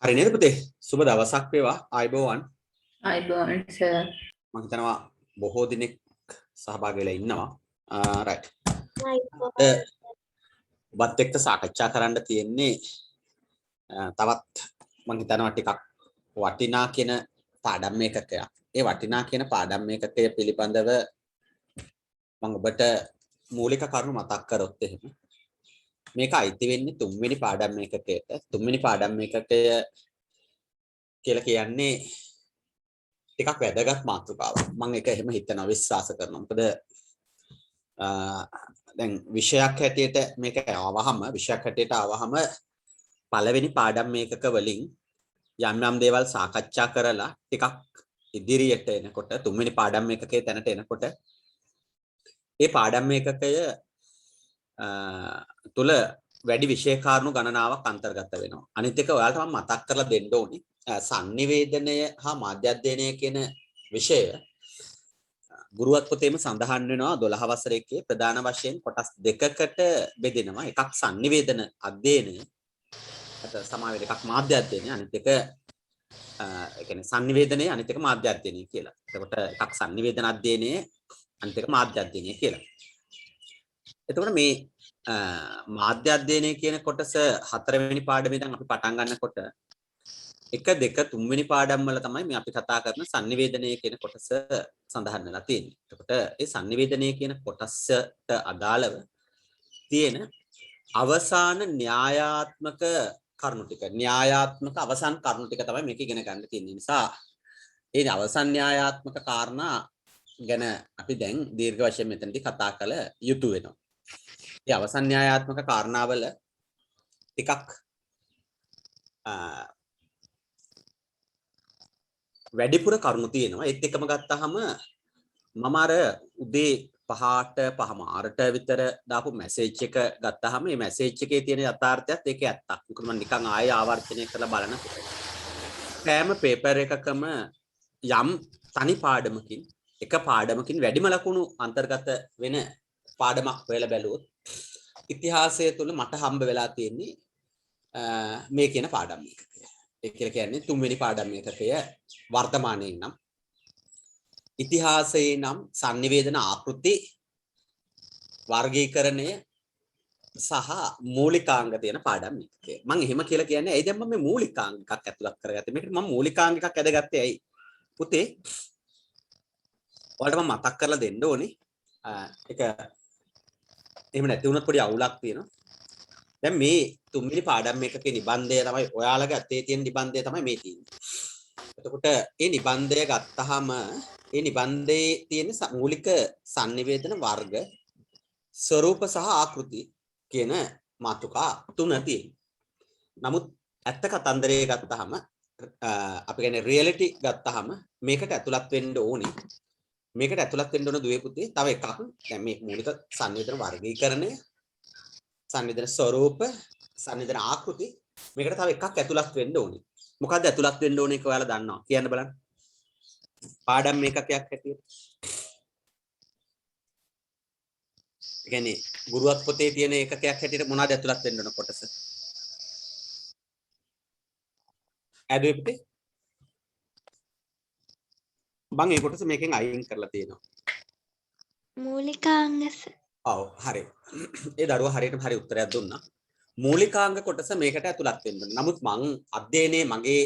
හරි නේද පුතේ? සුබ දවසක් වේවා. ආයුබෝවන්. ආයුබෝවන් සර්. මම හිතනවා බොහෝ දිනෙක සහභාගී වෙලා ඉන්නවා. රයිට්. ඔබත් එක්ක සාකච්ඡා කරන්න තියෙන්නේ තවත් මම හිතනවා ටිකක් වටිනා කියන පාඩම් එකක. ඒ වටිනා කියන පාඩම් එකක පිළිබඳව මම ඔබට මූලික කරුණු මතක් කරොත් එහෙම මේක අයිති වෙන්නේ තුන්වෙනි පාඩම් එකකට. තුන්වෙනි පාඩම් එකකට කියලා කියන්නේ ටිකක් වැදගත් මාතෘකාවක්. මම ඒක එහෙම හිතනවා විශ්වාස කරනවා. මොකද දැන් විෂයක් හැටියට මේක ආවහම පළවෙනි පාඩම් මේකක වලින් යම් යම් දේවල් සාකච්ඡා කරලා ටිකක් ඉදිරියට එනකොට තුන්වෙනි පාඩම් මේකකේ තැනට එනකොට ඒ පාඩම් මේකකය තුල වැඩි විෂය කාරණු ගණනාවක් අන්තර්ගත වෙනවා. අනිත් එක ඔයාලට මම මතක් කරලා දෙන්න ඕනේ sannivedanaya හා මාධ්‍යාධ්‍යයනය කියන විෂය ගුරුවත් පොතේම සඳහන් වෙනවා 12 වසරේ ප්‍රධාන වශයෙන් කොටස් දෙකකට බෙදෙනවා. එකක් sannivedana අධ්‍යයනය, සමාවෙල එකක් මාධ්‍ය අධ්‍යයනය, අනිත් එක ඒ කියන්නේ sannivedanaya අනිත් එක මාධ්‍ය අධ්‍යයනය කියලා. එතකොට එකක් sannivedana අධ්‍යයනය, අනිත් එක මාධ්‍ය අධ්‍යයනය කියලා. එතකොට මේ මාධ්‍ය අධ්‍යයනය කියන කොටස හතරවෙනි පාඩමේ දැන් අපි පටන් ගන්නකොට 1 2 3 වෙනි පාඩම් වල තමයි මේ අපි කතා කරන sannivedanaya කියන කොටස සඳහන් වෙලා තියෙන්නේ. එතකොට ඒ sannivedanaya කියන කොටසට අදාළව තියෙන අවසාන න්‍යායාත්මක කරුණු ටික, න්‍යායාත්මක අවසන් කරුණු ටික තමයි මේක ඉගෙන ගන්න තියෙන නිසා ඒ අවසන් න්‍යායාත්මක කාරණා ගැන අපි දැන් දීර්ඝ වශයෙන් මෙතනදී කතා කළ යුතු වෙනවා. ඒ අවසන් න්‍යායාත්මක කාරණාවල ටිකක් වැඩිපුර කරුණු තියෙනවා. ඒත් එකම ගත්තාම මම අර උදේ 5ට 5:00ට විතර දාපු මැසේජ් එක ගත්තාම මේ මැසේජ් එකේ තියෙන යථාර්ථයත් ඒකේ ඇත්තක්. මොකද මම නිකන් ආයෙ ආවර්තනය කරලා බලනකොට සෑම පේපර් එකකම යම් තනි පාඩමකින් එක පාඩමකින් වැඩිම ලකුණු අන්තර්ගත වෙන පාඩමක් හොයලා බැලුවොත් ඉතිහාසය තුල මට හම්බ වෙලා තියෙන්නේ මේ කියන පාඩම් එකක. ඒ කියලා කියන්නේ තුන්වෙනි පාඩම් එකකය වර්තමානයේ නම් ඉතිහාසයේ නම් sannivedana ආකෘති වර්ගීකරණය සහ මූලිකාංග තියෙන පාඩම් එකක. මම එහෙම කියලා කියන්නේ ඇයි දැන් මම මේ මූලිකාංග එකක් ඇතුළත් කරගත්තේ? මේකට මම මූලිකාංග එකක් ඇදගත්තේ ඇයි? පුතේ ඔයාලට මම මතක් කරලා දෙන්න ඕනේ. ඒක එහෙම නැති වුණොත් පොඩි අවුලක් තියෙනවා. දැන් මේ තුන්වෙනි පාඩම් එකකේ නිබන්ධය තමයි ඔයාලගේ අතේ තියෙන නිබන්ධය තමයි මේ තියෙන්නේ. එතකොට මේ නිබන්ධය ගත්තාම මේ නිබන්ධයේ තියෙන මූලික sannivedana වර්ග ස්වරූප සහ ආකෘති කියන මාතෘකා තුන තියෙනවා. නමුත් ඇත්ත කතන්දරය ගත්තාම අපි කියන්නේ රියැලිටි ගත්තාම මේකට ඇතුළත් වෙන්න ඕනේ. මේකට ඇතුළත් වෙන්න ඕන දුවේ පුතේ තව එකක්. දැන් මේ මූලික sannivedana වර්ගීකරණය, sannivedana ස්වරූප, sannivedana ආකෘති මේකට තව එකක් ඇතුළත් වෙන්න ඕනේ. මොකද්ද ඇතුළත් වෙන්න ඕනේ කියලා ඔයාලා දන්නවා. කියන්න බලන්න. පාඩම් මේකකයක් හැටියට. ඒ කියන්නේ ගුරුවත් පොතේ තියෙන ඒකකයක් හැටියට මොනවද ඇතුළත් වෙන්න ඕන කොටස? ඇදුවේ පුතේ? මම ඒ කොටස මේකෙන් අයින් කරලා තියෙනවා. මූලිකාංගස. ඔව් හරි. ඒ දරුවා හරියටම හරි උත්තරයක් දුන්නා. මූලිකාංග කොටස මේකට ඇතුළත් වෙන්න ඕනේ. නමුත් මං අධ්‍යයනයේ මගේ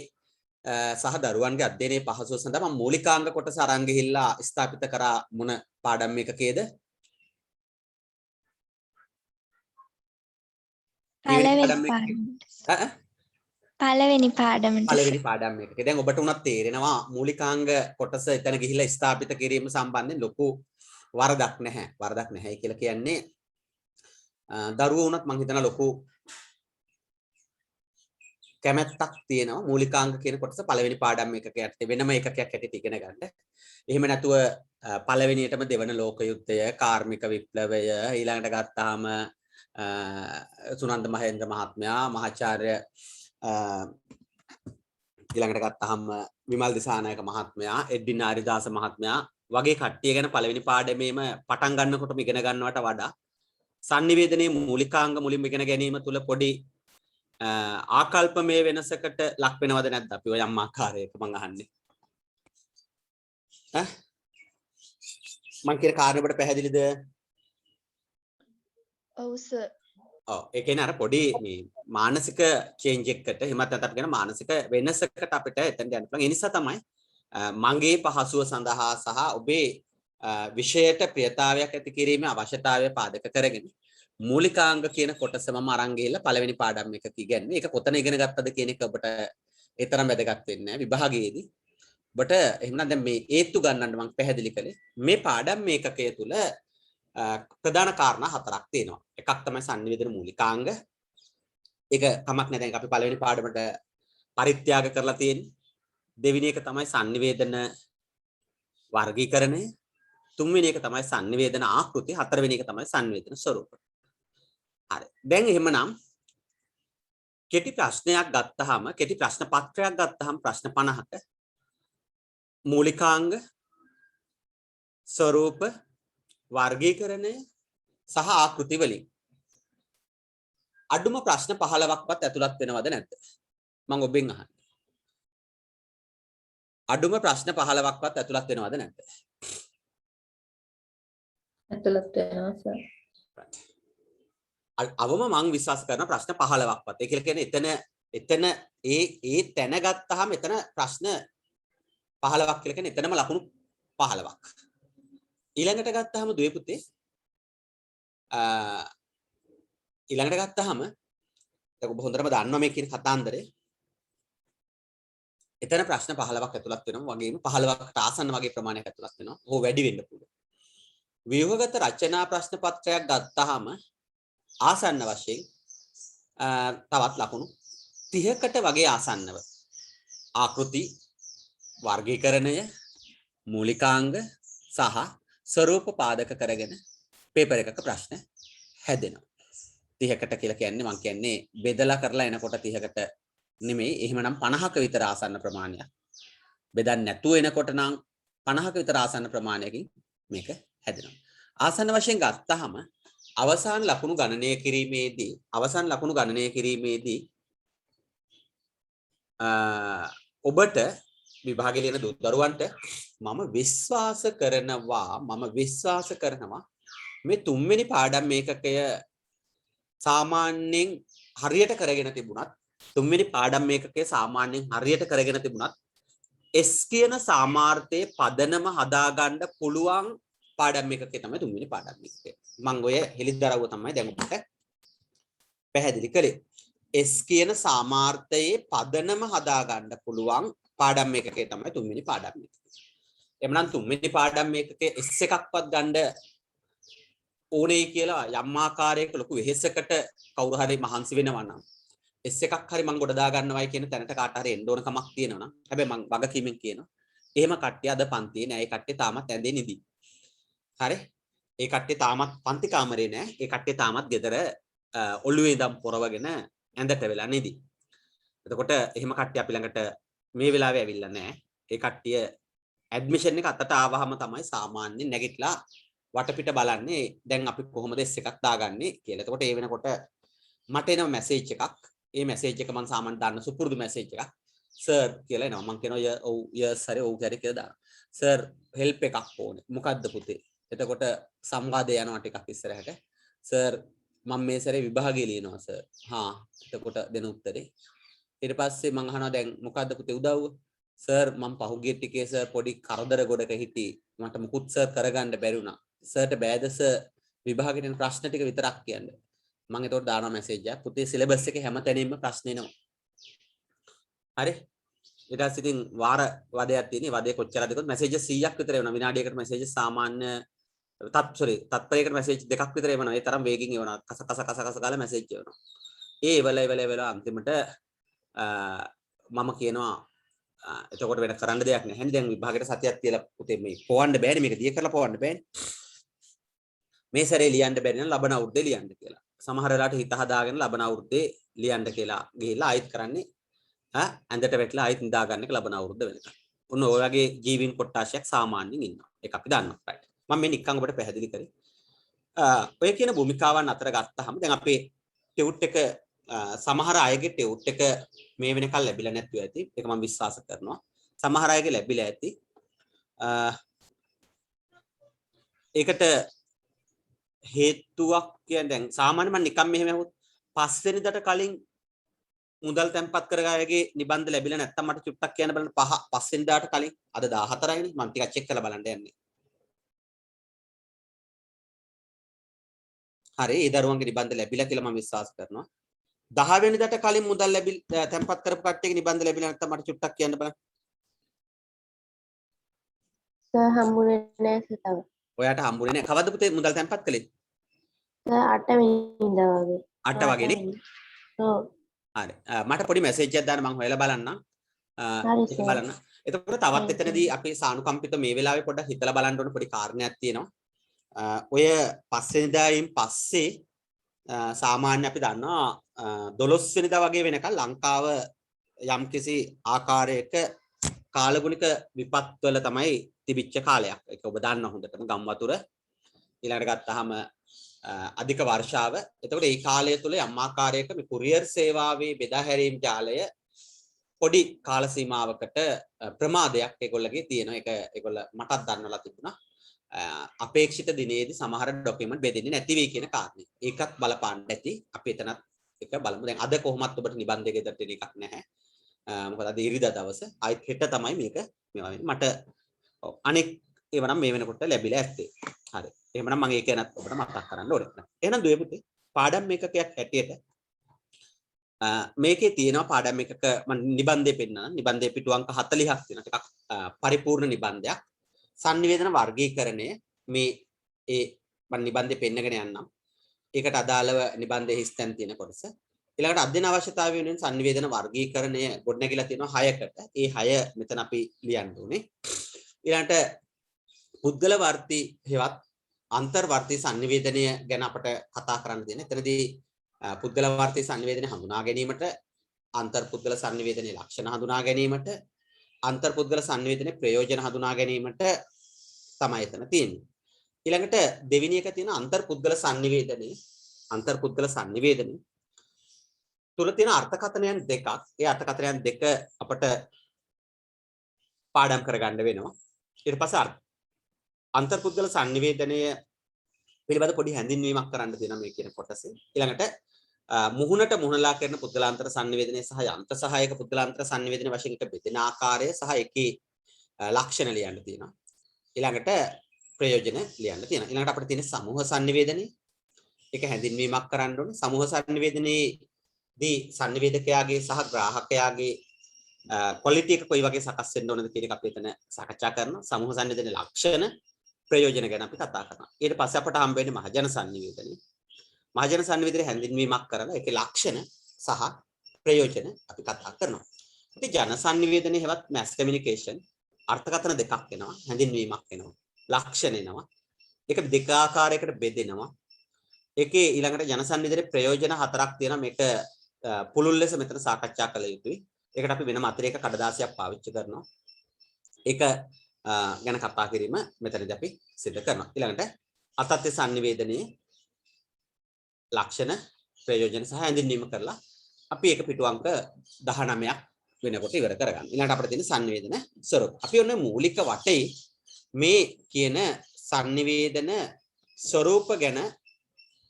සහ දරුවන්ගේ අධ්‍යයනයේ පහසුව සඳහා මම මූලිකාංග කොටස අරන් ගිහිල්ලා ස්ථාපිත කරා මොන පාඩම් එකකේද? පළවෙනි පාඩමට. පළවෙනි පාඩම් එකකේ. දැන් ඔබට උනත් තේරෙනවා මූලිකාංග කොටස එතන ගිහිල්ලා ස්ථාපිත කිරීම සම්බන්ධයෙන් ලොකු වරදක් නැහැ. වරදක් නැහැ කියලා කියන්නේ දරුවෝ උනත් මං හිතනවා ලොකු කැමැත්තක් තියෙනවා මූලිකාංග කියන කොටස පළවෙනි පාඩම් එකක යටතේ වෙනම එකකයක් හැටියට ඉගෙන ගන්න. එහෙම නැතුව පළවෙනියටම දෙවන ලෝක යුද්ධය, කාර්මික විප්ලවය ඊළඟට ගත්තාම සුනන්ද මහේන්ද්‍ර මහත්මයා, මහාචාර්ය ඊළඟට ගත්තාම විමල් දිසානායක මහත්මයා, එඩ්වින් ආරිදාස මහත්මයා වගේ කට්ටිය ගැන පළවෙනි පාඩමේම පටන් ගන්නකොටම ඉගෙන ගන්නවට වඩා sannivedanaya මූලිකාංග මුලින්ම ඉගෙන ගැනීම තුල පොඩි ආකල්පමය වෙනසකට ලක් වෙනවද නැද්ද අපි ඔය යම් ආකාරයක මං අහන්නේ ඈ මං කියන කාරණේ ඔබට පැහැදිලිද ඔව් සර්. ඔව් ඒ කියන්නේ අර පොඩි මේ මානසික චේන්ජ් එකකට එහෙමත් නැත්නම් අපි කියන මානසික වෙනසකට අපිට එතනට යන්න පුළුවන් ඒ නිසා තමයි මගේ පහසුව සඳහා සහ ඔබේ විෂයට ප්‍රියතාවයක් ඇති කිරීමේ අවශ්‍යතාවය පාදක කරගෙන මූලිකාංග කියන කොටස මම අරන් ගිහලා පළවෙනි පාඩම් එක ඉගෙනන්නේ. ඒක කොතන ඉගෙන ගත්තද කියන එක ඔබට ඒ තරම් වැදගත් වෙන්නේ නැහැ විභාගයේදී. ඔබට එහෙනම් දැන් මේ ඒත්තු ගන්නන්න මම පැහැදිලි කළේ. මේ පාඩම් මේකකය තුල ප්‍රධාන කාරණා හතරක් තියෙනවා. එකක් තමයි sannivedana මූලිකාංග. ඒක කමක් නැහැ දැන් අපි පළවෙනි පාඩමට පරිත්‍යාග කරලා තියෙන්නේ. දෙවෙනි එක තමයි sannivedana වර්ගීකරණය. තුන්වෙනි එක තමයි sannivedana ආකෘති. හතරවෙනි එක තමයි sannivedana ස්වරූප. හරි. දැන් එහෙමනම් කෙටි ප්‍රශ්නයක් ගත්තාම කෙටි ප්‍රශ්න පත්‍රයක් ගත්තාම ප්‍රශ්න 50ක මූලිකාංග ස්වරූප වර්ගීකරණය සහ ආකෘති වලින් අඩුම ප්‍රශ්න 15ක්වත් ඇතුළත් වෙනවද නැද්ද මම ඔබෙන් අහන්නේ අඩුම ප්‍රශ්න 15ක්වත් ඇතුළත් වෙනවද නැද්ද ඇතුළත් වෙනවා සර්. අවම මං විශ්වාස කරන ප්‍රශ්න 15ක්වත් ඒ කියලා කියන්නේ එතන ඒ තැන ගත්තාම එතන ප්‍රශ්න 15ක් කියලා කියන්නේ එතනම ලකුණු 15ක් ඊළඟට ගත්තාම දුවේ පුතේ ඊළඟට ගත්තාම ඒක ඔබ හොඳටම දන්නවා මේ කියන කතාන්දරේ එතන ප්‍රශ්න 15ක් ඇතුළත් වෙනවා වගේම 15කට ආසන්න වගේ ප්‍රමාණයක් ඇතුළත් වෙනවා ඕක වැඩි වෙන්න පුළුවන් ව්‍යුහගත රචනා ප්‍රශ්න පත්‍රයක් ගත්තාම ආසන්න වශයෙන් තවත් ලකුණු 30කට වගේ ආසන්නව ආකෘති වර්ගීකරණය මූලිකාංග සහ ස්වරූප පාදක කරගෙන පේපර් එකක ප්‍රශ්න හැදෙනවා 30කට කියලා කියන්නේ මම කියන්නේ බෙදලා කරලා එනකොට 30කට නෙමෙයි එහෙමනම් 50ක විතර ආසන්න ප්‍රමාණයක් බෙදන්න නැතුව එනකොට නම් 50ක විතර ආසන්න ප්‍රමාණයකින් මේක හැදෙනවා ආසන්න වශයෙන් ගත්තාම අවසාන ලකුණු ගණනය කිරීමේදී ඔබට විභාගයේ ලියන දරුවන්ට මම විශ්වාස කරනවා මේ තුන්වෙනි පාඩම් මේකකය සාමාන්‍යයෙන් හරියට කරගෙන තිබුණත් S කියන සාමාර්ථයේ පදනම හදාගන්න පුළුවන් පාඩම් මේකකේ තමයි තුන්වෙනි පාඩම් මේකකය. මම ඔය හෙලිදරව්ව තමයි දැන් ඔබට පැහැදිලි කළේ. S කියන සාමාර්ථයේ පදනම හදාගන්න පුළුවන් පාඩම් මේකකේ තමයි තුන්වෙනි පාඩම් මේකකය. එමනම් තුන්වෙනි පාඩම් මේකකේ S එකක්වත් ගන්න ඕනේ කියලා යම් ආකාරයක ලොකු වෙහෙසකට කවුරු හරි මහන්සි වෙනවා නම් S එකක් හරි මම ගොඩ දා ගන්නවයි කියන තැනට කාට හරි එන්න ඕන කමක් තියෙනවා නම් හැබැයි මම වගකීමෙන් කියනවා එහෙම කට්ටිය අද පන්තියේ නෑ ඒ කට්ටිය තාමත් ඇඳේ නිදි හරි ඒ කට්ටිය තාමත් පන්ති කාමරේ නෑ ඒ කට්ටිය තාමත් ගෙදර ඔළුවේ ඉඳන් පොරවගෙන ඇඳට වෙලා නිදි එතකොට එහෙම කට්ටිය අපි ළඟට මේ වෙලාවේ ඇවිල්ලා නෑ ඒ කට්ටිය ඇඩ්මිෂන් එක අතට ආවහම තමයි සාමාන්‍යයෙන් නැගිටලා වටපිට බලන්නේ දැන් අපි කොහොමද S එකක් දාගන්නේ කියලා. එතකොට ඒ වෙනකොට මට එන මැසේජ් එකක්. ඒ මැසේජ් එක මම සාමාන්‍ය දාන්න සුපුරුදු මැසේජ් එකක්. සර් කියලා එනවා. මම කියනවා ඔව් යස් හරි ඔව් හරි කියලා දානවා. සර් හෙල්ප් එකක් ඕනේ. මොකද්ද පුතේ? එතකොට සංවාදය යනවා ටිකක් ඉස්සරහට. සර් මම මේ සැරේ විභාගය ලියනවා සර්. හා එතකොට දෙන උත්තරේ. ඊට පස්සේ මම අහනවා දැන් මොකද්ද පුතේ උදව්ව? සර් මම පහුගිය ටිකේ සර් පොඩි කරදර ගොඩක හිටියේ. මට මුකුත් සර් කරගන්න බැරි වුණා. සර්ට බෑද සර් විභාගෙට එන ප්‍රශ්න ටික විතරක් කියන්න. මම ඒතකොට දානවා මැසේජ් එකක්. පුතේ සිලබස් එකේ හැමතැනින්ම ප්‍රශ්න එනවා. හරි? ඊට පස්සේ ඉතින් වාර වදයක් තියෙන්නේ. වදේ කොච්චරද කිව්වොත් මැසේජ් 100ක් විතර එනවා. විනාඩියකට මැසේජ් සාමාන්‍ය තත්පරයකට මැසේජ් දෙකක් විතර එවනවා. ඒ තරම් වේගෙන් එවනවා. කස ගාලා මැසේජ් එවනවා. ඒ එවල අන්තිමට මම කියනවා එතකොට වෙන කරන්න දෙයක් නැහැ. දැන් විභාගයට සතියක් තියලා පුතේ මේ පොවන්න බෑනේ මේක දිය කරලා පොවන්න බෑනේ. මේ සැරේ ලියන්න බැරි නම් ලබන අවුරුද්දේ ලියන්න කියලා. සමහර වෙලාවට හිත හදාගෙන ලබන අවුරුද්දේ ලියන්න කියලා ගිහිල්ලා ආයෙත් කරන්නේ ඇඳට වැටලා ආයෙත් නිදා ගන්න එක ලබන අවුරුද්ද වෙනකන්. ඔන්න ඔය වගේ ජීවීන් කොට්ටාශයක් සාමාන්‍යයෙන් ඉන්නවා. ඒක අපි දන්නවා. රයිට්. මම මේ නිකන් ඔබට පැහැදිලි කරේ. ඔය කියන භූමිකාවන් අතර ගත්තාම දැන් අපේ ටියුට් එක සමහර අයගේ ටියුට් එක මේ වෙනකල් ලැබිලා නැතුව ඇති. ඒක මම විශ්වාස කරනවා. සමහර අයගේ ලැබිලා ඇති. ඒකට හේතුවක් කියන්නේ දැන් සාමාන්‍යයෙන් මම නිකන් මෙහෙම හවුත් 5 වෙනිදාට කලින් මුදල් තැන්පත් කරගායගේ නිබන්ධ ලැබිලා නැත්තම් මට චුට්ටක් කියන්න බලන්න 5 වෙනිදාට කලින් අද 14යිනේ මම ටිකක් චෙක් කරලා බලන්න යන්නේ. හරි ඒ දරුවන්ගේ නිබන්ධ ලැබිලා කියලා මම විශ්වාස කරනවා. 10 වෙනිදාට කලින් මුදල් තැන්පත් කරපු කට්ටියගේ නිබන්ධ ලැබිලා නැත්තම් මට චුට්ටක් කියන්න බලන්න. සර් හම්බුනේ නැහැ සර් තව. ඔයාට හම්බුනේ නැහැ. කවද්ද පුතේ මුදල් තැන්පත් කළේ? සර් 8 වෙනිදා වගේ. 8 වගේනේ. ඔව්. හරි. මට පොඩි මැසේජ් එකක් දාන්න මම හොයලා බලන්නම්. ඒක බලන්න. එතකොට තවත් එතනදී අපි සානුකම්පිත මේ වෙලාවේ පොඩ්ඩක් හිතලා බලන්න ඕන පොඩි කාරණයක් තියෙනවා. ඔය 5 වෙනිදායින් පස්සේ සාමාන්‍ය අපි දන්නවා 12 වෙනිදා වගේ වෙනකන් ලංකාව යම්කිසි ආකාරයක කාලගුණික විපත්වල තමයි තිබිච්ච කාලයක්. ඒක ඔබ දන්නා හොඳටම ගම් වතුර ඊළඟට ගත්තාම අධික වර්ෂාව. එතකොට මේ කාලය තුල යම් ආකාරයක මේ කුරියර් සේවාවේ බෙදා හැරීම් ජාලය පොඩි කාල සීමාවකට ප්‍රමාදයක් ඒගොල්ලගේ තියෙනවා. ඒක ඒගොල්ල මටත් දන්නලා තිබුණා. අපේක්ෂිත දිනේදී සමහර ડોකියුමන්ට් බෙදෙන්නේ නැති වෙයි කියන කාරණේ. ඒකත් බලපාන්න ඇති. අපි එතනත් එක බලමු. දැන් අද කොහොමත් ඔබට නිබන්ධය ගෙදරට එන එකක් නැහැ. මොකද අද ඉරිදා දවස. ආයෙත් හෙට තමයි මේක මේවා වෙන්නේ. මට අනෙක් ඒව නම් මේ වෙනකොට ලැබිලා ඇත්තේ. හරි. එහෙමනම් මම ඒක ගැනත් ඔබට මතක් කරන්න ඕනේ. එහෙනම් දුවේ පුතේ පාඩම් මේකකයක් හැටියට මේකේ තියෙනවා පාඩම් එකක මම නිබන්ධය පෙන්නන. නිබන්ධයේ පිටු අංක 40ක් තියෙනවා. ටිකක් පරිපූර්ණ නිබන්ධයක්. සංනිවේදන වර්ගීකරණය මේ මම නිබන්ධය පෙන්නගෙන යන්නම්. ඒකට අදාළව නිබන්ධයේ හිස්තැන් තියෙන කොටස. ඊළඟට අධ්‍යයන අවශ්‍යතාවය වෙනුවෙන් සංනිවේදන වර්ගීකරණය ගොඩනැගිලා තියෙනවා 6කට. ඒ 6 මෙතන අපි ලියන්න ඕනේ. ඊළඟට පුද්ගල වර්ති හෙවත් අන්තර්වර්ති සංනිවේදනය ගැන අපට කතා කරන්න තියෙන. එතනදී පුද්ගල වර්ති සංනිවේදනය හඳුනා ගැනීමට, අන්තර්පුද්ගල සංනිවේදනයේ ලක්ෂණ හඳුනා ගැනීමට, අන්තර්පුද්ගල සංනිවේදනයේ ප්‍රයෝජන හඳුනා ගැනීමට තමයි එතන තියෙන්නේ. ඊළඟට දෙවෙනි එක තියෙන අන්තර්පුද්ගල සංනිවේදනයේ තුල තියෙන අර්ථකථනයන් දෙකක්. ඒ අර්ථකථනයන් දෙක අපට පාඩම් කරගන්න වෙනවා. ඊට පස්සේ අන්තර්පුද්ගල සංනිවේදනය පිළිබඳ පොඩි හැඳින්වීමක් කරන්න තියෙනවා මේ කියන කොටසේ. ඊළඟට මුහුණට මුහුණලා කරන පුද්ගලාන්තර සංනිවේදනය සහ යන්ත්‍ර සහායක පුද්ගලාන්තර සංනිවේදනය වශයෙන් එක බෙදෙන ආකාරය සහ ඒකේ ලක්ෂණ ලියන්න තියෙනවා. ඊළඟට ප්‍රයෝජන ලියන්න තියෙනවා. ඊළඟට අපිට තියෙන සමූහ සංනිවේදනය. ඒක හැඳින්වීමක් කරන්න ඕනේ. සමූහ සංනිවේදනයේදී සංනිවේදකයාගේ සහ ග්‍රාහකයාගේ ක්වොලිටි එක කොයි වගේ සකස් වෙන්න ඕනද කියන එක අපි එතන සාකච්ඡා කරනවා. සමූහ සංනිවේදනයේ ලක්ෂණ ප්‍රයෝජන ගැන අපි කතා කරනවා. ඊට පස්සේ අපට හම්බ වෙන්නේ මහජන සංනිවේදනය. මහජන සංනිවේදනයේ හැඳින්වීමක් කරලා ඒකේ ලක්ෂණ සහ ප්‍රයෝජන අපි කතා කරනවා. ඉතින් ජන සංනිවේදනයේ හෙවත් mass communication අර්ථකථන දෙකක් එනවා. හැඳින්වීමක් එනවා. ලක්ෂණ එනවා. ඒක දෙක ආකාරයකට බෙදෙනවා. ඒකේ ඊළඟට ජන සංනිවේදනයේ ප්‍රයෝජන හතරක් තියෙනවා. මේක පුළුල් ලෙස මෙතන සාකච්ඡා කළ යුතුයි. ඒකට අපි වෙනම අතිරේක කඩදාසියක් පාවිච්චි කරනවා. ඒක ගැන කතා කිරීම මෙතනදී අපි සිදු කරනවා. ඊළඟට අතත්ත්‍ය සංනිවේදනයේ ලක්ෂණ ප්‍රයෝජන සහ හැඳින්වීම කරලා අපි ඒක පිටු අංක 19ක් වෙනකොට ඉවර කරගන්න. ඊළඟට අපිට තියෙන සංනිවේදන ස්වරූප. අපි ඔන්න මූලික වටේ මේ කියන සංනිවේදන ස්වරූප ගැන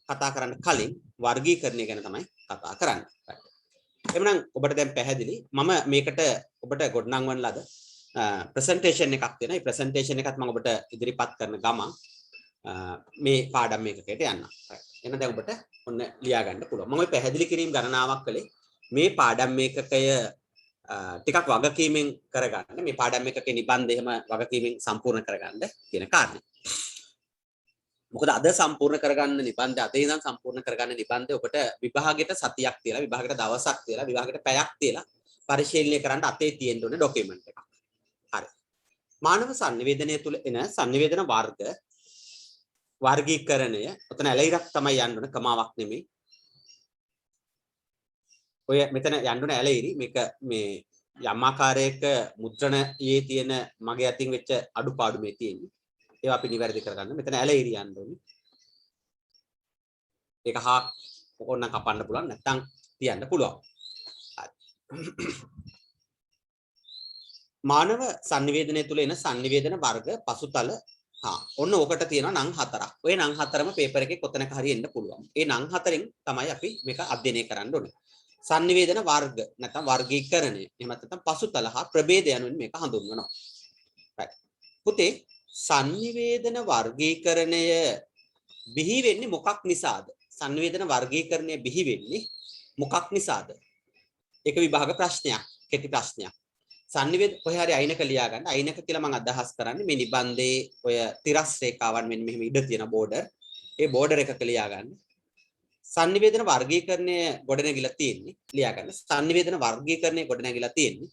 කතා කරන්න කලින් වර්ගීකරණය ගැන තමයි කතා කරන්නේ. එhmenan ඔබට දැන් පැහැදිලි මම මේකට ඔබට ගොඩනංවන ලද ප්‍රසන්ටේෂන් එකක් තියෙනවා. මේ ප්‍රසන්ටේෂන් එකත් මම ඔබට ඉදිරිපත් කරන ගමන් මේ පාඩම් එකකට යන්න. එහෙනම් දැන් ඔබට ඔන්න ලියා ගන්න පුළුවන්. මම ওই පැහැදිලි කිරීම ගණනාවක් කළේ මේ පාඩම් එකකය ටිකක් වගකීමෙන් කරගන්න. මේ පාඩම් එකකේ නිබන්ධ එහෙම වගකීමෙන් සම්පූර්ණ කරගන්න කියන කාරණේ. මොකද අද සම්පූර්ණ කරගන්න නිබන්ධ අද ඉඳන් සම්පූර්ණ කරගන්න නිබන්ධ ඔබට විභාගයට සතියක් තියලා විභාගයට දවසක් තියලා විභාගයට පැයක් තියලා පරිශීලනය කරන්න අතේ තියෙන්න ඕනේ ડોකියුමන්ට් එකක්. හරි. මානව සංනිවේදනය තුල එන සංනිවේදන වර්ගීකරණය ඔතන ඇලයිරක් තමයි යන්න ඕනේ කමාවක් නෙමෙයි. ඔය මෙතන යන්න ඕනේ ඇලයිරි මේක මේ යම් ආකාරයක මුද්‍රණයේ තියෙන මගේ අතින් වෙච්ච අඩුපාඩු මේ තියෙන්නේ. ඒවා අපි නිවැරදි කරගන්න. මෙතන ඇලයිරි යන්න ඕනේ. ඒක හා ඕනනම් කපන්න පුළුවන්. නැත්නම් තියන්න පුළුවන්. මානව sannivedanaya තුල එන sannivedana වර්ග පසුතල ඔන්න ඕකට තියෙනවා නම් 4ක්. ඔය නම් 4ම පේපර් එකේ කොතනක හරි එන්න පුළුවන්. ඒ නම් 4න් තමයි අපි මේක අධ්‍යයනය කරන්න ඕනේ. sannivedana වර්ග නැත්නම් වර්ගීකරණය. එහෙම නැත්නම් පසුතල හා ප්‍රභේද යනුවෙන් මේක හඳුන්වනවා. right. පුතේ sannivedana වර්ගීකරණය බිහි වෙන්නේ මොකක් නිසාද? sannivedana වර්ගීකරණය බිහි වෙන්නේ මොකක් නිසාද? ඒක විභාග ප්‍රශ්නයක්, කෙටි ප්‍රශ්නයක්. sannivedana කොහේ හරි අයිනක ලියා ගන්න. අයිනක කියලා මම අදහස් කරන්නේ මේ නිබන්ධයේ ඔය තිරස් රේඛාවන් මෙන්න මෙහෙම ඉඩ තියෙන බෝඩර්. ඒ බෝඩර් එකක ලියා ගන්න. sannivedana වර්ගීකරණය ගොඩනැගිලා තියෙන්නේ ලියා ගන්න. sannivedana වර්ගීකරණය ගොඩනැගිලා තියෙන්නේ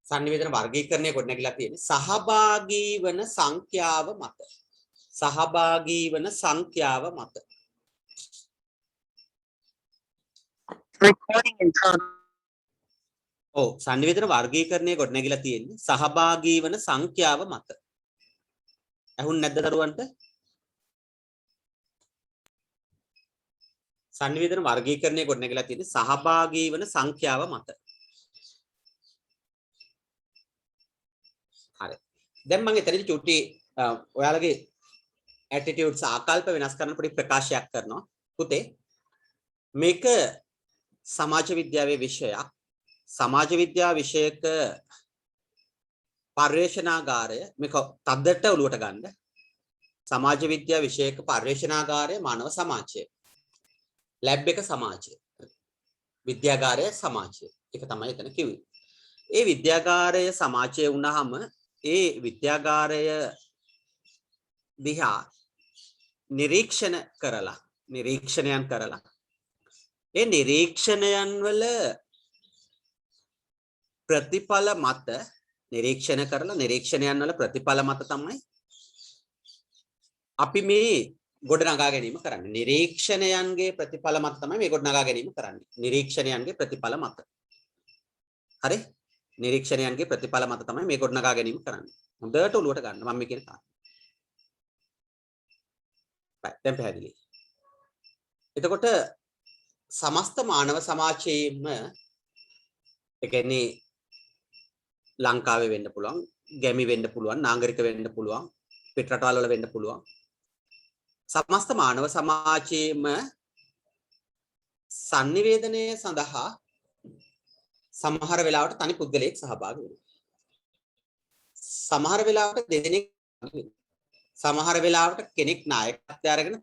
sannivedana වර්ගීකරණය ගොඩනැගිලා තියෙන්නේ සහභාගී වන සංඛ්‍යාව මත. සහභාගී වන සංඛ්‍යාව මත. Recording in progress. ඔව් sannivedana වර්ගීකරණය ගොඩනැගිලා තියෙන්නේ සහභාගී වන සංඛ්‍යාව මත. ඇහුන්නේ නැද්ද දරුවන්ට? sannivedana වර්ගීකරණය ගොඩනැගිලා තියෙන්නේ සහභාගී වන සංඛ්‍යාව මත. හරි. දැන් මම එතනදී චුටි ඔයාලගේ ඇටිටියුඩ්ස් ආකල්ප වෙනස් කරන පොඩි ප්‍රකාශයක් කරනවා. පුතේ මේක සමාජ විද්‍යාවේ විෂයක්. සමාජ විද්‍යාව විෂයක පර්යේෂණාගාරය මේක තද්දට ඔලුවට ගන්න. සමාජ විද්‍යාව විෂයක පර්යේෂණාගාරය මානව සමාජය. ලැබ් එක සමාජය. විද්‍යාගාරය සමාජය. ඒක තමයි එතන කිව්වේ. ඒ විද්‍යාගාරය සමාජය වුණාම ඒ විද්‍යාගාරය දිහා නිරීක්ෂණයන් කරලා ඒ නිරීක්ෂණයන් වල ප්‍රතිඵල මත නිරීක්ෂණයන් වල ප්‍රතිඵල මත තමයි අපි මේ ගොඩනගා ගැනීම කරන්නේ. නිරීක්ෂණයන්ගේ ප්‍රතිඵල මත තමයි මේ ගොඩනගා ගැනීම කරන්නේ. නිරීක්ෂණයන්ගේ ප්‍රතිඵල මත. හරි? නිරීක්ෂණයන්ගේ ප්‍රතිඵල මත තමයි මේ ගොඩනගා ගැනීම කරන්නේ. හොඳට ඔලුවට ගන්න මම මේ කියන කාරණා. දැන් පැහැදිලි. එතකොට සමස්ත මානව සමාජයේම ඒ කියන්නේ ලංකාවේ වෙන්න පුළුවන්, ගැමි වෙන්න පුළුවන්, නාගරික වෙන්න පුළුවන්, පිටරටවල් වල වෙන්න පුළුවන්. සමස්ත මානව සමාජයේම sannivedanaya සඳහා සමහර වෙලාවට තනි පුද්ගලයෙක් සහභාගී වෙනවා. සමහර වෙලාවට දෙදෙනෙක්, සමහර වෙලාවට කෙනෙක් නායකත්වය අරගෙන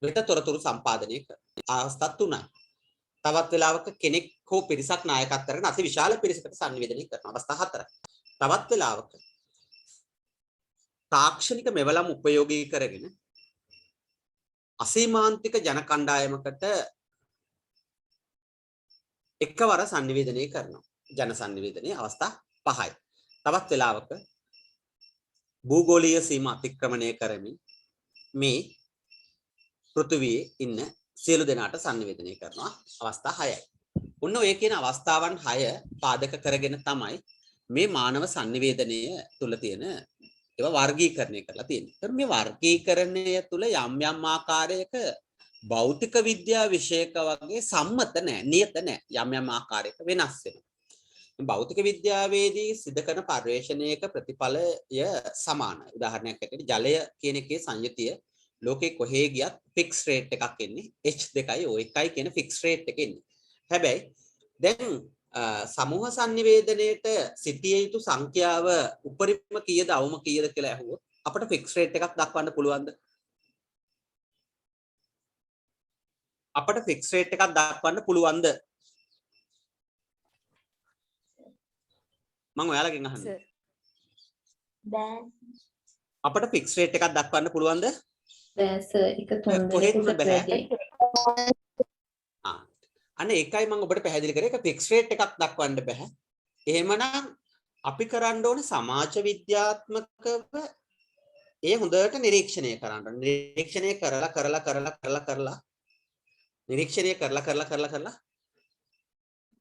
වෙත තොරතුරු සම්පාදනය කරන අවස්ථා තුනයි. තවත් වෙලාවක කෙනෙක් හෝ පිරිසක් නායකත්වය අරගෙන අති විශාල පිරිසකට sannivedanaya කරන අවස්ථා හතරයි. තවත් වෙලාවක තාක්ෂණික මෙවලම් උපයෝගී කරගෙන අසීමාන්තික ජන කණ්ඩායමකට එකවර sannivedanaya කරනවා. ජන sannivedanaya අවස්ථා 5යි. තවත් වෙලාවක භූගෝලීය සීමා අතික්‍රමණය කරමින් මේ පෘථිවියේ ඉන්න සියලු දෙනාට sannivedanaya කරනවා අවස්ථා 6යි. ඔන්න ඔය කියන අවස්ථාවන් 6 පාදක කරගෙන තමයි මේ මානව sannivedanaya තුල තියෙන ඒවා වර්ගීකරණය කරලා තියෙන්නේ. ඒතර මේ වර්ගීකරණය තුල යම් යම් ආකාරයක භෞතික විද්‍යා විෂයක වගේ සම්මත නැහැ, නියත නැහැ. යම් යම් ආකාරයක වෙනස් වෙනවා. භෞතික විද්‍යාවේදී සිදු කරන පර්යේෂණයක ප්‍රතිඵලය සමානයි. උදාහරණයක් ඇටියට ජලය කියන එකේ සංයුතිය ලෝකේ කොහේ ගියත් ෆික්ස් රේට් එකක් එන්නේ H2O1 කියන ෆික්ස් රේට් එක එන්නේ. හැබැයි දැන් සමූහ sannivedanayට සිටිය යුතු සංඛ්‍යාව උපරිම කීයද අවම කීයද කියලා අහුවොත් අපිට ෆික්ස් රේට් එකක් දක්වන්න පුළුවන්ද? අපිට ෆික්ස් රේට් එකක් දක්වන්න පුළුවන්ද? මම ඔයාලගෙන් අහන්නේ. බෑ. අපිට ෆික්ස් රේට් එකක් දක්වන්න පුළුවන්ද? බෑ සර්. එක තුන් කොහෙත්ම දෙනෙකුට බෑ. වැඩි. අන්න ඒකයි මම ඔබට පැහැදිලි කරේ. ඒක ෆික්ස් රේට් එකක් දක්වන්න බෑ. එහෙමනම් අපි කරන්න ඕනේ සමාජ විද්‍යාත්මකව ඒ හොඳට නිරීක්ෂණය කරන්න. නිරීක්ෂණය කරලා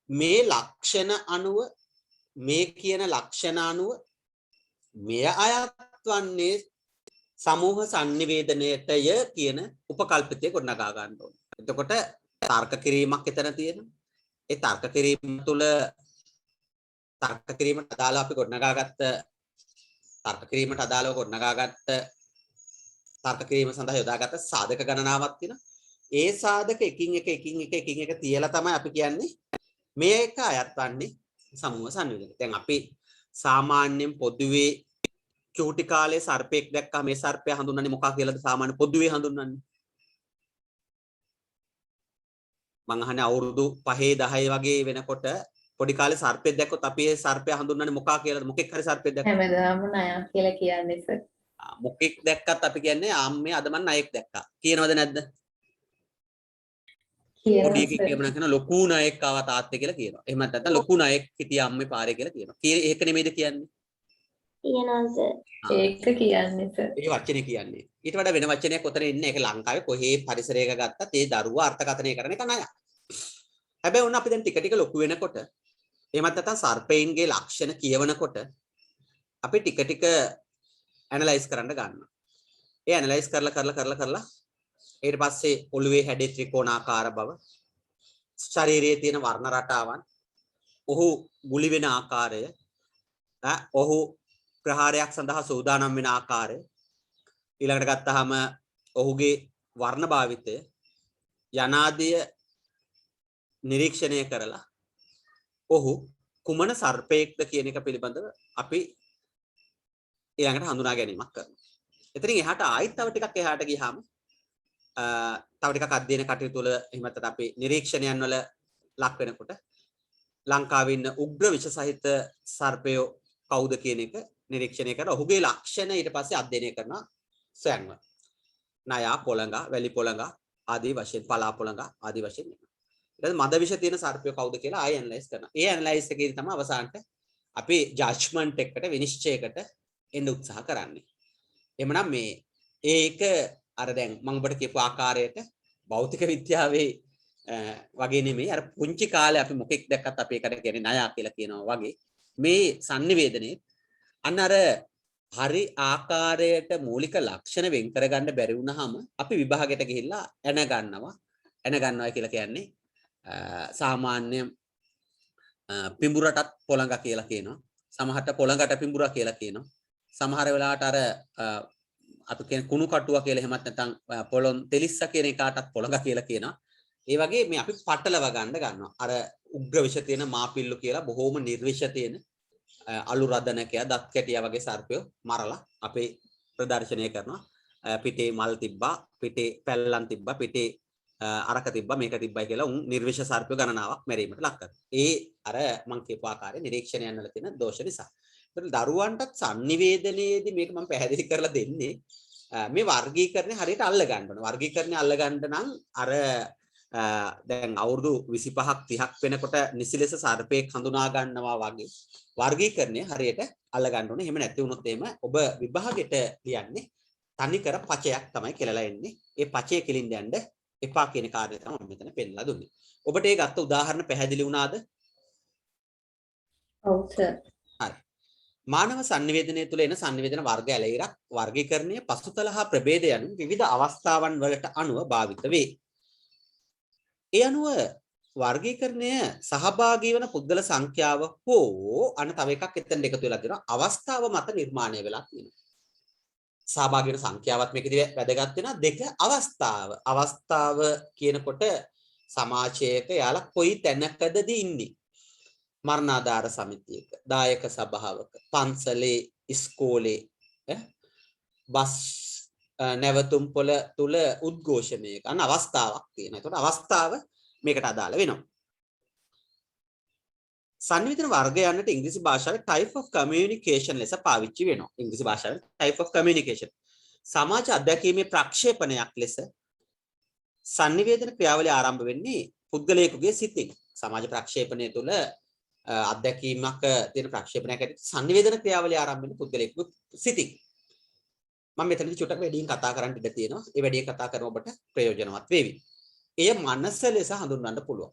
මේ ලක්ෂණ අනුව මේ කියන ලක්ෂණ අනුව මෙය අයත් වන්නේ සමූහ sannivedanayටය කියන උපකල්පිතය ගොඩනගා ගන්න ඕනේ. එතකොට තර්ක කිරීමක් එතන තියෙනවා. ඒ තර්ක කිරීම තුළ තර්ක කිරීමට අදාළව අපි ගොඩනගාගත්ත තර්ක කිරීමට අදාළව ගොඩනගාගත්ත තර්ක කිරීම සඳහා යොදාගත්ත සාධක ගණනාවක් තියෙනවා. ඒ සාධක එකින් එක තියලා තමයි අපි කියන්නේ මේක අයත් වන්නේ සමූහ sannivedana. දැන් අපි සාමාන්‍යයෙන් පොදුවේ චූටි කාලේ සර්පෙක් දැක්කම මේ සර්පය හඳුන්වන්නේ මොකක් කියලාද සාමාන්‍ය පොදුවේ හඳුන්වන්නේ? මං අහන්නේ අවුරුදු 5 10 වගේ වෙනකොට පොඩි කාලේ සර්පෙක් දැක්කොත් අපි ඒ සර්පය හඳුන්වන්නේ මොකක් කියලාද? මොකෙක් හරි සර්පෙක් දැක්කම හැමදාම නයා කියලා කියන්නේ සර්. මොකෙක් දැක්කත් අපි කියන්නේ ආම්මේ අද මං නායෙක් දැක්කා. කියනවද නැද්ද? පොඩි එකෙක් කියනවා කියන ලොකු නායෙක් ආවා තාත්තේ කියලා කියනවා. එහෙම නැත්නම් ලොකු නායෙක් හිටියා අම්මේ පාරේ කියලා කියනවා. ඒක නෙමෙයිද කියන්නේ? කියනවා සර්. ඒක කියන්නේ සර්. ඒ වචනේ කියන්නේ. ඊට වඩා වෙන වචනයක් උතන ඉන්නේ. ඒක ලංකාවේ කොහේ පරිසරයක ගත්තත් ඒ දරුවා අර්ථකථනය කරන එක නෑ. හැබැයි උන් අපි දැන් ටික ටික ලොකු වෙනකොට එහෙමත් නැත්නම් සර්පයින්ගේ ලක්ෂණ කියවනකොට අපි ටික ටික ඇනලයිස් කරන්න ගන්නවා. ඒ ඇනලයිස් කරලා ඊට පස්සේ ඔළුවේ හැඩේ ත්‍රිකෝණාකාර බව, ශරීරයේ තියෙන වර්ණ රටාවන්, ඔහු ගුලි වෙන ආකාරය, ඔහු ප්‍රහාරයක් සඳහා සූදානම් වෙන ආකාරය, ඊළඟට ගත්තාම ඔහුගේ වර්ණ භාවිතය යනාදිය නිරීක්ෂණය කරලා ඔහු කුමන සර්පයෙක්ද කියන එක පිළිබඳව අපි ඊළඟට හඳුනා ගැනීමක් කරනවා. එතනින් එහාට ආයෙත් තව ටිකක් එහාට ගියාම තව ටිකක් අධ්‍යයන කටයුතු වල එහෙම නැත්නම් අපි නිරීක්ෂණයන් වල ලක් වෙනකොට ලංකාවේ ඉන්න උග්‍ර විෂ සහිත සර්පයෝ කවුද කියන එක නිරීක්ෂණය කරලා ඔහුගේ ලක්ෂණ ඊට පස්සේ අධ්‍යයනය කරනවා සොයන්ව. නයා පොළඟා, වැලි පොළඟා ආදී වශයෙන්, පලා පොළඟා ආදී වශයෙන්. ඊට මද විෂ තියෙන සර්පයෝ කවුද කියලා ආයෙ ඇනලයිස් කරනවා. ඒ ඇනලයිස් එකේදී තමයි අවසානට අපි ජජ්මන්ට් එකකට, විනිශ්චයකට එන්න උත්සාහ කරන්නේ. එhmenan මේ ඒක අර දැන් මම ඔබට කියපු ආකාරයට භෞතික විද්‍යාවේ වගේ නෙමෙයි අර පුංචි කාලේ අපි මොකෙක් දැක්කත් අපි ඒකට කියන්නේ ණයා කියලා කියනවා වගේ මේ sannivedanaye අන්න අර හරි ආකාරයට මූලික ලක්ෂණ වෙන් කරගන්න බැරි වුණාම අපි විභාගයට ගිහිල්ලා එන ගන්නවා කියලා කියන්නේ සාමාන්‍ය පිඹුරටත් පොළඟ කියලා කියනවා. සමහරට පොළඟට පිඹුරා කියලා කියනවා. සමහර වෙලාවට අර අපි කියන කුණු කටුවා කියලා එහෙමත් නැත්නම් පොළොන් තෙලිස්ස කියන එකටත් පොළඟ කියලා කියනවා. ඒ වගේ මේ අපි පටලව ගන්නවා. අර උග්‍ර විෂ තියෙන මාපිල්ලු කියලා බොහෝම නිර්විෂ තියෙන අලු රදනකයා, දත් කැටියා වගේ සර්පයෝ මරලා අපේ ප්‍රදර්ශනය කරනවා. පිටේ මල් තිබ්බා, පිටේ පැල්ලම් තිබ්බා, පිටේ අරක තිබ්බා, මේක තිබ්බයි කියලා උන් නිර්විෂ සර්පයෝ ගණනාවක් මැරීමට ලක් කරනවා. ඒ අර මං කියපු ආකාරයේ නිරීක්ෂණයන් වල තියෙන දෝෂ නිසා. දරුවන්ටත් sannivedanayeදී මේක මම පැහැදිලි කරලා දෙන්නේ මේ වර්ගීකරණය හරියට අල්ල ගන්න ඕන. වර්ගීකරණය අල්ල ගන්න නම් අර දැන් අවුරුදු 25ක් 30ක් වෙනකොට නිසි ලෙස සර්පෙක් හඳුනා ගන්නවා වගේ වර්ගීකරණය හරියට අල්ල ගන්න ඕනේ. එහෙම නැති වුණොත් එහෙම ඔබ විභාගෙට ලියන්නේ තනිකර පචයක් තමයි කෙලලා එන්නේ. ඒ පචය කෙලින්න යන්න එපා කියන කාරණේ තමයි මම මෙතන පෙන්නලා දුන්නේ. ඔබට ඒ ගත්ත උදාහරණ පැහැදිලි වුණාද? ඔව් සර්. හරි. මානව sannivedanaye තුළ එන sannivedana වර්ග ඇලෙයිරක් වර්ගීකරණය පසුතල හා ප්‍රභේද යන විවිධ අවස්ථාවන් වලට අනුව භාවිත වේ. ඒ අනුව වර්ගීකරණය සහභාගී වන පුද්ගල සංඛ්‍යාව හෝ අන තව එකක් එතන එකතු වෙලා තියෙනවා අවස්ථාව මත නිර්මාණය වෙලා තියෙනවා. සහභාගී වෙන සංඛ්‍යාවත් මේකදී වැදගත් වෙනවා. දෙක අවස්ථාව කියනකොට සමාජයක යාලා කොයි තැනකදද ඉන්නේ? මරණාධාර සමිතියක, දායක සභාවක, පන්සලේ, ඉස්කෝලේ, බස් නැවතුම් පොළ තුල උද්ඝෝෂණයක අන අවස්ථාවක් තියෙනවා. ඒකට අවස්ථාව මේකට අදාළ වෙනවා. sannivedana වර්ගය යන්නට ඉංග්‍රීසි භාෂාවේ type of communication ලෙස පාවිච්චි වෙනවා. ඉංග්‍රීසි භාෂාවේ type of communication සමාජ අධ්‍යක්ීමේ ප්‍රක්ෂේපණයක් ලෙස sannivedana ක්‍රියාවලිය ආරම්භ වෙන්නේ පුද්ගලයෙකුගේ සිතින්. සමාජ ප්‍රක්ෂේපණය තුළ අධ්‍යක්ීමක් තියෙන ප්‍රක්ෂේපණයක් ඇතුළත sannivedana ක්‍රියාවලිය ආරම්භ වෙන්නේ පුද්ගලයෙකුගේ සිතින්. මම මෙතනදී චුට්ටක් වැඩියෙන් කතා කරන්න ඉඩ තියෙනවා. ඒ වැඩියෙන් කතා කරන ඔබට ප්‍රයෝජනවත් වේවි. එය මනස ලෙස හඳුන්වන්න පුළුවන්.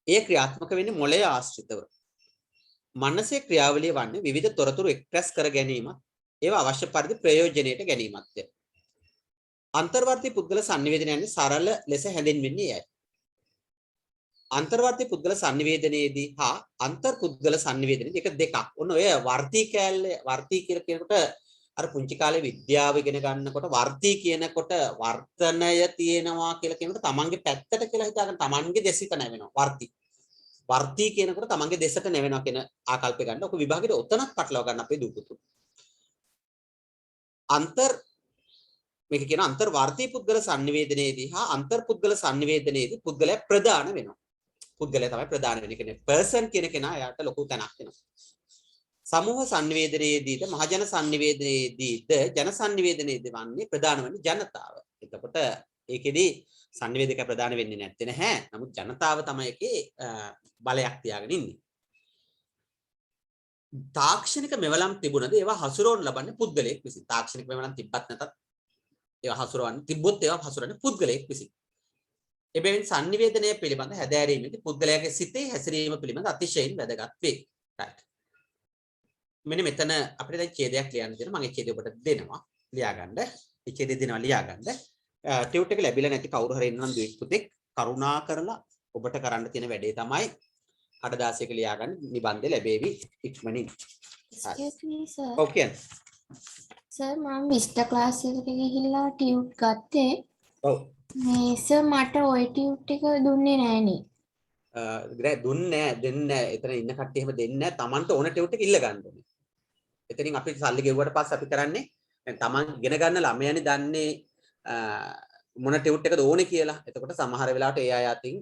එය ක්‍රියාත්මක වෙන්නේ මොළය ආශ්‍රිතව. මනසේ ක්‍රියාවලිය වන්නේ විවිධ තොරතුරු එක්ස්ප්‍රෙස් කර ගැනීම, ඒවා අවශ්‍ය පරිදි ප්‍රයෝජනයට ගැනීමත්ය. අන්තර්වර්තී පුද්ගල sannivedanayන්නේ සරල ලෙස හැඳින්වෙන්නේ යයි. අන්තර්වර්තී පුද්ගල sannivedanaයේදී හා අන්තර් පුද්ගල sannivedanayේදී එක දෙකක්. ඔන්න ඔය වර්තී කැලේ වර්තී කියලා කියනකොට අර පුංචි කාලේ විද්‍යාව ඉගෙන ගන්නකොට වර්තී කියනකොට වර්තනය තියෙනවා කියලා කියනකොට තමන්ගේ පැත්තට කියලා හිතාගෙන තමන්ගේ දෙසිත නැවෙනවා වර්තී. වර්තී කියනකොට තමන්ගේ දෙසට නැවෙනවා කියන ආකල්පය ගන්න. ඔක විභාගෙට ඔතනක් පටලවා ගන්න අපේ දූපුතු. අන්තර් මේක කියන අන්තර්වර්තී පුද්ගල sannivedanaයේදී හා අන්තර් පුද්ගල sannivedanaයේදී පුද්ගලයා ප්‍රධාන වෙනවා. පුද්ගලයා තමයි ප්‍රධාන වෙන්නේ. කියන්නේ පර්සන් කියන කෙනා එයාට ලොකු තැනක් වෙනවා. සමූහ sannivedanaයේදීද මහජන sannivedanaයේදීද ජන sannivedanaයේදී වන්නේ ප්‍රධාන වෙන්නේ ජනතාව. එතකොට ඒකෙදි sannivedaka ප්‍රධාන වෙන්නේ නැත්තේ නැහැ. නමුත් ජනතාව තමයි ඒකේ බලයක් තියාගෙන ඉන්නේ. තාක්ෂණික මෙවලම් තිබුණද ඒවා හසුරවන්න ලබන්නේ පුද්ගලයෙක් විසින්. තාක්ෂණික මෙවලම් තිබ්බත් නැතත් ඒවා හසුරවන්නේ තිබ්බොත් ඒවා හසුරවන්නේ පුද්ගලයෙක් විසින්. එබැවින් sannivedanaya පිළිබඳ හැදෑරීමේදී පුද්ගලයාගේ සිතේ හැසිරීම පිළිබඳ අතිශයින් වැදගත් වේ. right. මෙන්න මෙතන අපිට දැන් ඡේදයක් ලියන්න තියෙනවා. මම ඒ ඡේදය ඔබට දෙනවා. ලියාගන්න. ඒ ඡේදය දෙනවා ලියාගන්න. ටියුට් එක ලැබිලා නැති කවුරු හරි ඉන්නම් දුවෙක් පුතෙක් කරුණා කරලා ඔබට කරන්න තියෙන වැඩේ තමයි කඩදාසියක ලියාගන්න නිබන්ධය ලැබෙවි ඉක්මනින්. Excuse me sir. Okay. Sir මම විස්ටර් ක්ලාස් එකට ගිහිල්ලා ටියුට් ගත්තේ. ඔව්. මේ සර් මට ওই ටියුට් එක දුන්නේ නෑනේ. දුන්නේ දෙන්නේ එතන ඉන්න කට්ටිය එහෙම දෙන්නේ නැහැ. Tamanට ඕන ටියුට් එක ඉල්ල ගන්න ඕනේ. එතනින් අපි සල්ලි ගෙවුවට පස්සේ අපි කරන්නේ දැන් Taman ඉගෙන ගන්න ළමයානේ දන්නේ මොන ටියුට් එකද ඕනේ කියලා. එතකොට සමහර වෙලාවට ඒ අය අතින්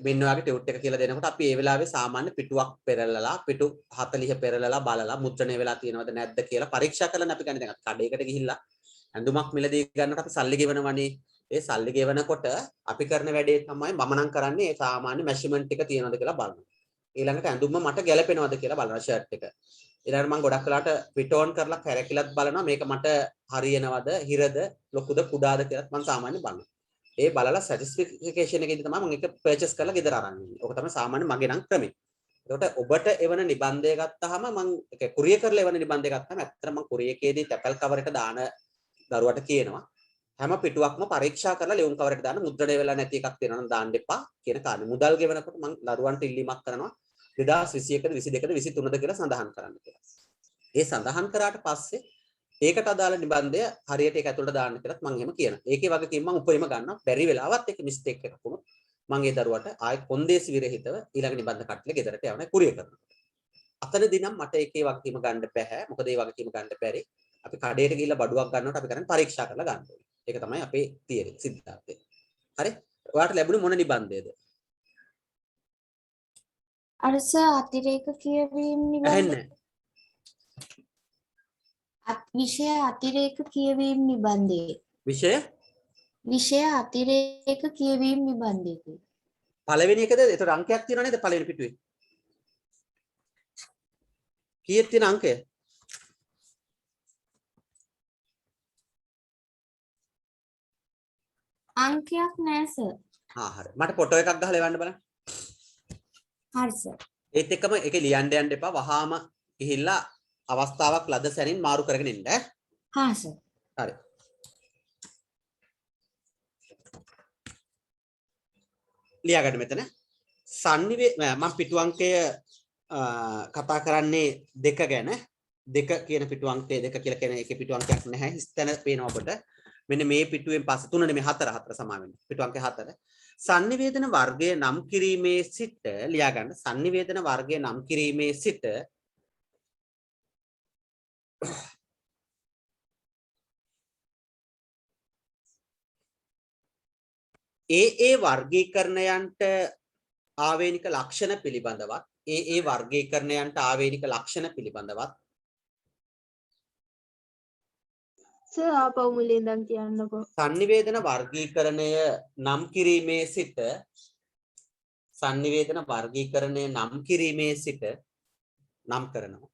මෙන්න වගේ ටියුට් එක කියලා දෙනකොට අපි ඒ වෙලාවේ සාමාන්‍ය පිටුවක් පෙරලලා පිටු 40 පෙරලලා බලලා මුද්‍රණය වෙලා තියෙනවද නැද්ද කියලා පරීක්ෂා කරලා අපි ගන්නේ. දැන් කඩේකට ගිහිල්ලා ඇඳුමක් මිලදී ගන්නකොට අපි සල්ලි ගෙවනවනේ. ඒ සල්ලි ගෙවනකොට අපි කරන වැඩේ තමයි මම නම් කරන්නේ ඒ සාමාන්‍ය මෙෂර්මන්ට් එක තියෙනවද කියලා බලනවා. ඊළඟට ඇඳුම මට ගැලපෙනවද කියලා බලනවා ෂර්ට් එක. ඊළඟට මම ගොඩක් වෙලාට ෆිට ඔන් කරලා කැරකිලත් බලනවා මේක මට හරියනවද හිරද ලොකුද කුඩාද කියලා මම සාමාන්‍ය බලනවා. ඒ බලලා සැටිස්ෆිකේෂන් එකේදී තමයි මම එක පර්චේස් කරලා ගෙදර අරන් ඉන්නේ. ඕක තමයි සාමාන්‍ය මගේ නම් ක්‍රමය. එතකොට ඔබට එවන නිබන්ධය ගත්තාම මම ඒක කුරියර් කරලා එවන නිබන්ධය ගත්තාම ඇත්තටම මම කුරියර් එකේදී තැපල් කවර් එක දාන දරුවට කියනවා හැම පිටුවක්ම පරීක්ෂා කරලා ලියුම් කවර් එක දාන්න මුද්‍රණය වෙලා නැති එකක් තියෙනවා නම් දාන්න එපා කියන කාරණේ. මුදල් ගෙවනකොට මම දරුවන්ට ඉල්ලීමක් කරනවා 2021ද 22ද 23ද කියලා සඳහන් කරන්න කියලා. ඒ සඳහන් කරාට පස්සේ ඒකට අදාළ නිබන්ධය හරියට ඒක ඇතුළට දාන්න කියලාත් මම එහෙම කියනවා. ඒකේ වගකීම මම උපරිම ගන්නවා. බැරි වෙලාවත් ඒක මිස්ටේක් එකක් වුණොත් මම ඒ දරුවට ආයෙ කොන්දේසි විරහිතව ඊළඟ නිබන්ධ කට්ටිය ගෙදරට යවන කුරියර් කරනවා. අතනදී නම් මට ඒකේ වගකීම ගන්න බෑ. මොකද ඒ වගකීම ගන්න බැරි. අපි කඩේට ගිහිල්ලා බඩුවක් ගන්නකොට අපි කරන්නේ පරීක්ෂා කරලා ගන්න ඕනේ. ඒක තමයි අපේ තියරි සිද්ධාර්ථය. හරි? ඔයාලට ලැබුණේ මොන නිබන්ධයද? අර සර් අතිරේක කියවීම නිබන්ධ විෂය අතිරේක කියවීම නිබන්ධයේ. විෂය අතිරේක කියවීම නිබන්ධයේ. පළවෙනි එකද ඒතර අංකයක් තියෙනව නේද පළවෙනි පිටුවේ? කීයක් තියෙන අංකය? අංකයක් නෑ සර්. හරි. මට ෆොටෝ එකක් ගහලා එවන්න බලන්න. හරි සර්. ඒත් එක්කම ඒකේ ලියන්න යන්න එපා. වහාම ගිහිල්ලා අවස්ථාවක් ලද සැනින් මාරු කරගෙන ඉන්න ඈ. හා සර්. හරි. ලියාගන්න මෙතන. මම පිටු අංකය කතා කරන්නේ 2 ගැන. 2 කියන පිටු අංකය 2 කියලා කියන එකේ පිටු අංකයක් නැහැ. හිස්තැන පේනවා ඔබට. මෙන්න මේ පිටුවෙන් පස්සේ 3 නෙමෙයි 4 සමා වෙන්නේ. පිටු අංකය 4. sannivedana වර්ගය නම් කිරීමේ සිට ලියාගන්න. sannivedana වර්ගය නම් කිරීමේ සිට ඒ වර්ගීකරණයන්ට ආවේනික ලක්ෂණ පිළිබඳවත් ඒ වර්ගීකරණයන්ට ආවේනික ලක්ෂණ පිළිබඳවත් සර් ආපහු මුලින් ඉඳන් කියන්නකෝ. sannivedana වර්ගීකරණය නම් කිරීමේ සිට sannivedana වර්ගීකරණය නම් කිරීමේ සිට නම් කරනවා.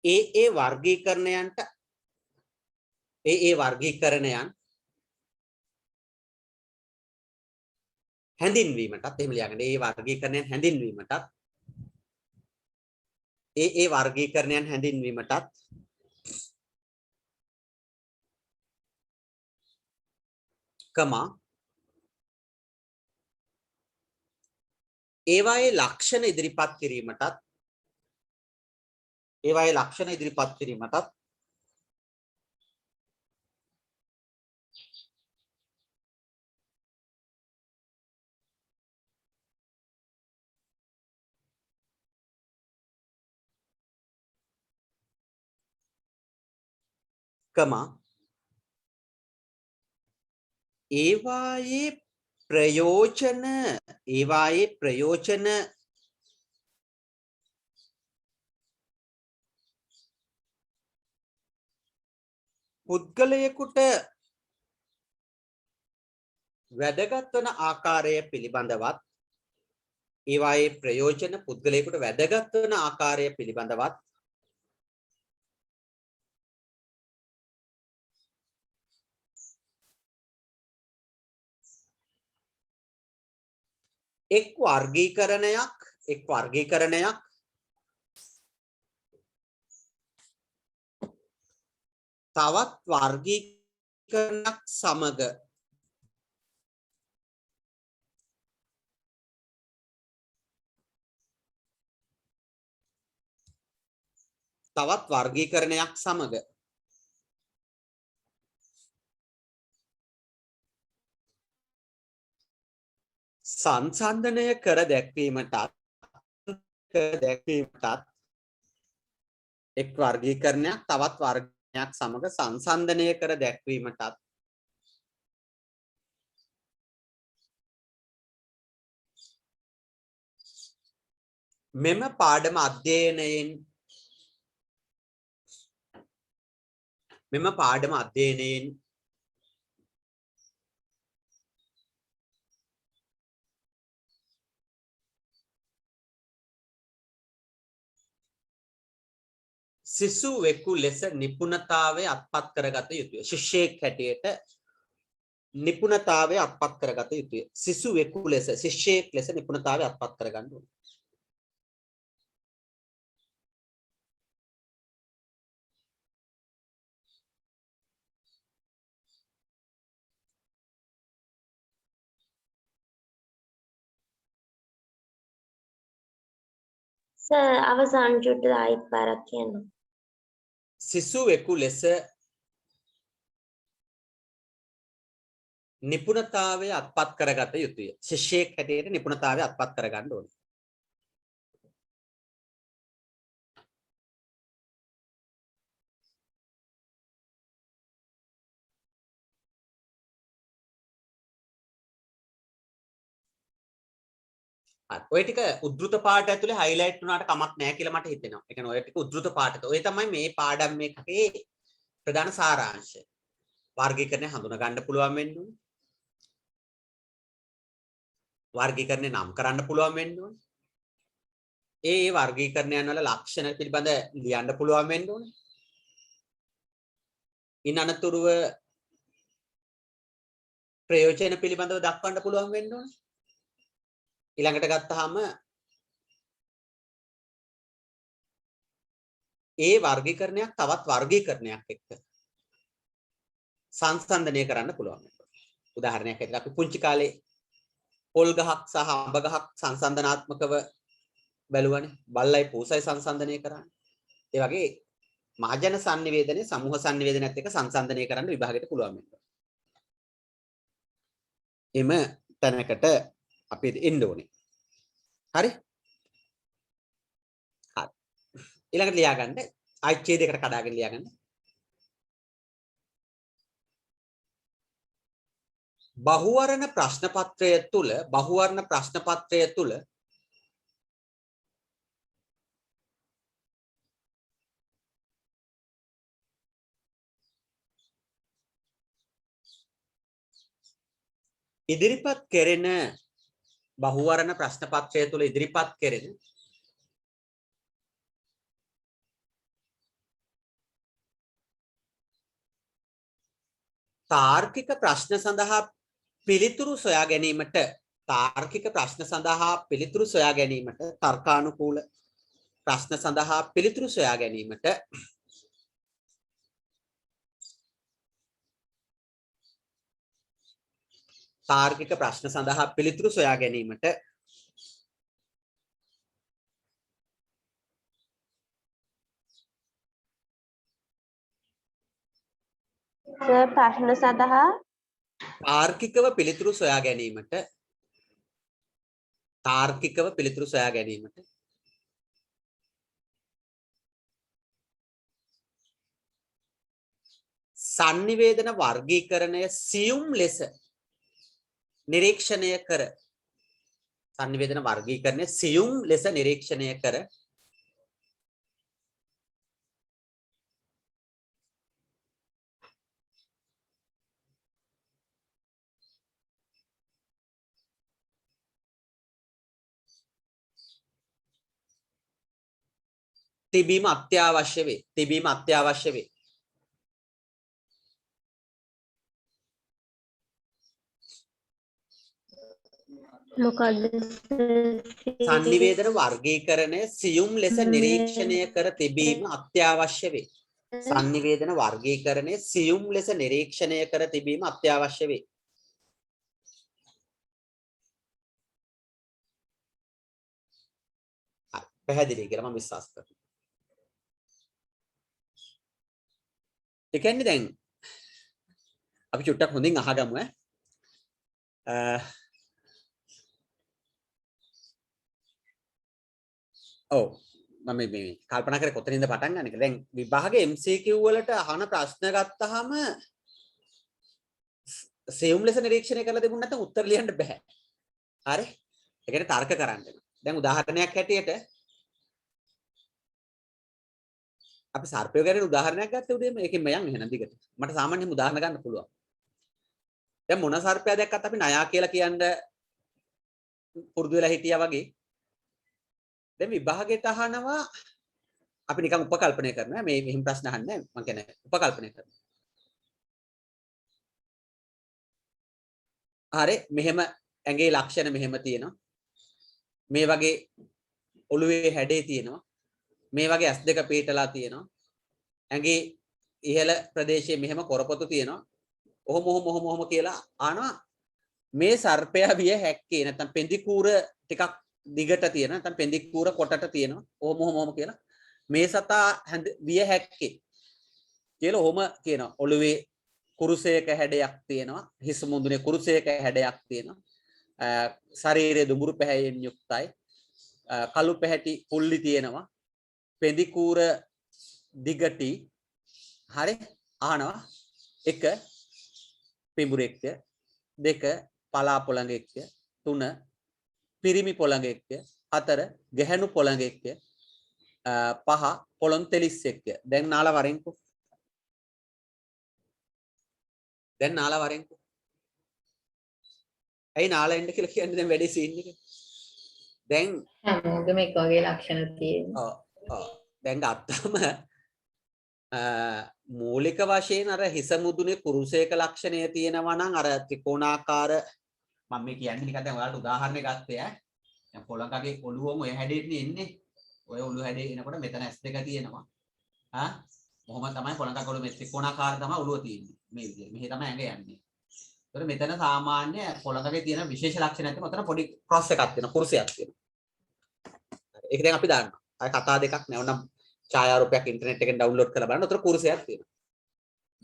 ඒ වර්ගීකරණයන්ට ඒ වර්ගීකරණයන් හැඳින්වීමටත් එහෙම ලියාගන්න. ඒ වර්ගීකරණයන් හැඳින්වීමටත් ඒ වර්ගීකරණයන් හැඳින්වීමටත් කමා ඒවායේ ලක්ෂණ ඉදිරිපත් කිරීමටත් කමා ඒවායේ ප්‍රයෝජන පුද්ගලයෙකුට වැදගත් වන ආකාරය පිළිබඳවත් ඒවායේ ප්‍රයෝජන පුද්ගලයෙකුට වැදගත් වන ආකාරය පිළිබඳවත් එක් වර්ගීකරණයක් තවත් වර්ගීකරණයක් සමග සංසන්දනය කර දැක්වීමටත් එක් වර්ගීකරණයක් තවත් වර්ගයක් සමග සංසන්දනය කර දැක්වීමටත් මෙම පාඩම අධ්‍යයනයෙන් සිසුවෙකු ලෙස නිපුණතාවය අත්පත් කරගත යුතුය. ශිෂ්‍යයෙක් හැටියට නිපුණතාවය අත්පත් කරගත යුතුය. සිසුවෙකු ලෙස ශිෂ්‍යයෙක් ලෙස නිපුණතාවය අත්පත් කරගන්න ඕනේ. සර් අවසාන චුට්ට ආයෙත් පාරක් කියන්න. සිසුවෙකු ලෙස නිපුණතාවය අත්පත් කරගත යුතුය. ශිෂ්‍යයෙක් හැටියට නිපුණතාවය අත්පත් කරගන්න ඕනේ. ඔය ටික උද්ෘත පාඩ ඇතුලේ highlight වුණාට කමක් නැහැ කියලා මට හිතෙනවා. ඒ කියන්නේ ඔය ටික උද්ෘත පාඩක. ඔය තමයි මේ පාඩම් එකේ ප්‍රධාන සාරාංශය. වර්ගීකරණය හඳුනා ගන්න පුළුවන් වෙන්න ඕනේ. වර්ගීකරණය නම් කරන්න පුළුවන් වෙන්න ඕනේ. ඒ වර්ගීකරණයන් වල ලක්ෂණ පිළිබඳ ලියන්න පුළුවන් වෙන්න ඕනේ. ඉන් අනතුරුව ප්‍රයෝජන පිළිබඳව දක්වන්න පුළුවන් වෙන්න ඕනේ. ඊළඟට ගත්තාම ඒ වර්ගීකරණයක් තවත් වර්ගීකරණයක් එක්ක සංසන්දනය කරන්න පුළුවන්. උදාහරණයක් ඇතුළත අපි පුංචි කාලේ පොල් ගහක් සහ අඹ ගහක් සංසන්දනාත්මකව බැලුවනේ. බල්ලයි පූසයි සංසන්දනය කරන්නේ. ඒ වගේ මහජන sannivedanaye සමූහ sannivedanaයත් එක්ක සංසන්දනය කරන්න විභාගයට පුළුවන් වෙනවා. එම තැනකට අපි එන්න ඕනේ. හරි? හරි. ඊළඟට ලියාගන්න ආයිච්ඡේදයකට කඩාගෙන ලියාගන්න. බහුවර්ණ ප්‍රශ්න පත්‍රය තුල ඉදිරිපත් කෙරෙන බහුවර්ණ ප්‍රශ්න පත්‍රය තුල ඉදිරිපත් කෙරෙන තාර්කික ප්‍රශ්න සඳහා පිළිතුරු සොයා ගැනීමට තාර්කික ප්‍රශ්න සඳහා පිළිතුරු සොයා ගැනීමට තර්කානුකූල ප්‍රශ්න සඳහා පිළිතුරු සොයා ගැනීමට තාර්කික ප්‍රශ්න සඳහා පිළිතුරු සොයා ගැනීමට සර් ප්‍රශ්න සඳහා තාර්කිකව පිළිතුරු සොයා ගැනීමට තාර්කිකව පිළිතුරු සොයා ගැනීමට sannivedana වර්ගීකරණය සියුම් ලෙස නිරීක්ෂණය කර sannivedana වර්ගීකරණය සියුම් ලෙස නිරීක්ෂණය කර තිබීම අත්‍යවශ්‍ය වේ. තිබීම අත්‍යවශ්‍ය වේ. මොකද්ද sannivedana වර්ගීකරණය සියුම් ලෙස නිරීක්ෂණය කර තිබීම අත්‍යවශ්‍ය වේ. sannivedana වර්ගීකරණය සියුම් ලෙස නිරීක්ෂණය කර තිබීම අත්‍යවශ්‍ය වේ. පැහැදිලි කියලා මම විශ්වාස කරනවා. ඒ කියන්නේ දැන් අපි චුට්ටක් හොඳින් අහගමු ඔව් මම මේ කල්පනා කරේ කොතනින්ද පටන් ගන්න කියලා. දැන් විභාගයේ MCQ වලට අහන ප්‍රශ්න ගත්තාම සියුම් ලෙස නිරීක්ෂණය කරලා තිබුණ නැත්නම් උත්තර ලියන්න බෑ. හරි? ඒ කියන්නේ තර්ක කරන්න. දැන් උදාහරණයක් හැටියට අපි සර්පය ගැන උදාහරණයක් ගත්ත උදේම ඒකෙන් මම යන් එහෙනම් දිගට. මට සාමාන්‍යයෙන් උදාහරණ ගන්න පුළුවන්. දැන් මොන සර්පයා දැක්කත් අපි නයා කියලා කියන්න පුරුදු වෙලා හිටියා වගේ. දැන් විභාගයට අහනවා අපි නිකන් උපකල්පනය කරනවා. මේ මෙහිම ප්‍රශ්න අහන්නේ මම කියන්නේ උපකල්පනය කරනවා. හරි මෙහෙම ඇඟේ ලක්ෂණ මෙහෙම තියෙනවා. මේ වගේ ඔළුවේ හැඩේ තියෙනවා. මේ වගේ ඇස් දෙක පීටලා තියෙනවා. ඇඟේ ඉහළ ප්‍රදේශයේ මෙහෙම කොරපොතු තියෙනවා. ඔහොම කියලා ආනවා. මේ සර්පයා විය හැක්කේ නැත්නම් පෙඳි කූර ටිකක් දිගට තියෙන නැත්නම් පෙඳි කූර කොටට තියෙනවා. ඔහොම කියලා මේ සතා විය හැක්කේ කියලා ඔහොම කියනවා. ඔළුවේ කුරුසයක හැඩයක් තියෙනවා. හිස මුදුනේ කුරුසයක හැඩයක් තියෙනවා. ශරීරයේ දුඹුරු පැහැයෙන් යුක්තයි. කළු පැහැටි පුල්ලි තියෙනවා. පෙඳි කූර දිගටි. හරි අහනවා 1 පිඹුරෙක්ය 2 පලා පොළඟෙක්ය 3 පිරිමි පොළඟෙක්ය 4 ගැහැණු පොළඟෙක්ය 5 පොළොන් තෙලිස්සෙක්ය. දැන් නාලා වරෙන්කෝ. දැන් නාලා වරෙන්කෝ. ඇයි නාලා එන්න කියලා කියන්නේ දැන් වැඩි සීන් එක. දැන් හැමෝගෙම එක වගේ ලක්ෂණ තියෙනවා. ඔව් දැන් ගත්තම මූලික වශයෙන් අර හිස මුදුනේ කුරුසයක ලක්ෂණය තියෙනවා නම් අර ත්‍රිකෝණාකාර මම මේ කියන්නේ නිකන් දැන් ඔයාලට උදාහරණයක් ගත්තේ දැන් පොළඟගේ ඔළුවම ඔය හැඩෙට එන්නේ ඔය ඔළුව හැඩේ එනකොට මෙතන S2 තියෙනවා මොහොම තමයි පොළඟක ඔළුව මේ ත්‍රිකෝණාකාර තමයි ඔළුව තියෙන්නේ මේ විදිහට මෙහෙ තමයි ඇඟ යන්නේ. ඒතර මෙතන සාමාන්‍ය පොළඟගේ තියෙන විශේෂ ලක්ෂණයක් තමයි ඔතන පොඩි ක්‍රොස් එකක් තියෙනවා කුරුසයක් තියෙනවා. ඒක දැන් අපි දාන්නවා. අය කතා දෙකක් නැවනම් ඡායාරූපයක් ඉන්ටර්නෙට් එකෙන් ඩවුන්ලෝඩ් කරලා බලන්න උතර කුරුසයක් තියෙනවා.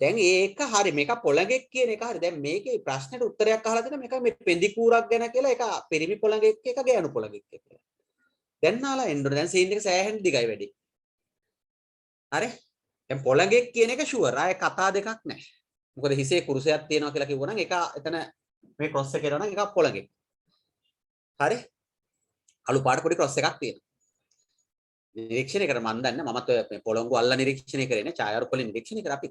දැන් ඒක හරි මේක පොළඟෙක් කියන එක හරි. දැන් මේකේ ප්‍රශ්නෙට උත්තරයක් අහලා දෙනවා මේක මේ පෙඳි කූරක් ගැන කියලා ඒක පිරිමි පොළඟෙක් එක ගෑනු පොළඟෙක් කියලා. දැන් නාලා එන්න ඕනේ. දැන් සීන් එක සෑහෙන දිගයි වැඩි. හරි? දැන් පොළඟෙක් කියන එක ෂුවර්. ආයේ කතා දෙකක් නැහැ. මොකද හිසේ කුරුසයක් තියෙනවා කියලා කිව්වනම් ඒක එතන මේ ක්‍රොස් එක කරනවා නම් ඒක පොළඟෙක්. හරි? අලු පාට පොඩි ක්‍රොස් එකක් තියෙනවා. නිරීක්ෂණය කර මම දන්නේ මමත් ඔය පොළොංගු අල්ල නිරීක්ෂණය කරේ නේ ඡායාරූප වලින් නිරීක්ෂණය කර අපි.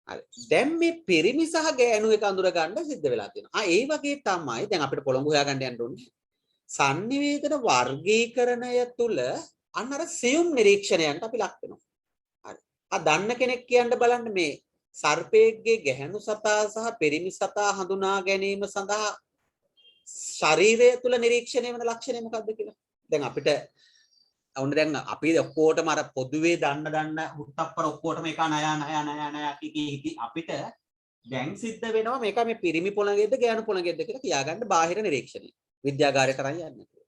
හරි. දැන් මේ පිරිමි සහ ගෑනු එක අඳුර ගන්න සිද්ධ වෙලා තියෙනවා. ඒ වගේ තමයි දැන් අපිට පොළොංගු හොයාගන්න යන්න ඕනේ. sannivedana වර්ගීකරණය තුල අන්න අර සියුම් නිරීක්ෂණයන්ට අපි ලක් වෙනවා. හරි. දන්න කෙනෙක් කියන්න බලන්න මේ සර්පයේගේ ගැහැණු සතා සහ පිරිමි සතා හඳුනා ගැනීම සඳහා ශරීරය තුල නිරීක්ෂණය වෙන ලක්ෂණය මොකක්ද කියලා. දැන් අපිට ඔන්න දැන් අපි ඔක්කොටම අර පොදුවේ දන්න හුත්තප්පර ඔක්කොටම එක නය කී අපිට දැන් සිද්ධ වෙනවා මේක මේ පිරිමි පොළඟේද ගෑනු පොළඟේද කියලා කියාගන්න බාහිර නිරීක්ෂණය. විද්‍යාගාරයට තරම් යන්නේ නැතුව.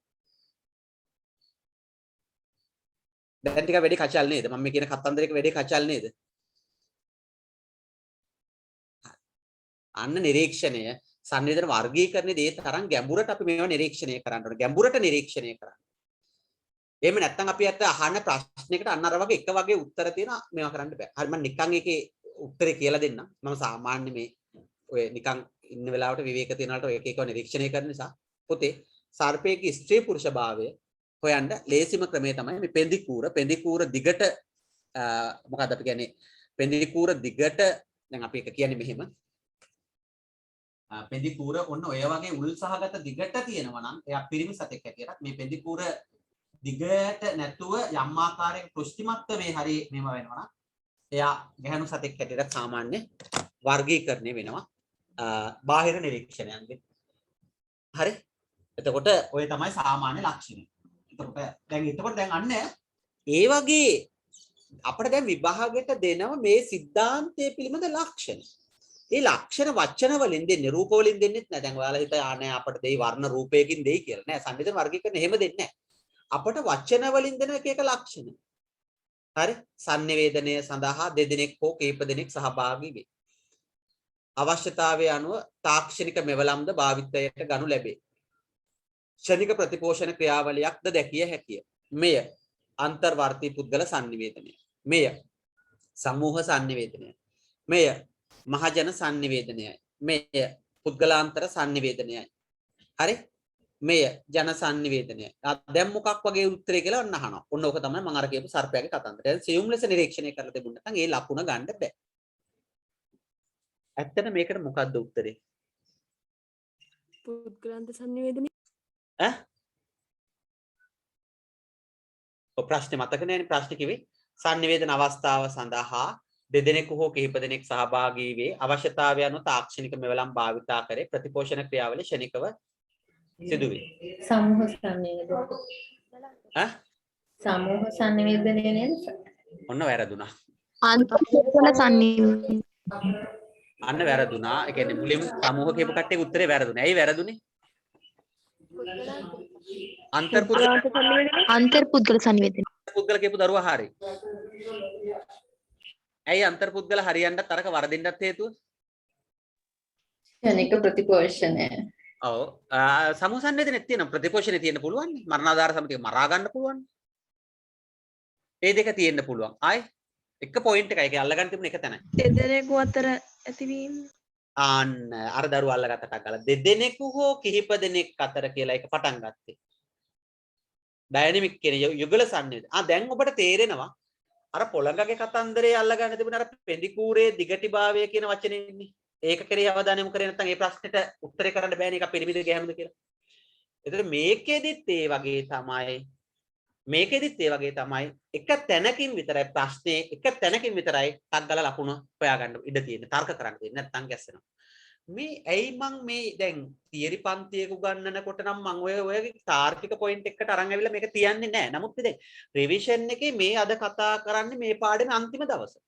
දැන් ටික වැඩි කචල් නේද? මම මේ කියන කතන්දරේක වැඩි කචල් නේද? අන්න නිරීක්ෂණය සංවේදන වර්ගීකරණයේ දේ තරම් ගැඹුරට අපි මේවා නිරීක්ෂණය කරන්න ඕනේ. ගැඹුරට නිරීක්ෂණය කරන්න. එහෙම නැත්නම් අපි අත අහන ප්‍රශ්නයකට අන්න අර වගේ එක වගේ උත්තර තියෙනවා මේවා කරන්න බෑ. හරි මම නිකන් ඒකේ උත්තරේ කියලා දෙන්නම්. මම සාමාන්‍ය මේ ඔය නිකන් ඉන්න වෙලාවට විවේක තියනකට ඔය එක එකව නිරීක්ෂණය කරන නිසා පොතේ සර්පයේ ස්ත්‍රී පුරුෂ භාවය හොයන්න ලේසිම ක්‍රමය තමයි මේ පෙඳිකූර දිගට මොකක්ද අපි කියන්නේ පෙඳිකූර දිගට දැන් අපි එක කියන්නේ මෙහෙම පෙඳිකූර ඔන්න ඔය වගේ උල් සහගත දිගට තියෙනවා නම් එයා පිරිමි සතෙක් හැටියට මේ පෙඳිකූර දිගට නැතුව යම් ආකාරයක පෘෂ්ටිමත්ව මේ හරි මෙහෙම වෙනවා නම් එයා ගැහණු සතෙක් හැටියට සාමාන්‍ය වර්ගීකරණය වෙනවා බාහිර නිරීක්ෂණයන්ගෙන්. හරි. එතකොට ඔය තමයි සාමාන්‍ය ලක්ෂණ. එතකොට දැන් අන්න ඒ වගේ අපිට දැන් විභාගයට දෙනව මේ સિદ્ધාන්තයේ පිළිබඳ ලක්ෂණ. ඒ ලක්ෂණ වචන වලින් දෙන්නේ රූප වලින් දෙන්නෙත් නෑ. දැන් ඔයාලා හිතා ආ නෑ අපිට දෙයි වර්ණ රූපයකින් දෙයි කියලා. නෑ සංවේදන වර්ගීකරණ එහෙම දෙන්නේ නෑ. අපට වචන වලින් දෙන එක එක ලක්ෂණ. හරි? sannivedanaya සඳහා දෙදෙනෙක් හෝ කීප දෙනෙක් සහභාගී වේ. අවශ්‍යතාවය අනුව තාක්ෂණික මෙවලම්ද භාවිතයට ගනු ලැබේ. ක්ෂණික ප්‍රතිපෝෂණ ක්‍රියාවලියක්ද දැකිය හැකිය. මෙය අන්තර්වර්තී පුද්ගල sannivedanaya. මෙය සමූහ sannivedanaya. මෙය මහජන sannivedanayයි. මෙය පුද්ගලාන්තර sannivedanayයි. හරි? මෙය ජන sannivedanayයි. දැන් මොකක් වගේ උත්තරේ කියලා ඔන්න අහනවා. ඔන්න ඕක තමයි මම අර කියපු සර්පයාගේ කතන්දරය. දැන් සියුම් ලෙස නිරීක්ෂණය කරලා තිබුණ නැත්නම් ඒ ලකුණ ගන්න බෑ. ඇත්තට මේකට මොකද්ද උත්තරේ? පුද්ගලාන්ත sannivedana ඔය ප්‍රශ්නේ මතක නැහැනේ ප්‍රශ්නේ කිව්වේ sannivedana අවස්ථාව සඳහා දෙදෙනෙකු හෝ කිහිප දෙනෙක් සහභාගී වේ අවශ්‍යතාවය අනුව තාක්ෂණික මෙවලම් භාවිතා කරේ ප්‍රතිපෝෂණ ක්‍රියාවලිය ෂණිකව සිදුවේ. සමූහ සංවේදනය. සමූහ සංවේදනය නේද? ඔන්න වැරදුනා. අන්තර්පුද්ගල sannivedana අන්න වැරදුනා. ඒ කියන්නේ මුලින්ම සමූහ කියපු කට්ටියගේ උත්තරේ වැරදුනේ. ඇයි වැරදුනේ? අන්තර්පුද්ගල sannivedana පුද්ගල කියපු දරුවා හරි. ඇයි අන්තර්පුද්ගල හරියන්නත් අරක වරදින්නත් හේතුව? ක්ෂණික ප්‍රතිපෝෂණය. ඔව් සමූහ සංවේදනයේ තියෙන ප්‍රතිපෝෂණේ තියෙන්න පුළුවන් නේ. මරණාධාර සමිතිය මරා ගන්න පුළුවන්. ඒ දෙක තියෙන්න පුළුවන්. ආයි එක පොයින්ට් එකයි. ඒක අල්ලගන්න තිබුණ එක තැනයි. දෙදෙනෙකු අතර ඇතිවීම ආන්න අර දරුවා අල්ලගත්තට ගාලා දෙදෙනෙකු හෝ කිහිප දෙනෙක් අතර කියලා එක පටන් ගත්තේ. ඩයනමික් කියන යුගල සංවේදනය. දැන් ඔබට තේරෙනවා අර පොළඟගේ කතන්දරේ අල්ලගන්න තිබුණ අර පෙඳිකූරේ දිගටිභාවය කියන වචනේ ඉන්නේ. ඒක කෙරේ අවධානය යොමු කරේ නැත්නම් ඒ ප්‍රශ්නෙට උත්තරේ කරන්න බෑනේ එක පිරිමිද ගැහමුද කියලා. ඒතර මේකෙදිත් ඒ වගේ තමයි එක තැනකින් විතරයි ප්‍රශ්නේ එක තැනකින් විතරයි ටක් ගාලා ලකුණ හොයාගන්න ඉඩ තියෙන්නේ. තර්ක කරන්න තියෙන්නේ නැත්නම් ගැස්සෙනවා. මේ ඇයි මං මේ දැන් තියරි පන්තියක උගන්වනකොට නම් මං ඔය තාර්කික පොයින්ට් එකකට අරන් ඇවිල්ලා මේක තියන්නේ නැහැ. නමුත් දැන් රිවිෂන් එකේ මේ අද කතා කරන්නේ මේ පාඩමේ අන්තිම දවසේ.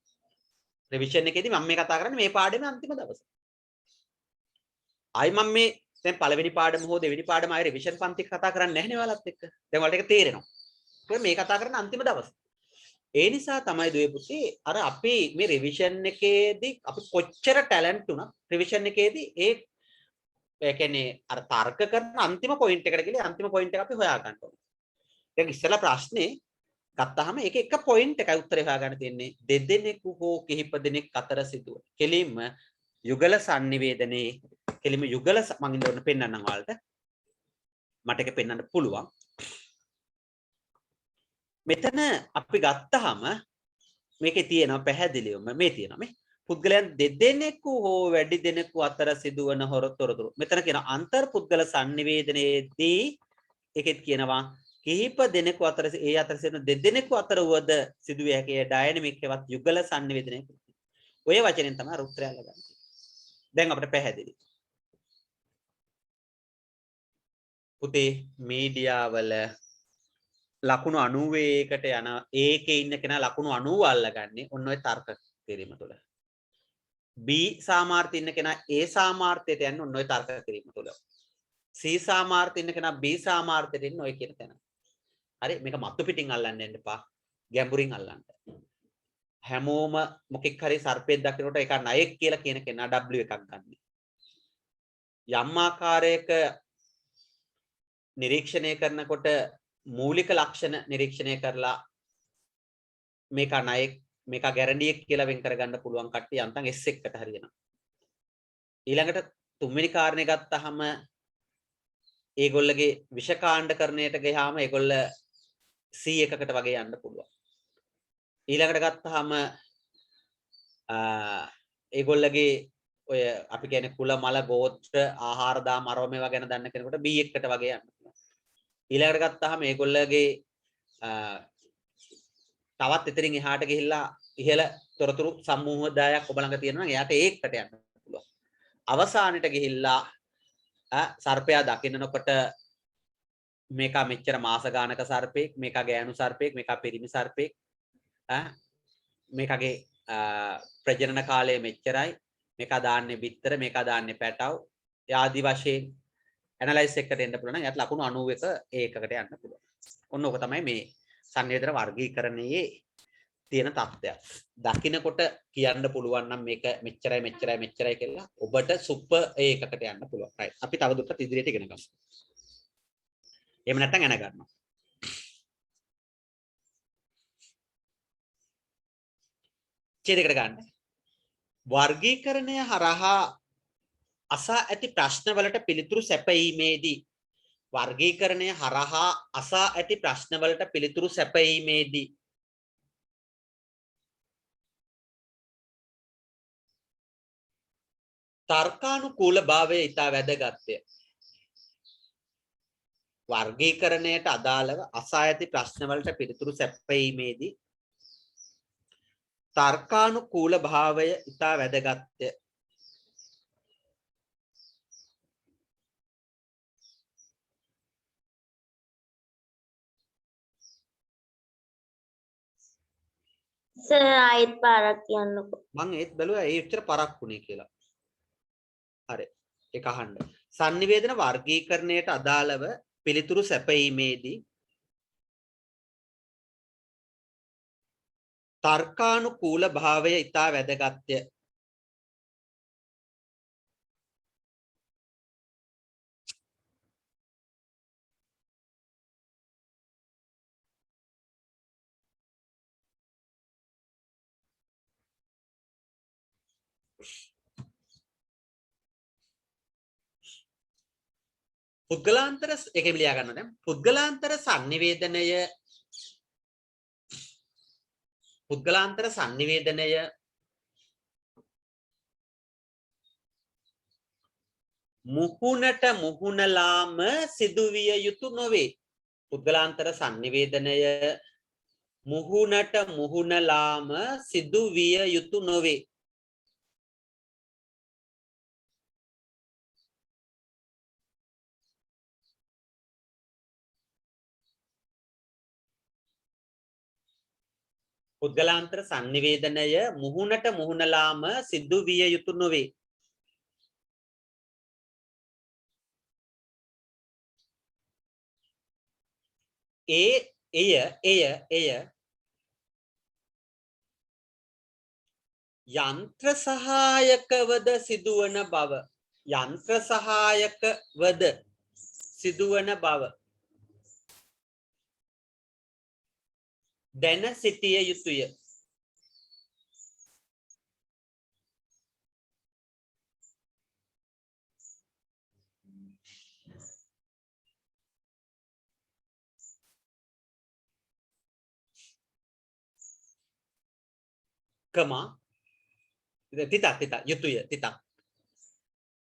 රිවිෂන් එකේදී මම මේ කතා කරන්නේ මේ පාඩමේ අන්තිම දවසේ. ආයි මම මේ දැන් පළවෙනි පාඩම හෝ දෙවෙනි පාඩම ආයි රිවිෂන් පන්තික කතා කරන්නේ නැහැ නේ ඔයාලත් එක්ක. දැන් ඔයාලට ඒක තේරෙනවා. ඒක මේ කතා කරන අන්තිම දවසේ. ඒ නිසා තමයි දුවේ පුතේ අර අපි මේ රිවිෂන් එකේදී අපි කොච්චර ටැලන්ට් උනත් රිවිෂන් එකේදී ඒ කියන්නේ අර තර්ක කරන අන්තිම පොයින්ට් එකට ගිහලා අන්තිම පොයින්ට් එක අපි හොයා ගන්න ඕනේ. දැන් ඉස්සෙල්ලා ප්‍රශ්නේ ගත්තාම ඒක එක පොයින්ට් එකයි උත්තරේ හොයාගන්න තියෙන්නේ. දෙදෙනෙකු හෝ කිහිප දෙනෙක් අතර සිදුව. කෙලින්ම යුගල sannivedanaye කෙලින්ම යුගල මම ඉන්න පෙන්නන්නම් ඔයාලට. මට ඒක පෙන්වන්න පුළුවන්. මෙතන අපි ගත්තාම මේකේ තියෙනවා පැහැදිලිවම මේ තියෙනවා මේ පුද්ගලයන් දෙදෙනෙකු හෝ වැඩි දෙනෙකු අතර සිදුවන තොරතුරු. මෙතන කියන අන්තර්පුද්ගල sannivedanayeදී ඒකෙත් කියනවා කිහිප දෙනෙකු අතර ඒ අතර සිදුවන දෙදෙනෙකු අතර වද සිදුවිය හැකි ඩයනමික් එකවත් යුගල sannivedanaye. ඔය වචනෙන් තමයි උත්තරය අල්ලගන්නේ. දැන් අපිට පැහැදිලි. පුතේ මීඩියා වල ලකුණු 91කට යන ඒකේ ඉන්න කෙනා ලකුණු 90 අල්ලගන්නේ ඔන්න ඔය තර්ක කිරීම තුළ. B සාමාර්ථය ඉන්න කෙනා A සාමාර්ථයට යන්නේ ඔන්න ඔය තර්ක කිරීම තුළ. C සාමාර්ථය ඉන්න කෙනා B සාමාර්ථයට ඉන්න ඔය කියන තැන. හරි මේක මත්තු පිටින් අල්ලන්න යන්න එපා. ගැඹුරින් අල්ලන්න. හැමෝම මොකෙක් හරි සර්පෙක් දකිනකොට ඒක ණයෙක් කියලා කියන කෙනා W එකක් ගන්න. යම් ආකාරයක නිරීක්ෂණය කරනකොට මූලික ලක්ෂණ නිරීක්ෂණය කරලා මේක ණයෙක් මේක ගැරන්ඩියක් කියලා වෙන් කරගන්න පුළුවන් කට්ටිය අන්තම් S එකට හරියනවා. ඊළඟට තුන්වෙනි කාරණේ ගත්තාම ඒගොල්ලගේ විෂකාණ්ඩකරණයට ගියාම ඒගොල්ල C එකකට වගේ යන්න පුළුවන්. ඊළඟට ගත්තාම ඒගොල්ලගේ ඔය අපි කියන්නේ කුල මල ගෝත්‍ර ආහාර දාම අරව මේවා ගැන දන්න කෙනෙකුට B එකට වගේ යන්න පුළුවන්. ඊළඟට ගත්තාම ඒගොල්ලගේ තවත් එතනින් එහාට ගිහිල්ලා ඉහළ තොරතුරු සමූහදායක් ඔබ ළඟ තියෙනවා නම් එයාට ඒකට යන්න පුළුවන්. අවසානෙට ගිහිල්ලා සර්පයා දකින්නකොට මේක මෙච්චර මාස ගානක සර්පෙක්, මේක ගෑනු සර්පෙක්, මේක පිරිමි සර්පෙක්, මේකගේ ප්‍රජනන කාලය මෙච්චරයි, මේක දාන්නේ බිත්තර, මේක දාන්නේ පැටව, ආදි වශයෙන් ඇනලයිස් එකට එන්න පුළුවන්. එයාට ලකුණු 91 ඒකකට යන්න පුළුවන්. ඔන්න ඕක තමයි මේ සංවේදන වර්ගීකරණයේ තියෙන තත්ත්වයක්. දකින්නකොට කියන්න පුළුවන් නම් මේක මෙච්චරයි මෙච්චරයි මෙච්චරයි කියලා ඔබට සුපර් ඒකකට යන්න පුළුවන්. right. අපි තව දුරටත් ඉදිරියට ඉගෙන ගමු. එහෙම නැත්නම් එන ගන්නවා. ඡේදයකට ගන්න. වර්ගීකරණය හරහා අසා ඇති ප්‍රශ්න වලට පිළිතුරු සැපයීමේදී වර්ගීකරණය හරහා අසා ඇති ප්‍රශ්න වලට පිළිතුරු සැපයීමේදී තර්කානුකූල භාවය ඉතා වැදගත්ය. වර්ගීකරණයට අදාළව අසා ඇති ප්‍රශ්න වලට පිළිතුරු සැපයීමේදී තර්කානුකූල භාවය ඉතා වැදගත්ය. සර් ආයෙත් පාරක් කියන්නකෝ. මම ඒත් බැලුවා ඒ උත්තර පරක් වුණේ කියලා. හරි. ඒක අහන්න. sannivedana වර්ගීකරණයට අදාළව පිළිතුරු සැපයීමේදී තර්කානුකූල භාවය ඉතා වැදගත්ය. පුද්ගලාන්තර එකෙම ලියා ගන්න දැන් පුද්ගලාන්තර sannivedanaya මුහුණට මුහුණලාම සිදුවිය යුතු නොවේ. පුද්ගලාන්තර sannivedanaya මුහුණට මුහුණලාම සිදුවිය යුතු නොවේ. පුද්ගලාන්තර sannivedanaya මුහුණට මුහුණලාම සිදු විය යුතු නොවේ. එය යන්ත්‍ර සහායකවද සිදුවන බව. යන්ත්‍ර සහායකවද සිදුවන බව දැන සිටිය යුතුය. කමා තිතක් යුතුය තිතක්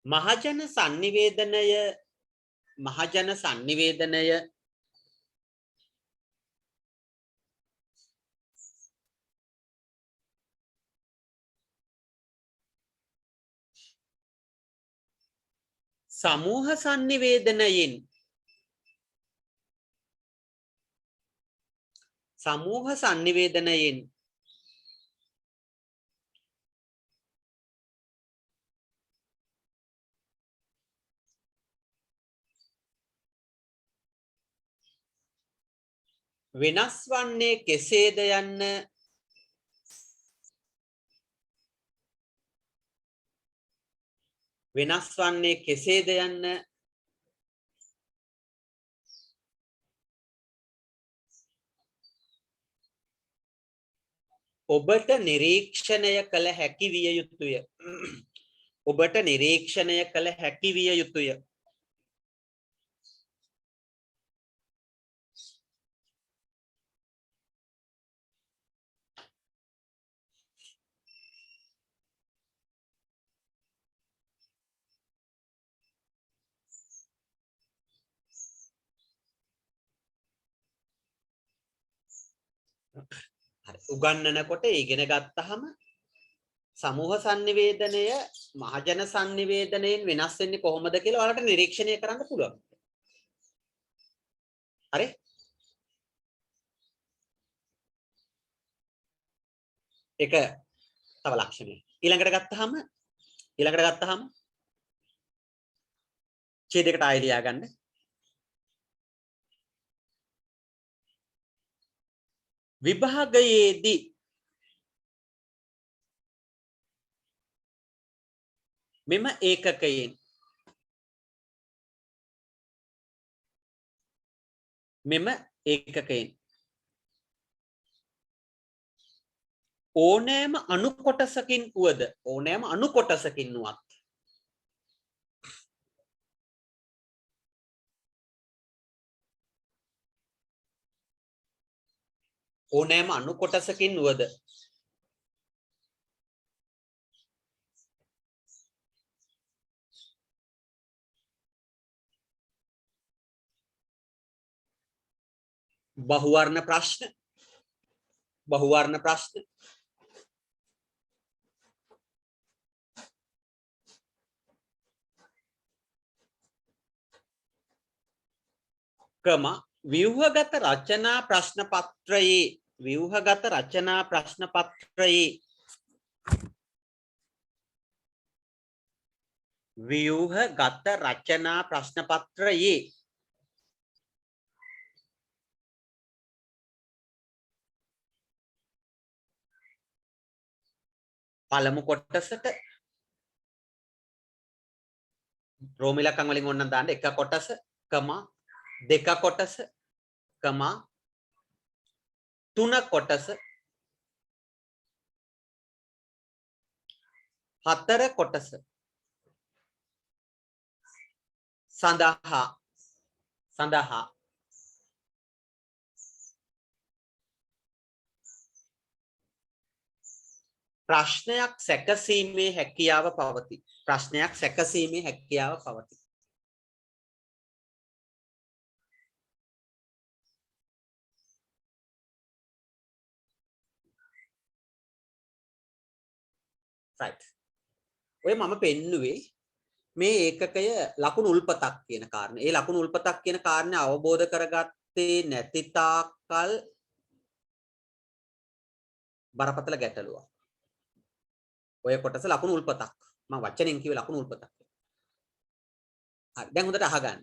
මහජන sannivedanaya සමූහ sannivedanayin සමූහ sannivedanayen වෙනස් වන්නේ කෙසේද යන්න වෙනස් වන්නේ කෙසේද යන්න ඔබට නිරීක්ෂණය කළ හැකි විය යුතුය. ඔබට නිරීක්ෂණය කළ හැකි විය යුතුය. උගන්නනකොට ඉගෙන ගත්තහම සමූහ sannivedanය මහජන sannivedanයෙන් වෙනස් වෙන්නේ කොහොමද කියලා ඔයාලට නිරීක්ෂණය කරන්න පුළුවන්. හරි? ඒක තව ලක්ෂණයක්. ඊළඟට ගත්තාම ඡේදයකට ආයෙ ලියා ගන්න. විභාගයේදී මෙම ඒකකයෙන් ඕනෑම අණු කොටසකින් වුවද ඕනෑම අණු කොටසකින් වුවත් ඕනෑම අණු කොටසකින් වුවද බහුවර්ණ ප්‍රශ්න ව්‍යුහගත රචනා ප්‍රශ්න පත්‍රයේ පළමු කොටසට රෝම ඉලක්කම් වලින් ඕනනම් දාන්න එක කොටස, දෙක කොටස, තුන කොටස, හතර කොටස සඳහා ප්‍රශ්නයක් සැකසීමේ හැකියාව පවතී. right. ඔය මම පෙන්නුවේ මේ ඒකකය ලකුණු උල්පතක් කියන කාරණේ. ඒ ලකුණු උල්පතක් කියන කාරණේ අවබෝධ කරගත්තේ නැති තාක්කල් බරපතල ගැටලුවක්. ඔය කොටස ලකුණු උල්පතක්. මම වචනෙන් කිව්වේ ලකුණු උල්පතක්. හරි. දැන් හොඳට අහගන්න.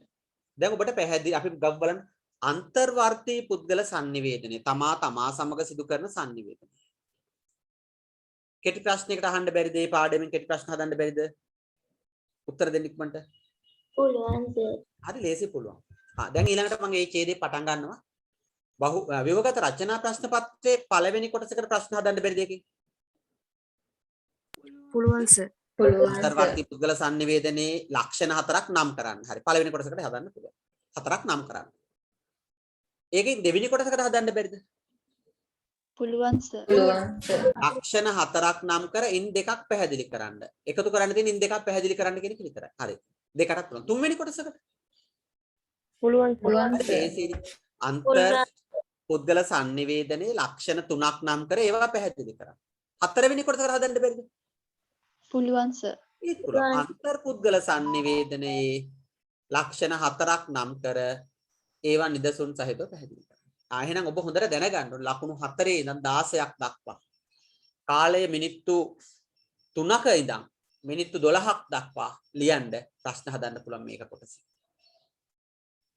දැන් ඔබට පැහැදිලි අපි ගව බලන්න අන්තර්වර්තී පුද්ගල sannivedanaye තමා සමග සිදු කරන sannivedanaye. කෙටි ප්‍රශ්නයකට අහන්න බැරිද? මේ පාඩමෙන් කෙටි ප්‍රශ්න හදන්න බැරිද? උත්තර දෙන්න ඉක්මනට. පුළුවන් සර්. හරි ලේසි පුළුවන්. දැන් ඊළඟට මම මේ ඡේදේ පටන් ගන්නවා. ව්‍යුහගත රචනා ප්‍රශ්න පත්‍රයේ පළවෙනි කොටසකට ප්‍රශ්න හදන්න බැරිද එකකින්? පුළුවන් සර්. අන්තර්වර්තී පුද්ගල sannivedanaye ලක්ෂණ 4ක් නම් කරන්න. හරි. පළවෙනි කොටසකට හදන්න පුළුවන්. 4ක් නම් කරන්න. ඒකෙන් දෙවෙනි කොටසකට හදන්න බැරිද? පුළුවන් සර්. ලක්ෂණ 4ක් නම් කර ඉන් දෙකක් පැහැදිලි කරන්න. එකතු කරන්න තියෙන ඉන් දෙකක් පැහැදිලි කරන්න කියන එක විතරයි. හරි. දෙකටත් පුළුවන්. තුන්වෙනි කොටසකට පුළුවන්. අන්තර් පුද්ගල sannivedanaye ලක්ෂණ 3ක් නම් කර ඒවා පැහැදිලි කරන්න. හතරවෙනි කොටසකට හදන්න බැරිද? පුළුවන් සර්. ඒක පුළුවන්. අන්තර් පුද්ගල sannivedanaye ලක්ෂණ 4ක් නම් කර ඒවා නිදසුන් සහිතව පැහැදිලි කරන්න. එහෙනම් ඔබ හොඳට දැනගන්න ඕන ලකුණු 4 ඉඳන් 16ක් දක්වා කාලය මිනිත්තු 3ක ඉඳන් මිනිත්තු 12ක් දක්වා ලියන්න ප්‍රශ්න හදන්න පුළුවන් මේක කොටස.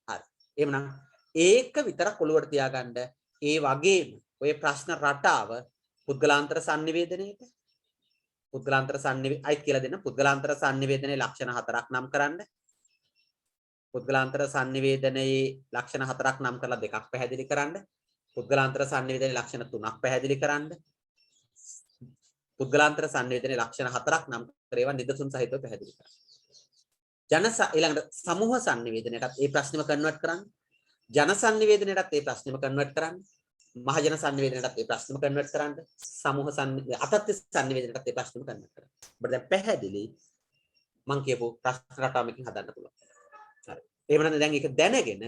හරි. එහෙනම් ඒක විතරක් ඔළුවට තියාගන්න. ඒ වගේම ඔය ප්‍රශ්න රටාව පුද්ගලාන්තර sannivedanayට පුද්ගලාන්තර sannivedanayi කියලා දෙන්න. පුද්ගලාන්තර sannivedanaye ලක්ෂණ 4ක් නම් කරන්න. පුද්ගලාන්තර sannivedanaye ලක්ෂණ 4ක් නම් කරලා දෙකක් පැහැදිලි කරන්න. පුද්ගලාන්තර sannivedanaye ලක්ෂණ 3ක් පැහැදිලි කරන්න. පුද්ගලාන්තර sannivedanaye ලක්ෂණ 4ක් නම් කරේවා නිදසුන් සහිතව පැහැදිලි කරන්න. ඊළඟට සමූහ sannivedanayටත් ඒ ප්‍රශ්නෙම කන්වර්ට් කරන්න. ජන sannivedanayටත් ඒ ප්‍රශ්නෙම කන්වර්ට් කරන්න. මහජන sannivedanayටත් ඒ ප්‍රශ්නෙම කන්වර්ට් කරන්න. සමූහ අතත්ත්ව sannivedanayටත් ඒ ප්‍රශ්නෙම කන්වර්ට් කරන්න. ඔබට දැන් පැහැදිලි මම කියපු ප්‍රශ්න රටාවකින් හදන්න පුළුවන්. හරි. එහෙමනම් දැන් ඒක දැනගෙන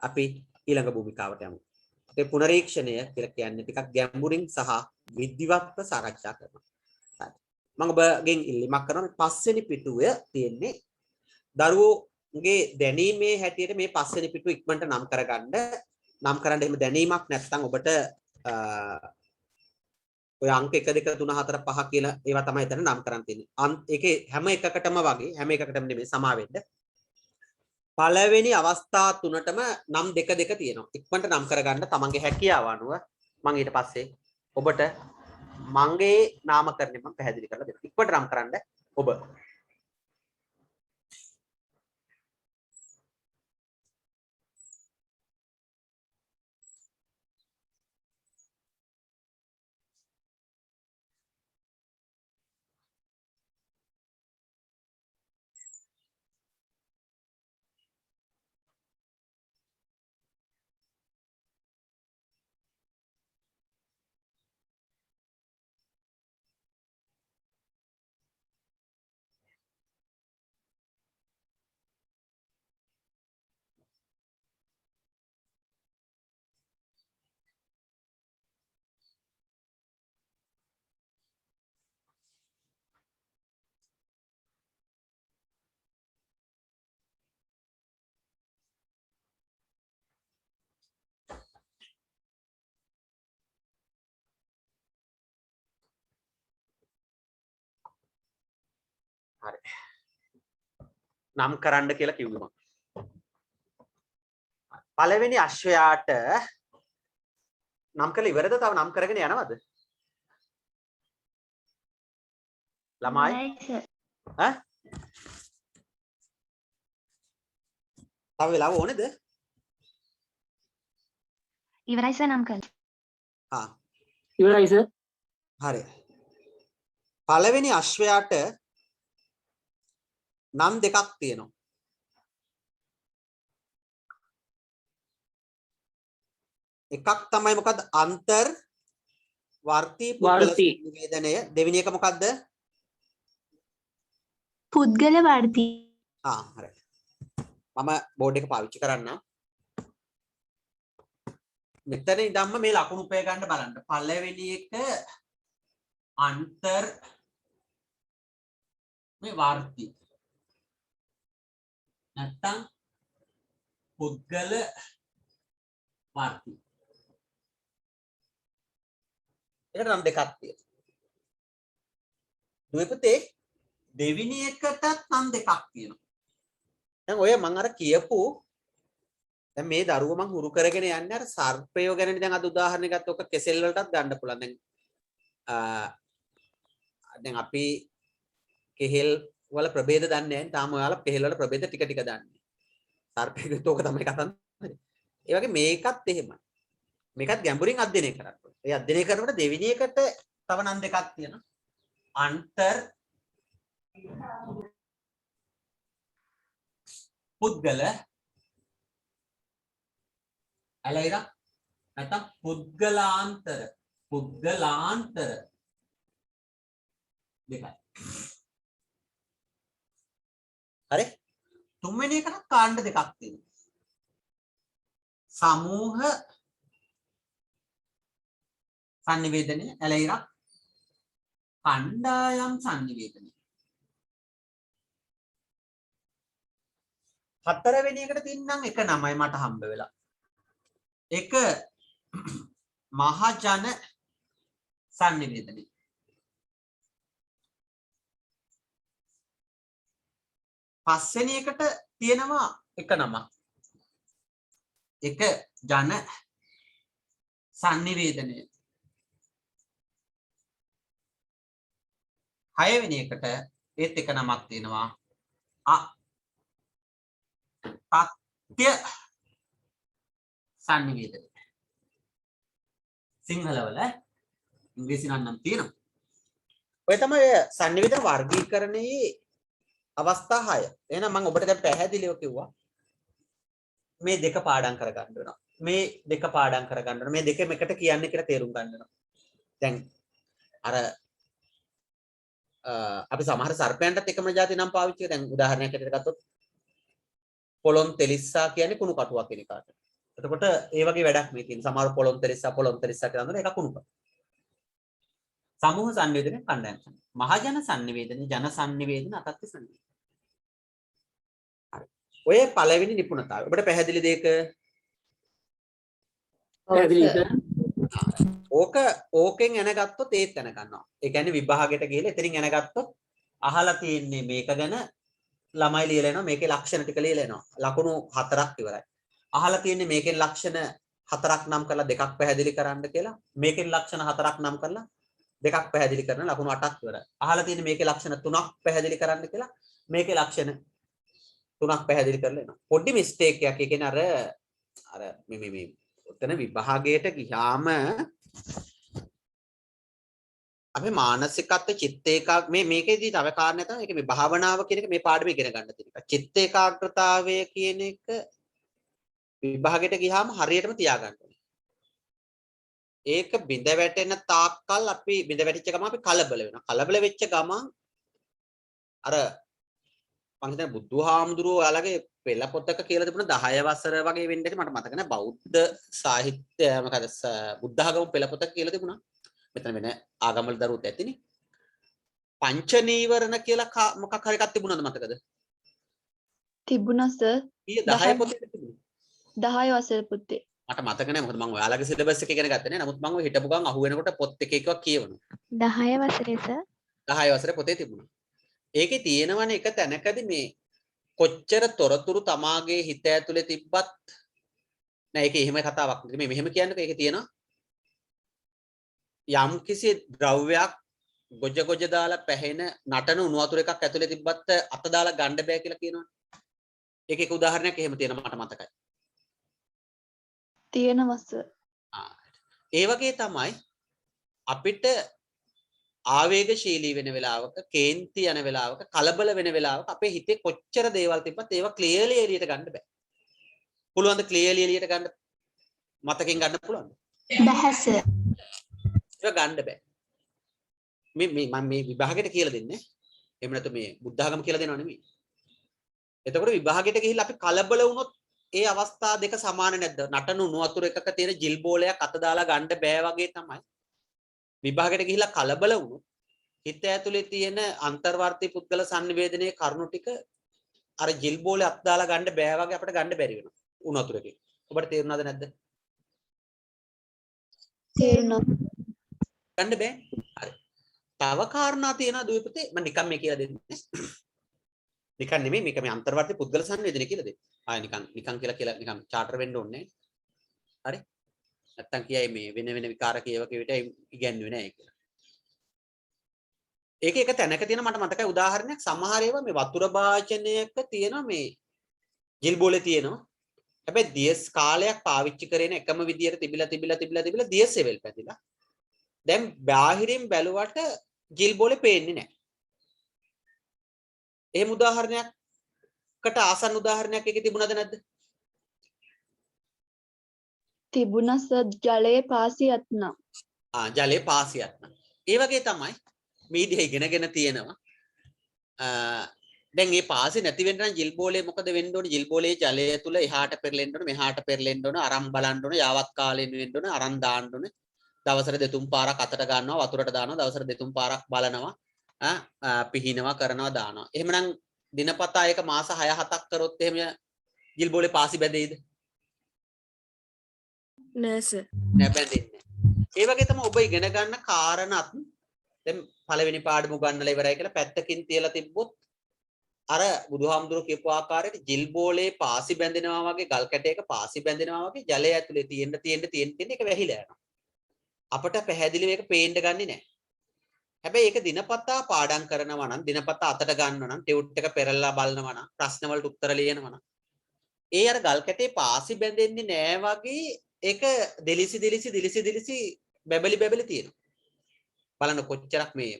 අපි ඊළඟ භූමිකාවට යමු. අපේ පුනරීක්ෂණය කියලා කියන්නේ ටිකක් ගැඹුරින් සහ විද්‍යුත්ව සාකච්ඡා කරනවා. හරි. මම ඔබගෙන් ඉල්ලීමක් කරනවා පස්වෙනි පිටුවේ තියෙන්නේ දරුවෝගේ දැනීමේ හැටියට මේ පස්වෙනි පිටුව ඉක්මනට නම් කරගන්න. නම් කරන්න එහෙම දැනීමක් නැත්නම් ඔබට ඔය අංක 1 2 3 4 5 කියලා ඒවා තමයි එතන නම් කරන් තියෙන්නේ. ඒකේ හැම එකකටම වගේ හැම එකකටම නෙමෙයි සමා වෙන්න. පළවෙනි අවස්ථා තුනටම නම් දෙක දෙක තියෙනවා. ඉක්මනට නම් කරගන්න තමන්ගේ හැකියාව අනුව මම ඊට පස්සේ ඔබට මගේ නාමකරණය මම පැහැදිලි කරලා දෙනවා. ඉක්මනට නම් කරන්න ඔබ. හරි. නම් කරන්න කියලා කිව්වේ මම. පළවෙනි අශ්වයාට නම් කරලා ඉවරද? තව නම් කරගෙන යනවද? ළමයි? ඈ? තව වෙලාව ඕනේද? ඉවරයි සර් නම් කළා. ආ. ඉවරයි සර්. හරි. පළවෙනි අශ්වයාට නම් දෙකක් තියෙනවා. එකක් තමයි මොකද්ද? අන්තර් වර්ති පුද්ගල නිවේදනය. දෙවෙනි එක මොකද්ද? පුද්ගල වර්ති. හරි. මම බෝඩ් එක පාවිච්චි කරන්නම්. මෙතන ඉඳන්ම මේ ලකුණු උපය ගන්න බලන්න. පළවෙනි එක අන්තර් මේ වර්ති. නැත්තම් පුද්ගල වර්ති. ඒකට නම් දෙකක් තියෙනවා. දුවේ පුතේ දෙවෙනි එකටත් නම් දෙකක් තියෙනවා. දැන් ඔය මම අර කියපු දැන් මේ දරුව මම හුරු කරගෙන යන්නේ අර සර්පයෝ ගැනනේ. දැන් අද උදාහරණයක් ගත්ත ඔක කෙසෙල් වලටත් ගන්න පුළුවන්. දැන් අපි කෙහෙල් වල ප්‍රභේද දන්නේ නැහැ. තාම ඔයාලා කෙහෙල් වල ප්‍රභේද ටික ටික දන්නේ. සර්පයකට ඕක තමයි කතන්දරේ. ඒ වගේ මේකත් එහෙමයි. මේකත් ගැඹුරින් අධ්‍යයනය කරන්න ඕනේ. ඒ අධ්‍යයනය කරනකොට දෙවෙනි එකට තව නම් දෙකක් තියෙනවා. අන්තර් පුද්ගල ඇලයිරා නැත්නම් පුද්ගලාන්තර දෙකයි. හරි. තුන්වෙනි එකට කාණ්ඩ දෙකක් තියෙනවා. සමූහ sannivedanaya ඇලයිරා කණ්ඩායම් sannivedanaya. හතරවෙනි එකට තින්නම් එක නමයි මට හම්බ වෙලා. එක මහජන sannivedana. පස්වෙනි එකට තියෙනවා එක නමක්. එක ජන sannivedana. හයවෙනි එකට ඒත් එක නමක් තියෙනවා. තත්ත්‍ය sannivedana. සිංහල වල ඉංග්‍රීසි නම් තියෙනවා. ඔය තමයි sannivedana වර්ගීකරණයේ අවස්ථා 6. එහෙනම් මම ඔබට දැන් පැහැදිලිව කිව්වා මේ දෙක පාඩම් කරගන්න වෙනවා. මේ දෙක පාඩම් කරගන්න වෙනවා. මේ දෙකම එකට කියන්නේ කියලා තේරුම් ගන්න වෙනවා. දැන් අර අපි සමහර සර්පයන්ටත් එකම જાති නම් පාවිච්චි කරා. දැන් උදාහරණයක් ඇටියට ගත්තොත් පොලොන් තෙලිස්සා කියන්නේ කුණු කටුවක් කියන එකට. එතකොට ඒ වගේ වැඩක් මේ තියෙන. සමහර පොලොන් තෙලිස්සා කියලා නේද? ඒක කුණු කටු. සමූහ sannivedana කණ්ඩායම් sannivedana. මහජන sannivedana, ජන sannivedana, අතත්ත්‍ය sannivedana. හරි. ඔය පළවෙනි නිපුණතාවය. ඔබට පැහැදිලිද ඒක? ඕකෙන් එන ගත්තොත් ඒත් එන ගන්නවා. ඒ කියන්නේ විභාගයට ගිහලා එතනින් එන ගත්තොත් අහලා තියෙන්නේ මේක ගැන ළමයි ලියලා එනවා. මේකේ ලක්ෂණ ටික ලියලා එනවා. ලකුණු 4ක් ඉවරයි. අහලා තියෙන්නේ මේකෙන් ලක්ෂණ 4ක් නම් කරලා 2ක් පැහැදිලි කරන්න කියලා. මේකෙන් ලක්ෂණ 4ක් නම් කරලා 2ක් පැහැදිලි කරන ලකුණු 8ක් ඉවරයි. අහලා තියෙන්නේ මේකේ ලක්ෂණ 3ක් පැහැදිලි කරන්න කියලා. මේකේ ලක්ෂණ 3ක් පැහැදිලි කරලා එනවා. පොඩි මිස්ටේක් එකක්. ඒ කියන්නේ අර මේ ඔතන විභාගයට ගියාම අපි මානසිකත්ව චිත්ත ඒකාග්‍රතාව මේකේදී තව කාරණයක් තමයි. ඒක මේ භාවනාව කියන එක මේ පාඩමේ ඉගෙන ගන්න තියෙන එක. චිත්ත ඒකාග්‍රතාවය කියන එක විභාගයට ගියාම හරියටම තියාගන්න ඕනේ. ඒක බිඳ වැටෙන තාක්කල් අපි බිඳ වැටිච්ච ගමන් අපි කලබල වෙනවා. කලබල වෙච්ච ගමන් අර මම හිතන්නේ බුදුහාමුදුරුවෝ ඔයාලගේ පෙළ පොතක කියලා තිබුණ 10 වසර වගේ වෙන්න ඇති මට මතක නැහැ. බෞද්ධ සාහිත්‍ය මොකද බුද්ධ ආගම පෙළ පොතක කියලා තිබුණා. මෙතන වෙන ආගම්වල දරුවොත් ඇතිනේ. පංච නීවරණ කියලා මොකක් හරි එකක් තිබුණාද මතකද? තිබුණා සර්. 10 පොතේ තිබුණා. 10 වසර පුතේ. මට මතක නැහැ මොකද මම ඔයාලගේ සිලබස් එක ඉගෙන ගත්තේ නෑ. නමුත් මම ඔය හිටපු ගමන් අහු වෙනකොට පොත් එක එකක් කියවනවා. 10 වසරේ සර්. 10 වසරේ පොතේ තිබුණා. ඒකේ තියෙනවනේ එක තැනකදී මේ කොච්චර තොරතුරු තමාගේ හිත ඇතුලේ තිබ්බත් නෑ ඒකේ එහෙම කතාවක් නෙමෙයි. මේ මෙහෙම කියන්නකෝ ඒකේ තියෙනවා යම් කිසි ද්‍රව්‍යයක් ගොජ දාලා පැහෙන නටන උණු වතුර එකක් ඇතුලේ තිබ්බත් අත දාලා ගන්න බෑ කියලා කියනවනේ. ඒක එක උදාහරණයක් එහෙම තියෙනවා මට මතකයි. තියෙනවා සර්. ඒ වගේ තමයි අපිට ආවේගශීලී වෙන වෙලාවක, කේන්ති යන වෙලාවක, කලබල වෙන වෙලාවක අපේ හිතේ කොච්චර දේවල් තිබ්බත් ඒවා ක්ලියර්ලි එළියට ගන්න බෑ. පුළුවන්ද ක්ලියර්ලි එළියට ගන්න? මතකෙන් ගන්න පුළුවන්ද? බෑ සර්. ඒක ගන්න බෑ. මම මේ විභාගයට කියලා දෙන්නේ. එහෙම නැත්නම් මේ බුද්ධ ආගම කියලා දෙනව නෙමෙයි. එතකොට විභාගයට ගිහිල්ලා අපි කලබල වුණොත් ඒ අවස්ථා දෙක සමාන නැද්ද? නටන උණු වතුර එකක තියෙන ජිල් බෝලයක් අත දාලා ගන්න බෑ වගේ තමයි. විභාගයට ගිහිල්ලා කලබල වුණොත් හිත ඇතුලේ තියෙන අන්තර්වර්ති පුද්ගල sannivedanaye කරුණු ටික අර ජිල් බෝලේ අත දාලා ගන්න බෑ වගේ අපිට ගන්න බැරි වෙනවා. උණු වතුර එකේ. ඔබට තේරුණාද නැද්ද? තේරුණා. ගන්න බෑ. හරි. තව කාරණා තියෙනවා දුවිපතේ මම නිකන් මේ කියලා දෙන්නේ. නිකන් නෙමෙයි මේක මේ අන්තර්වර්ති පුද්ගල sannivedanaye කියලා දෙන්නේ. ආය නිකන් කියලා නිකන් චාටර් වෙන්න ඕනේ. හරි. නැත්තම් කියයි මේ වෙන විකාර කියවක විට ඉගැන්වුවේ නැහැ කියලා. ඒක එක තැනක තියෙන මට මතකයි උදාහරණයක් සමහර ඒවා මේ වතුර භාජනයක තියෙන මේ ජිල් බෝලේ තියෙනවා. හැබැයි දියස් කාලයක් පාවිච්චි කරේන එකම විදියට තිබිලා දියස් සෙවල් පැතිලා. දැන් බාහිරින් බැලුවට ජිල් බෝලේ පේන්නේ නැහැ. එහෙම උදාහරණයක්කට ආසන්න උදාහරණයක් එකේ තිබුණාද නැද්ද? තිබුණා සර් ජලයේ පාසියක් නම්. ජලයේ පාසියක් නම්. ඒ වගේ තමයි මීඩියා ඉගෙනගෙන තියෙනවා. දැන් මේ පාසෙ නැති වෙන්න නම් ජිල් බෝලේ මොකද වෙන්න ඕනේ? ජිල් බෝලේ ජලය තුල එහාට පෙරලෙන්න ඕනේ, මෙහාට පෙරලෙන්න ඕනේ, අරන් බලන්න ඕනේ, යාවත් කාලෙන්න වෙන්න ඕනේ, අරන් දාන්න ඕනේ. දවසට 2-3 පාරක් අතට ගන්නවා, වතුරට දානවා, දවසට 2-3 පාරක් බලනවා, පිහිනවා, කරනවා, දානවා. එහෙමනම් දිනපතා එක මාස 6-7ක් කරොත් එහෙම ජිල් බෝලේ පාසි බැදෙයිද? නෑ සර්. නැබැඳෙන්නේ. ඒ වගේ තමයි ඔබ ඉගෙන ගන්න කාරණාත් දැන් පළවෙනි පාඩම උගන්වලා ඉවරයි කියලා පැත්තකින් තියලා තිබ්බොත් අර බුදුහාමුදුරුවෝ කියපු ආකාරයට ජිල් බෝලේ පාසි බැඳෙනවා වගේ ගල් කැටයක පාසි බැඳෙනවා වගේ ජලය ඇතුලේ තියෙන්න ඒක වැහිලා යනවා. අපට පැහැදිලිව ඒක පේන්න ගන්නේ නැහැ. හැබැයි ඒක දිනපතා පාඩම් කරනවා නම් දිනපතා අතට ගන්නවා නම් ටියුට් එක පෙරලා බලනවා නම් ප්‍රශ්න වලට උත්තර ලියනවා නම් ඒ අර ගල් කැටේ පාසි බැඳෙන්නේ නැහැ වගේ ඒක දිලිසි බැබලි තියෙනවා. බලන්න කොච්චරක් මේ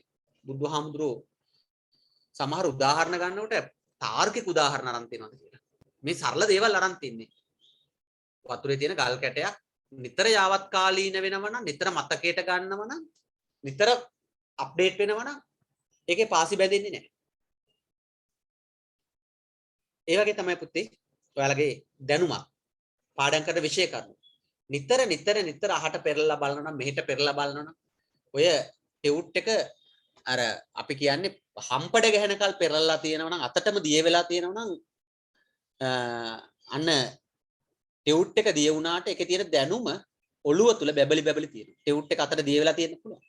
බුදුහාමුදුරුවෝ සමහර උදාහරණ ගන්නකොට තාර්කික උදාහරණ අරන් තියනවාද කියලා. මේ සරල දේවල් අරන් තින්නේ. වතුරේ තියෙන ගල් කැටයක් නිතර යාවත් කාලීන වෙනවා නම් නිතර මතකයට ගන්නවා නම් නිතර අප්ඩේට් වෙනවා නම් ඒකේ පාසි බැඳෙන්නේ නැහැ. ඒ වගේ තමයි පුතේ ඔයාලගේ දැනුමක් පාඩම් කරන විෂය කරුණු. නිතර අහට පෙරලා බලනවා නම් මෙහෙට පෙරලා බලනවා නම් ඔය ටියුට් එක අර අපි කියන්නේ හම්පඩ ගහනකල් පෙරලා තියෙනවා නම් අතටම දිය වෙලා තියෙනවා නම් අන්න ටියුට් එක දිය වුණාට ඒකේ තියෙන දැනුම ඔළුව තුල බැබලි තියෙනවා. ටියුට් එක අතට දිය වෙලා තියෙන්න පුළුවන්.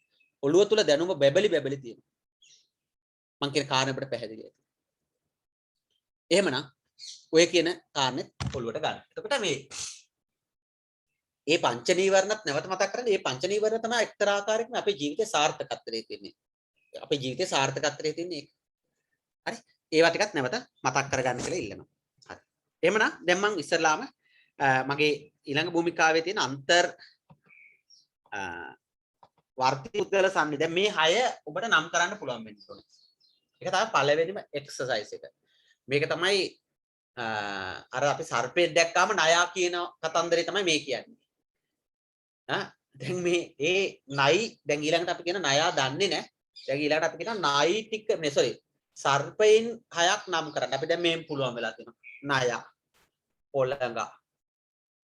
ඔළුව තුල දැනුම බැබලි තියෙනවා. මං කියන කාරණේ අපිට පැහැදිලියි. එහෙමනම් ඔය කියන කාරණේ ඔළුවට ගන්න. එතකොට මේ පංච නීවරණත් නැවත මතක් කරගන්න. මේ පංච නීවරණ තමයි එක්තරා ආකාරයකින් අපේ ජීවිතේ සාර්ථකත්වයේ තියෙන්නේ. අපේ ජීවිතේ සාර්ථකත්වයේ තියෙන්නේ ඒක. හරි? ඒවා ටිකක් නැවත මතක් කරගන්න කියලා ඉල්ලනවා. හරි. එහෙමනම් දැන් මම ඉස්සරලාම මගේ ඊළඟ භූමිකාවේ තියෙන අන්තර් වර්ති පුද්ගල සංනිධ දැන් මේ 6 ඔබට නම් කරන්න පුළුවන් වෙන්න ඕනේ. ඒක තමයි පළවෙනිම එක්සර්සයිස් එක. මේක තමයි අර අපි සර්පෙක් දැක්කාම නයා කියන කතන්දරේ තමයි මේ කියන්නේ. දැන් මේ නයි දැන් ඊළඟට අපි කියන නයා දන්නේ නැහැ. දැන් ඊළඟට අපි කියන නයි ටික සර්පයින් 6ක් නම් කරන්න. අපි දැන් මේන් පුළුවන් වෙලා තියෙනවා. නයා, පොළඟ,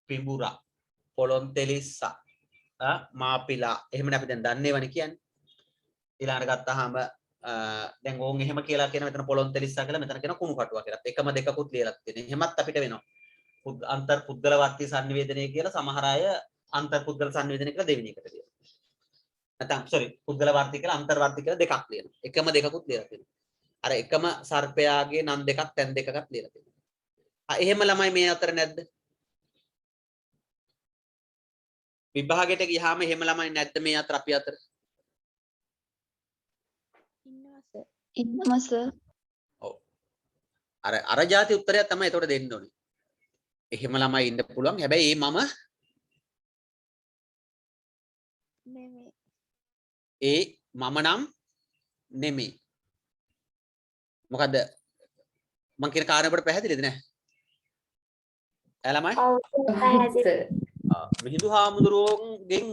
පිඹුරා, පොළොන්තෙලිස්සා, මාපිලා. එහෙමනේ අපි දැන් දන්නේවනේ කියන්නේ. ඊළඟට ගත්තාම දැන් ඕන් එහෙම කියලා කියන මෙතන පොළොන්තෙලිස්සා කියලා මෙතන කියන කුණු කටුවා කියලා. එකම දෙකකුත් ලියලා තියෙනවා. එහෙමත් අපිට වෙනවා. අන්තර් පුද්ගලවර්ති සංනිවේදනය කියලා සමහර අය අන්තර් පුද්ගල සංනිවේදනය කියලා දෙවෙනි එකට ලියනවා. නැත්නම් පුද්ගලවර්ති කියලා අන්තර්වර්ති කියලා දෙකක් ලියනවා. එකම දෙකකුත් ලියලා තියෙනවා. අර එකම සර්පයාගේ නම් දෙකක් තැන් දෙකකට ලියලා තියෙනවා. එහෙම ළමයි මේ අතර නැද්ද? විභාගයට ගියාම එහෙම ළමයි නැද්ද මේ අතර අපි අතර? ඉන්නවා සර්. ඔව්. අර જાති උත්තරයක් තමයි ඒකට දෙන්න ඕනේ. එහෙම ළමයි ඉන්න පුළුවන්. හැබැයි මම නම් නෙමෙයි. මොකද්ද? මං කියන කාරණේ ඔබට පැහැදිලිද නැහැ? ළමයි? මිහිඳු හාමුදුරුවෝගෙන්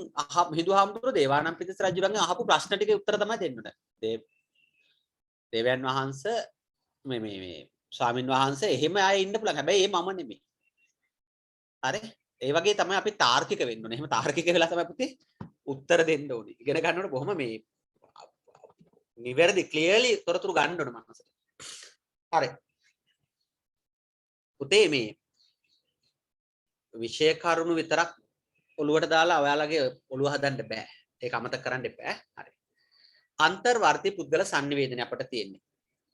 මිහිඳු හාමුදුරුවෝ දේවානම්පියතිස්ස රජුගෙන් අහපු ප්‍රශ්න ටිකේ උත්තර තමයි දෙන්න ඕනේ. දේවයන් වහන්සේ මේ ස්වාමින් වහන්සේ එහෙම අය ඉන්න පුළුවන්. හැබැයි මම නෙමෙයි. හරි? ඒ වගේ තමයි අපි තාර්කික වෙන්න ඕනේ. එහෙම තාර්කික වෙලා තමයි පුතේ උත්තර දෙන්න ඕනේ. ඉගෙන ගන්නකොට බොහොම මේ නිවැරදි ක්ලියර්ලි තොරතුරු ගන්න ඕනේ මනසට. හරි. පුතේ මේ විෂය කරුණු විතරක් ඔළුවට දාලා ඔයාලගේ ඔළුව හදන්න බෑ. ඒක අමතක කරන්න එපා. හරි. අන්තර්වර්ති පුද්ගල සංනිවේදනය අපිට තියෙන්නේ.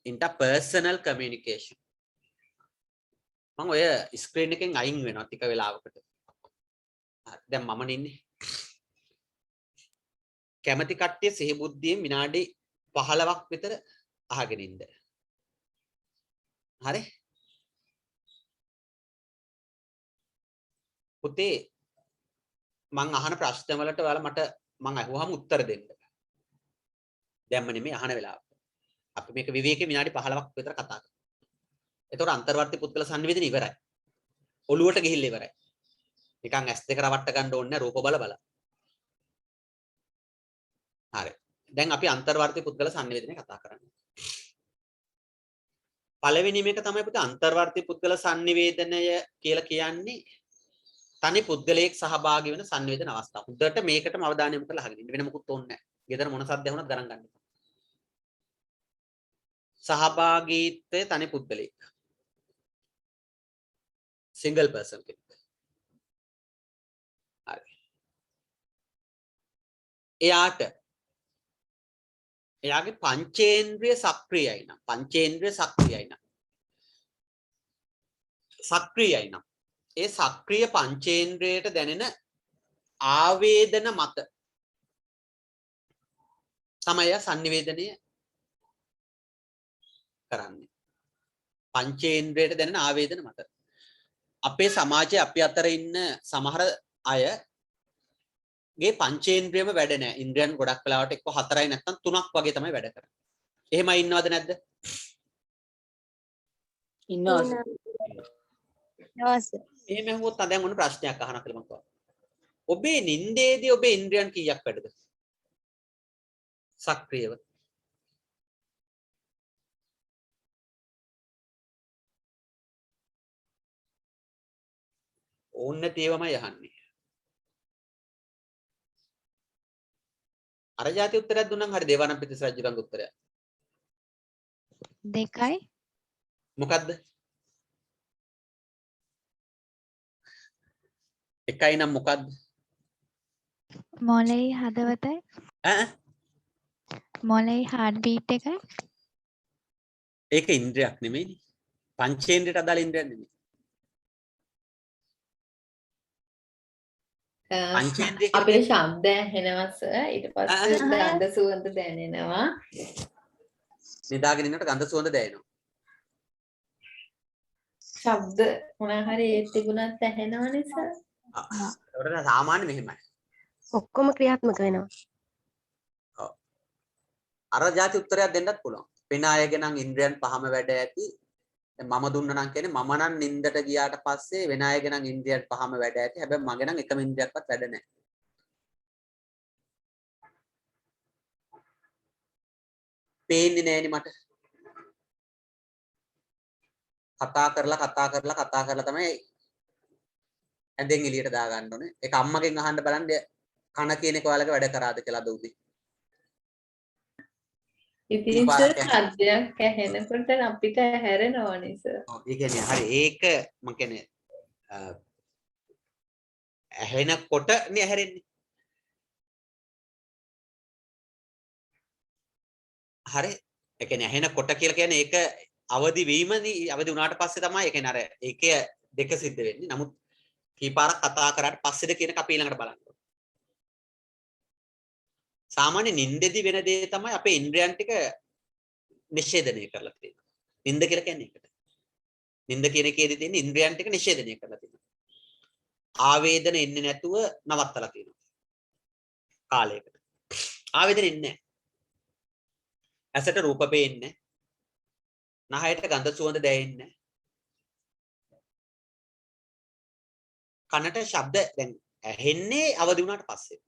interpersonal communication. මම ඔය ස්ක්‍රීන් එකෙන් අයින් වෙනවා ටික වෙලාවකට. හරි. දැන් මම ඉන්නේ. කැමැති කට්ටිය සිහි බුද්ධියෙන් විනාඩි 15ක් විතර අහගෙන ඉන්න. හරි? පුතේ මං අහන ප්‍රශ්න වලට ඔයාලා මං අහුවාම උත්තර දෙන්න. දැම්ම නෙමෙයි අහන වෙලාව. අපි මේක විවේකේ විනාඩි 15ක් විතර කතා කරමු. එතකොට අන්තර්වර්ති පුද්ගල සංනිවේදනය ඉවරයි. ඔළුවට ගිහිල්ලා ඉවරයි. නිකන් S2 රවට්ට ගන්න ඕනේ නැහැ රූප බල. හරි. දැන් අපි අන්තර්වර්ති පුද්ගල සංනිවේදනය කතා කරන්නේ. පළවෙනි මේක තමයි පුතේ අන්තර්වර්ති පුද්ගල සංනිවේදනය කියලා කියන්නේ තනි පුද්ගලයෙක් සහභාගී වෙන සංවේදන අවස්ථාව. හොඳට මේකටම අවධානය යොමු කරලා අහගෙන ඉන්න. වෙන මොකුත් ඕනේ නැහැ. ගෙදර මොන සද්ද ඇහුණත් ගණන් ගන්න. සහභාගීත්වයේ තනි පුද්ගලයෙක්. single person කෙනෙක්. හරි. එයාගේ පංචේන්ද්‍රිය සක්‍රියයි නම් සක්‍රියයි නම් ඒ සක්‍රිය පංචේන්ද්‍රයට දැනෙන ආවේදන මත තමයි සංනිවේදනය කරන්නේ. පංචේන්ද්‍රයට දැනෙන ආවේදන මත. අපේ සමාජයේ අපි අතර ඉන්න සමහර අයගේ පංචේන්ද්‍රියම වැඩ නැහැ. ඉන්ද්‍රියන් ගොඩක් වෙලාවට එක්ක 4යි නැත්නම් 3ක් වගේ තමයි වැඩ කරන්නේ. එහෙමයි ඉන්නවද නැද්ද? ඉන්නවා. එහෙම හුවොත් දැන් මොන ප්‍රශ්නයක් අහන්න කියලා මම කියනවා. ඔබේ නින්දේදී ඔබේ ඉන්ද්‍රියන් කීයක් වැඩද? සක්‍රියව. ඕන්න තේවමයි අහන්නේ. අර જાති උත්තරයක් දුන්නම් හරි දේවානම්පියතිස්ස රජුගේ උත්තරය. 2යි. මොකද්ද? 1යි නම් මොකද්ද? මොලේ හදවතයි. මොලේ හાર્ට් බීට් එකයි. ඒක ඉන්ද්‍රියක් නෙමෙයිනේ. පංචේන්ද්‍රයට අදාළ ඉන්ද්‍රියක් නෙමෙයි. පංචේන්ද්‍රිය අපේ ශබ්ද ඇහෙනවා සර්. ඊට පස්සේ ගන්ධ සුවඳ දැනෙනවා. නිදාගෙන ඉන්නකොට ගඳ සුවඳ දැනෙනවා. ශබ්ද මොනවා හරි ඒ තිබුණත් ඇහෙනවනේ සර්. ඒකට සාමාන්‍ය මෙහෙමයි. ඔක්කොම ක්‍රියාත්මක වෙනවා. ඔව්. අර જાති උත්තරයක් දෙන්නත් පුළුවන්. වෙන අයගේ නම් ඉන්ද්‍රියන් පහම වැඩ ඇති. මම දුන්න නම් කියන්නේ මම නම් නින්දට ගියාට පස්සේ වෙන අයගේ නම් ඉන්ද්‍රියන් පහම වැඩ ඇති. හැබැයි මගේ නම් එකම ඉන්ද්‍රියක්වත් වැඩ නැහැ. පේන්නේ නැහෙනි මට. කතා කරලා තමයි ඇඳෙන් එළියට දා ගන්න ඕනේ. ඒක අම්මගෙන් අහන්න බලන්න කන කියන එක ඔයාලගේ වැඩ කරාද කියලා අද උදේ. ඉතින් සර් සද්දයක් ඇහෙනකොට අපිට හැරෙනවනේ සර්. ඔව් ඒ කියන්නේ හරි ඒක මම කියන්නේ ඇහෙනකොට නේ ඇහැරෙන්නේ. හරි ඒ කියන්නේ ඇහෙනකොට කියලා කියන්නේ ඒක අවදි වීමනේ අවදි වුණාට පස්සේ තමයි ඒ කියන්නේ අර ඒකේ දෙක සිද්ධ වෙන්නේ. නමුත් කීපාරක් කතා කරාට පස්සේද කියන එක අපි ඊළඟට බලන්න ඕනේ. සාමාන්‍ය නින්දෙදි වෙන දේ තමයි අපේ ඉන්ද්‍රයන් ටික නිෂේධනය කරලා තියෙනවා. නින්ද කියලා කියන්නේ ඒකට. නින්ද කියන එකේදී තියෙන ඉන්ද්‍රයන් ටික නිෂේධනය කරලා තියෙනවා. ආවේදන එන්නේ නැතුව නවත්තලා තියෙනවා. කාලයකට. ආවේදන එන්නේ නැහැ. ඇසට රූප පේන්නේ නැහැ. නහයට ගඳ සුවඳ දැනෙන්නේ නැහැ. කනට ශබ්ද දැන් ඇහෙන්නේ අවදි වුණාට පස්සේ.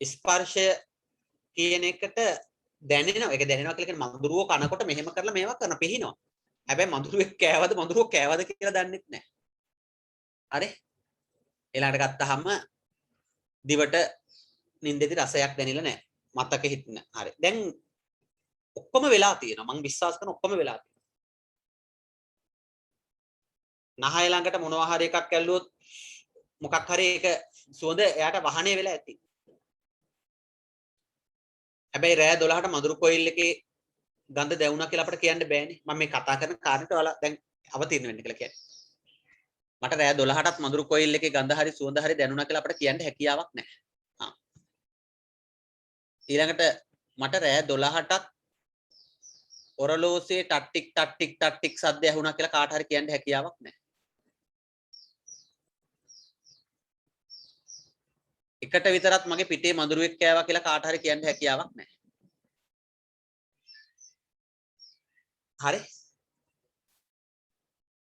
ස්පර්ශය කියන එකට දැනෙනවා. ඒක දැනෙනවා කියලා කියන්නේ මඳුරුව කනකොට මෙහෙම කරලා මේවා කරන පිහිනවා. හැබැයි මඳුරුවෙක් කෑවද කියලා දන්නෙත් නැහැ. හරි? ඊළඟට ගත්තාම දිවට නින්දේදී රසයක් දැනෙලා නැහැ. මතක හිටින්න. හරි. දැන් ඔක්කොම වෙලා තියෙනවා. මම විශ්වාස කරන ඔක්කොම වෙලා තියෙනවා. නහය ළඟට මොනවා හරි එකක් ඇල්ලුවොත් මොකක් හරි ඒක සුවඳ එයාට වහණේ වෙලා ඇති. හැබැයි රෑ 12ට මధుර කොයිල් එකේ ගඳ දැවුණා කියලා අපිට කියන්න බෑනේ. මම මේ කතා කරන කාරණේට ඔයාලා දැන් අවතීර්ණ වෙන්න කියලා කියන්නේ. මට රෑ 12ටත් මధుර කොයිල් එකේ ගඳ හරි සුවඳ හරි දැනුණා කියලා අපිට කියන්න හැකියාවක් නැහැ. ඊළඟට මට රෑ 12ටත් ඔරලෝසේ ටට්ටික් සද්ද ඇහුණා කියලා කාට හරි කියන්න හැකියාවක් නැහැ. එකට විතරක් මගේ පිටේ මඳුරුවෙක් කෑවා කියලා කාට හරි කියන්න හැකියාවක් නැහැ. හරි?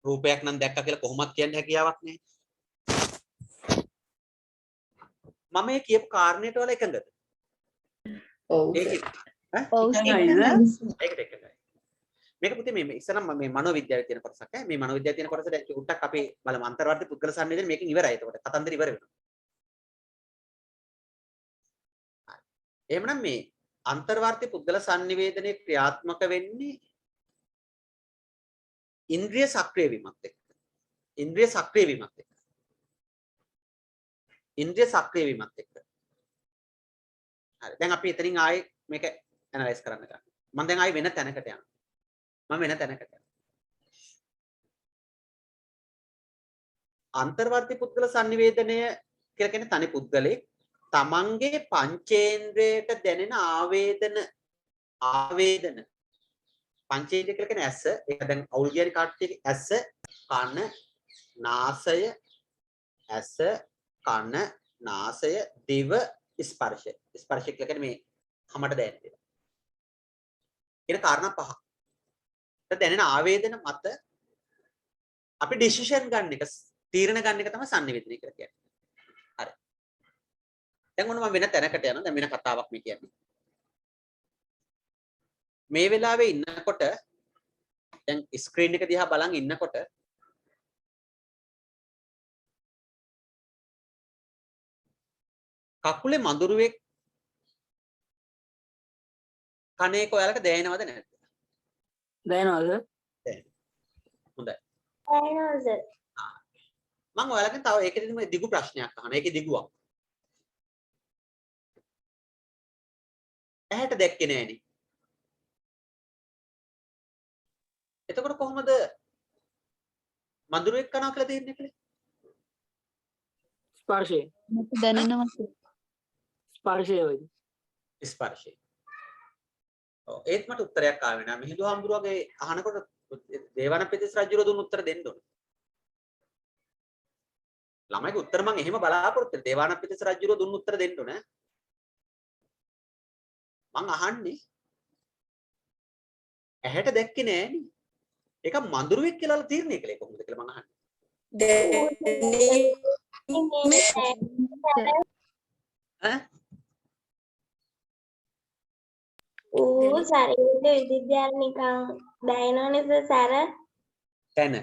රූපයක් නම් දැක්කා කියලා කොහොමද කියන්න හැකියාවක් නැහැ. මම මේ කියපු කාරණේට වල එකඟද? ඔව්. ඒකද? ඒකට එකඟයි. මේක පුතේ මේ ඉස්සරම මේ මනෝවිද්‍යාවේ තියෙන කොටසක් ඈ. මේ මනෝවිද්‍යාවේ තියෙන කොටස දැන් චුට්ටක් අපි බලමු. අන්තර්වර්ති පුද්ගල සංවේදනය මේකෙන් ඉවරයි. එතකොට කතන්දර ඉවර වෙනවා. එහෙමනම් මේ අන්තර්වර්ති පුද්ගල සංනිවේදනයේ ක්‍රියාත්මක වෙන්නේ ඉන්ද්‍රිය සක්‍රිය වීමත් එක්ක. ඉන්ද්‍රිය සක්‍රිය වීමත් එක්ක. ඉන්ද්‍රිය සක්‍රිය වීමත් එක්ක. හරි. දැන් අපි එතනින් ආයේ මේක ඇනලයිස් කරන්න ගන්න. මම දැන් ආයේ වෙන තැනකට යනවා. මම වෙන තැනකට යනවා. අන්තර්වර්ති පුද්ගල sannivedanaya කියලා කියන්නේ තනි පුද්ගලෙක් තමන්ගේ පංචේන්ද්‍රයට දැනෙන ආවේදන පංචේන්ද්‍රය කියලා කියන්නේ ඇස. ඒක දැන් අවුල් කියන කාට්ටියගේ ඇස, කන, නාසය, ඇස, කන, නාසය, දිව, ස්පර්ශය. ස්පර්ශය කියලා කියන්නේ මේ හැමත දැනෙන. කියන කාරණා පහ. දැනෙන ආවේදන මත අපි ඩිසිෂන් ගන්න එක, තීරණ ගන්න එක තමයි sannivedana කියලා කියන්නේ. හරි. දැන් ඔන්න මම වෙන තැනකට යනවා. දැන් වෙන කතාවක් මේ කියන්නේ. මේ වෙලාවේ ඉන්නකොට දැන් ස්ක්‍රීන් එක දිහා බලන් ඉන්නකොට කකුලේ මඳුරුවෙක් කණේක ඔයාලට දැනෙනවද නැද්ද? දැනෙනවද? හොඳයි. Diagnosis. මම ඔයාලගෙන් තව ඒකෙදිම දිගු ප්‍රශ්නයක් අහනවා. ඒකේ දිගුවක්. ඇහැට දැක්කේ නෑනේ. එතකොට කොහොමද මඳුරුවෙක් කනවා කියලා තේරෙන්නේ කියලා? ස්පර්ශය. දැනෙනවා. ස්පර්ශය වෙයි. ස්පර්ශය. ඔව් ඒත් මට උත්තරයක් ආවේ නෑ. මිහිඳු හාමුදුරුවගේ අහනකොට දේවානම්පියතිස්ස රජුර දුන්න උත්තර දෙන්න ඕනේ. ළමයිගේ උත්තර මම එහෙම බලාපොරොත්තු වෙන්නේ. දේවානම්පියතිස්ස රජුර දුන්න උත්තර දෙන්න ඕනේ. මං අහන්නේ ඇහැට දැක්කේ නෑනේ. ඒක මඳුරුවෙක් කියලා තීරණය කළේ කොහොමද කියලා මං අහන්නේ. ඈ? ශරීරයේ විද්‍යාව නිකන් දැනෙනවනේ සර. තැන.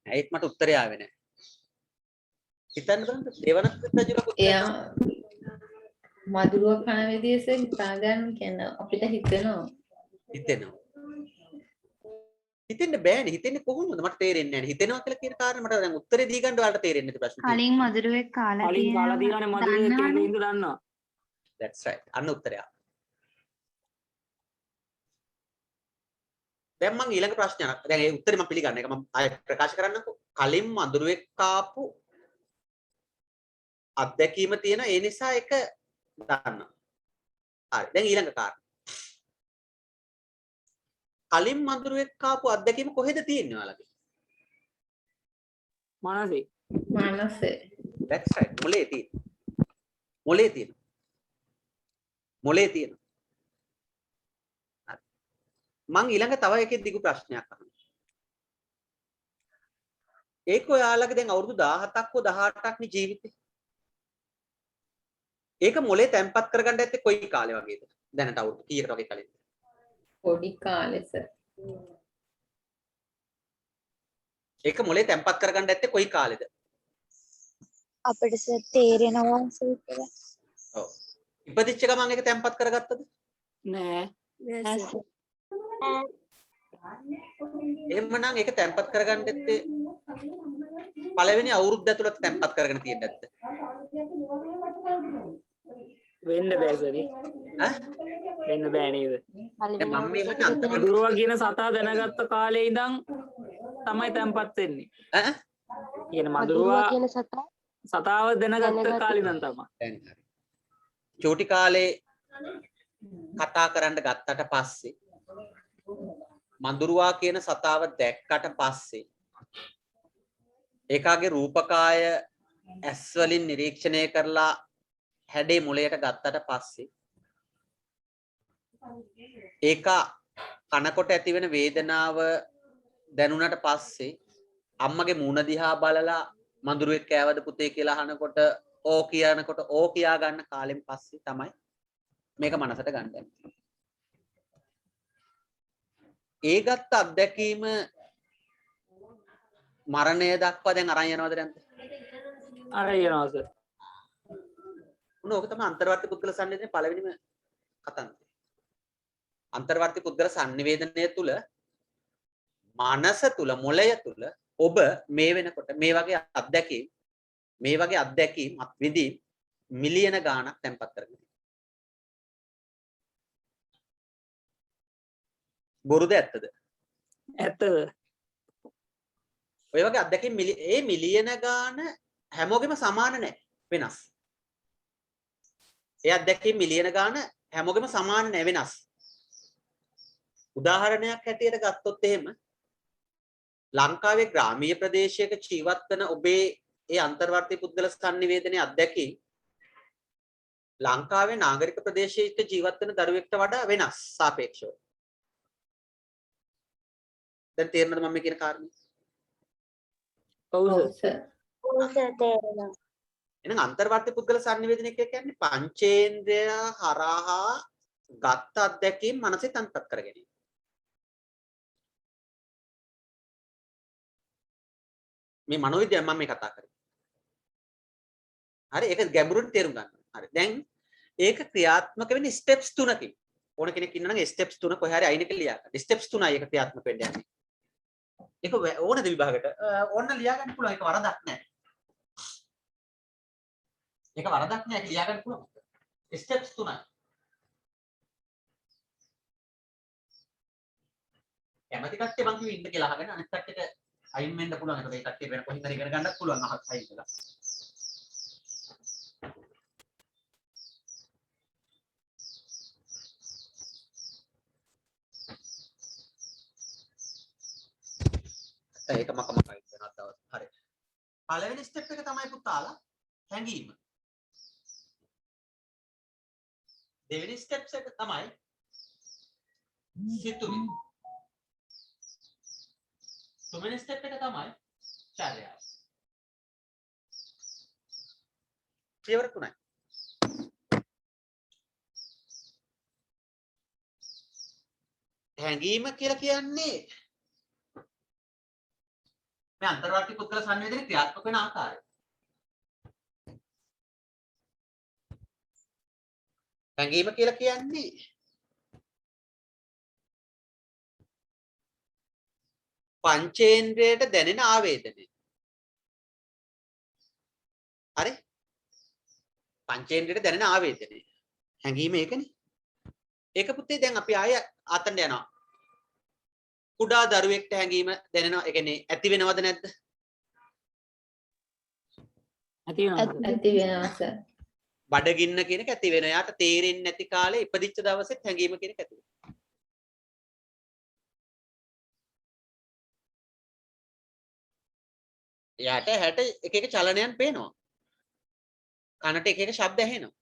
ඒත් මට උත්තරය ආවේ නෑ. හිතන්න බලන්න දේවානම්පියතිස්ස රජුර එයා මදුරුව කන විදිහට හිතා ගන්න කියන අපිට හිතෙනවා. හිතෙන්න බෑනේ. හිතෙන්නේ කොහොමද? මට තේරෙන්නේ නෑනේ. හිතෙනවා කියලා කියන කාරණේ මට දැන් උත්තරේ දී ගන්න ඔයාලට තේරෙන්නේ නැති ප්‍රශ්නේ. කලින් මధుරෙක් කාලා කලින් කාලා තියෙනනේ මధుරේ කියන ඉඳ දන්නවා. That's right. අන්න උත්තරය. දැන් මම ඊළඟ ප්‍රශ්නය අහනවා. දැන් ඒ උත්තරේ මම පිළිගන්න එක මම ආයෙ ප්‍රකාශ කරන්නම්කෝ. කලින් මధుරෙක් කාපු අත්දැකීම තියෙන ඒ නිසා ඒක දන්නවා. හරි. දැන් ඊළඟ කාරණා. කලින් මధుරෙක් කාපු අත්දැකීම කොහෙද තියෙන්නේ ඔයාලගේ? මනසේ. මනසේ. That's right. මොලේ තියෙන. මොලේ තියෙන. මොලේ තියෙන. හරි. මං ඊළඟ තව එකේ දිගු ප්‍රශ්නයක් අහනවා. ඒක ඔයාලගේ දැන් අවුරුදු 17ක් හෝ 18ක් නේ ජීවිතේ. ඒක මොලේ තැම්පත් කරගන්න ඇත්තේ කොයි කාලේ වගේද? දැනට අවුරුදු කීයකට වගේ කලින්ද? පොඩි කාලෙස. ඒක මොලේ තැම්පත් කරගන්න ඇත්තේ කොයි කාලෙද? අපිට තේරෙනවා සූත්‍රය. ඔව්. ඉපදිච්ච ගමන් ඒක තැම්පත් කරගත්තද? නෑ. එහෙමනම් ඒක තැම්පත් කරගන්න ඇත්තේ පළවෙනි අවුරුද්ද ඇතුළත තැම්පත් කරගෙන තියෙන්න ඇත්ත. වෙන්න බෑ සරි. ඈ? වෙන්න බෑ නේද? දැන් මම මේ අන්තිම මధుරවා කියන සතා දැනගත්ත කාලේ ඉඳන් තමයි තැම්පත් වෙන්නේ. ඈ? කියන මధుරවා කියන සතාව දැනගත්ත කාලේ ඉඳන් තමයි. දැන් හරි. චූටි කාලේ කතා කරන්න ගත්තට පස්සේ මඳුරුවා කියන සතාව දැක්කට පස්සේ ඒකාගේ රූපකාය ඇස් වලින් නිරීක්ෂණය කරලා හැඩේ මොළයට ගත්තට පස්සේ ඒක කනකොට ඇතිවෙන වේදනාව දැනුණට පස්සේ අම්මගේ මූණ දිහා බලලා මඳුරුවෙක් කෑවද පුතේ කියලා අහනකොට ඕ කියනකොට ඕ කියා ගන්න කාලෙන් පස්සේ තමයි මේක මනසට ගන්න. ඒ ගත්ත අත්දැකීම මරණය දක්වා දැන් අරන් යනවද නැද්ද? අර යනවා සර්. ඕක තමයි අන්තර්වර්ති පුද්ගල සංවේදනයේ පළවෙනිම කතන්දරය. අන්තර්වර්ති පුද්ගල සංවේදනය තුල මනස තුල මොළය තුල ඔබ මේ වෙනකොට මේ වගේ අත්දැකීම් මේ වගේ අත්දැකීම් අත්විඳීම් මිලියන ගාණක් තැන්පත් කරගෙන. බොරුද ඇත්තද? ඇත්තද? ඔය වගේ අත්දැකීම් ඒ මිලියන ගාණ හැමෝගෙම සමාන නැහැ. වෙනස්. ඒ අත්දැකීම් මිලියන ගාණ හැමෝගෙම සමාන නැහැ, වෙනස්. උදාහරණයක් හැටියට ගත්තොත් එහෙම ලංකාවේ ග්‍රාමීය ප්‍රදේශයක ජීවත් වෙන ඔබේ ඒ අන්තර්වර්තී පුද්ගල සංනිවේදනයේ අත්දැකීම් ලංකාවේ නාගරික ප්‍රදේශයක ජීවත් වෙන දරුවෙක්ට වඩා වෙනස් සාපේක්ෂව. දැන් තේරෙනවද මම කියන කාරණේ? ඔව් ඔව් සර්. සර්. ඔව් සර් තේරෙනවා. එහෙනම් අන්තර්වර්තී පුද්ගල සංනිවේදනය කියන්නේ පංචේන්ද්‍රය හරහා ගත්ත අත්දැකීම් මනසේ තන්පත් කරගැනීම. මේ මනෝවිද්‍යාව මම මේ කතා කරන්නේ. හරි ඒක ගැඹුරින් තේරුම් ගන්න. හරි. දැන් ඒක ක්‍රියාත්මක වෙන්නේ ස්ටෙප්ස් 3කින්. ඕන කෙනෙක් ඉන්නවා නම් ස්ටෙප්ස් 3 කොහේ හරි අයිනක ලියා ගන්න. ස්ටෙප්ස් 3යි ඒක ක්‍රියාත්මක වෙන්න යන්නේ. ඒක ඕනද විභාගයට ඕන්න ලියා ගන්න පුළුවන්. ඒක වරදක් නැහැ. ඒක වරදක් නැහැ. ඒක ලියා ගන්න පුළුවන්. ස්ටෙප්ස් 3යි. කැමති කට්ටිය මං කිව්ව ඉන්න කියලා අහගෙන අනිත් කට්ටියට අයින් වෙන්න පුළුවන්. ඒක ඒ කට්ටිය වෙන කොහෙන් හරි ඉගෙන ගන්නත් පුළුවන් අහත් අයින් වෙලා. ඒක මකම අයින් වෙනවා දවස්. හරි. පළවෙනි ස්ටෙප් එක තමයි පුතාලා හැංගීම. දෙවෙනි ස්ටෙප්ස් එක තමයි සිතුවිලි. තුන්වෙනි ස්ටෙප් එක තමයි චර්යාව. පියවර 3යි. හැංගීම කියලා කියන්නේ මේ අන්තර්වර්තී පුද්ගල සංවේදනයේ ක්‍රියාත්මක වෙන ආකාරය. හැංගීම කියලා කියන්නේ පංචේන්ද්‍රයට දැනෙන ආවේදනය. හරි? පංචේන්ද්‍රයට දැනෙන ආවේදනය. හැංගීම ඒකනේ. ඒක පුතේ දැන් අපි ආය ආතන්න යනවා. කුඩා දරුවෙක්ට හැංගීම දැනෙනවා. ඒ කියන්නේ ඇති වෙනවද නැද්ද? ඇති වෙනවා. ඇති වෙනවා සර්. බඩගින්න කියන එක ඇති වෙනවා. යාට තේරෙන්නේ නැති කාලේ ඉපදිච්ච දවසෙත් හැංගීම කියන එක ඇති වෙනවා. යාට හැට එක එක චලනයන් පේනවා. කනට එක එක ශබ්ද ඇහෙනවා.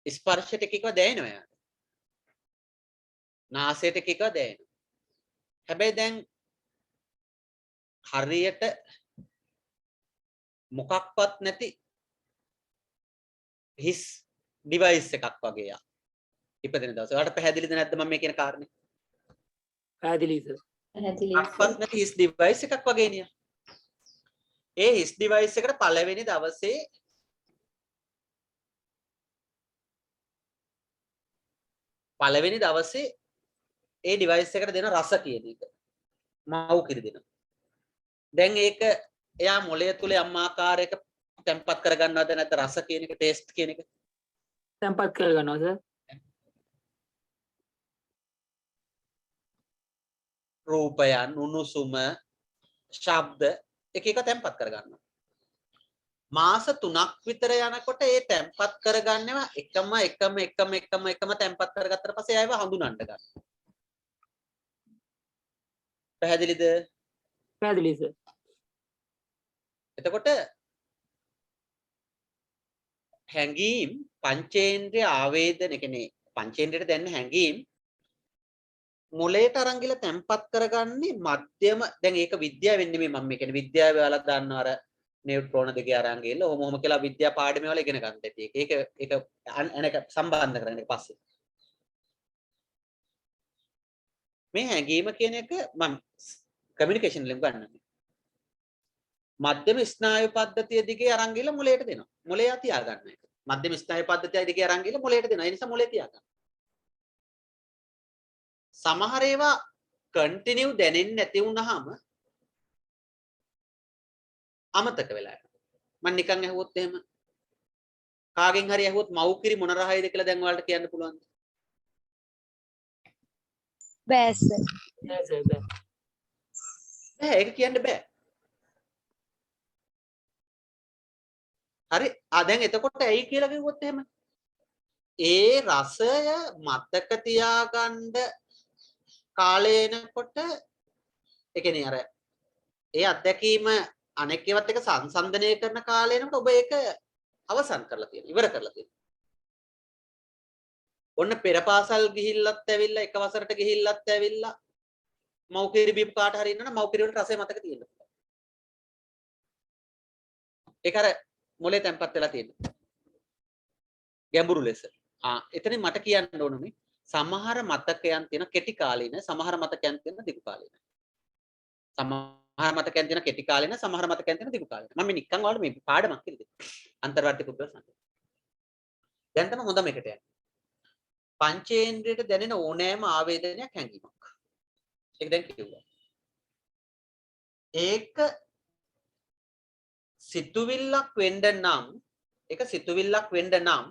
ස්පර්ශයට එක එකව දැනෙනවා යාට. නාසයට එක එකව දැනෙනවා. හැබැයි දැන් හරියට මොකක්වත් නැති හිස් ඩිවයිස් එකක් වගේ යා. ඉපදෙන දවසේ. ඔයාලට පැහැදිලිද නැද්ද මම මේ කියන කාරණේ? පැහැදිලි සර්. පැහැදිලි මොකක්වත් නැති හිස් ඩිවයිස් එකක් වගේ නිය. ඒ හිස් ඩිවයිස් එකට පළවෙනි දවසේ ඒ ඩිවයිස් එකට දෙන රස කියන එක මව් කිරි දෙනවා. දැන් ඒක එයා මොළය තුල යම් ආකාරයක තැම්පත් කරගන්නවද නැත්නම් රස කියන එක ටේස්ට් කියන එක තැම්පත් කරගන්නවා සර්. රූපයන් උණුසුම ශබ්ද එක එක තැම්පත් කරගන්නවා. මාස 3ක් විතර යනකොට ඒ තැම්පත් කරගන්නවා එකම තැම්පත් කරගත්තට පස්සේ ආයව හඳුනන්න ගන්නවා. පැහැදිලිද? පැහැදිලි සර්. එතකොට හැඟීම් පංචේන්ද්‍රිය ආවේදන කියන්නේ පංචේන්ද්‍රියට දැනෙන හැඟීම් මොලේට අරන් ගිහලා තැම්පත් කරගන්නේ මධ්‍යම දැන් ඒක විද්‍යාවෙන් නෙමෙයි මම මේ කියන්නේ විද්‍යාවේ ඔයාලා දන්නවා අර නියුට්‍රෝන දෙකේ අරන් ගිහලා ඔහොම කියලා විද්‍යා පාඩමේ වල ඉගෙන ගන්න ඇති ඒක අනේක සම්බන්ධ කරගෙන පස්සේ මේ හැඟීම කියන එක මම කමියුනිකේෂන් වලින් ගන්නවා මධ්‍යම ස්නායු පද්ධතිය දිගේ අරන් ගිහලා මොලේට දෙනවා මොලේ තියා ගන්න එක මධ්‍යම ස්නායු පද්ධතිය දිගේ අරන් ගිහලා මොලේට දෙනවා ඒ නිසා මොලේ තියා ගන්න සමහර ඒවා කන්ටිනියු දැනෙන්නේ නැති වුනහම අමතක වෙලා යනවා. මම නිකන් ඇහුවොත් එහෙම කාගෙන් හරි ඇහුවොත් මව්කිරි මොන රහයිද කියලා දැන් ඔයාලට කියන්න පුළුවන්ද? බෑ සර්. බෑ ඒක කියන්න බෑ. හරි දැන් එතකොට ඇයි කියලා කිව්වොත් එහෙම ඒ රසය මතක තියාගන්න කාලය එනකොට ඒ කියන්නේ අර ඒ අත්දැකීම අනෙක් ඒවාත් එක්ක සංසන්දනය කරන කාලය එනකොට ඔබ ඒක අවසන් කරලා තියෙනවා ඉවර කරලා තියෙනවා. ඔන්න පෙර පාසල් ගිහිල්ලත් ඇවිල්ලා එක වසරට ගිහිල්ලත් ඇවිල්ලා මව්කිරි බීප් කාට හරි ඉන්නවනම් මව්කිරි වල රසය මතක තියෙනවා. ඒක අර මොලේ තැම්පත් වෙලා තියෙනවා. ගැඹුරු ලෙස. එතනින් මට කියන්න ඕනේ සමහර මතකයන් තියෙන කෙටි කාලීන සමහර මතකයන් තියෙන දිගු කාලීන. සමහර මතකයන් තියෙන කෙටි කාලීන සමහර මතකයන් තියෙන දිගු කාලීන. මම නිකන් ඔයාලට මේ පාඩමක් කියලා දෙන්න. අන්තර්වර්ති පුද්ගල සංකේත. දැන් තමයි හොඳම එකට යන්නේ. පංචේන්ද්‍රයට දැනෙන ඕනෑම ආවේදනයක් හැඟීමක්. ඒක දැන් කිව්වා. ඒක සිතුවිල්ලක් වෙන්න නම්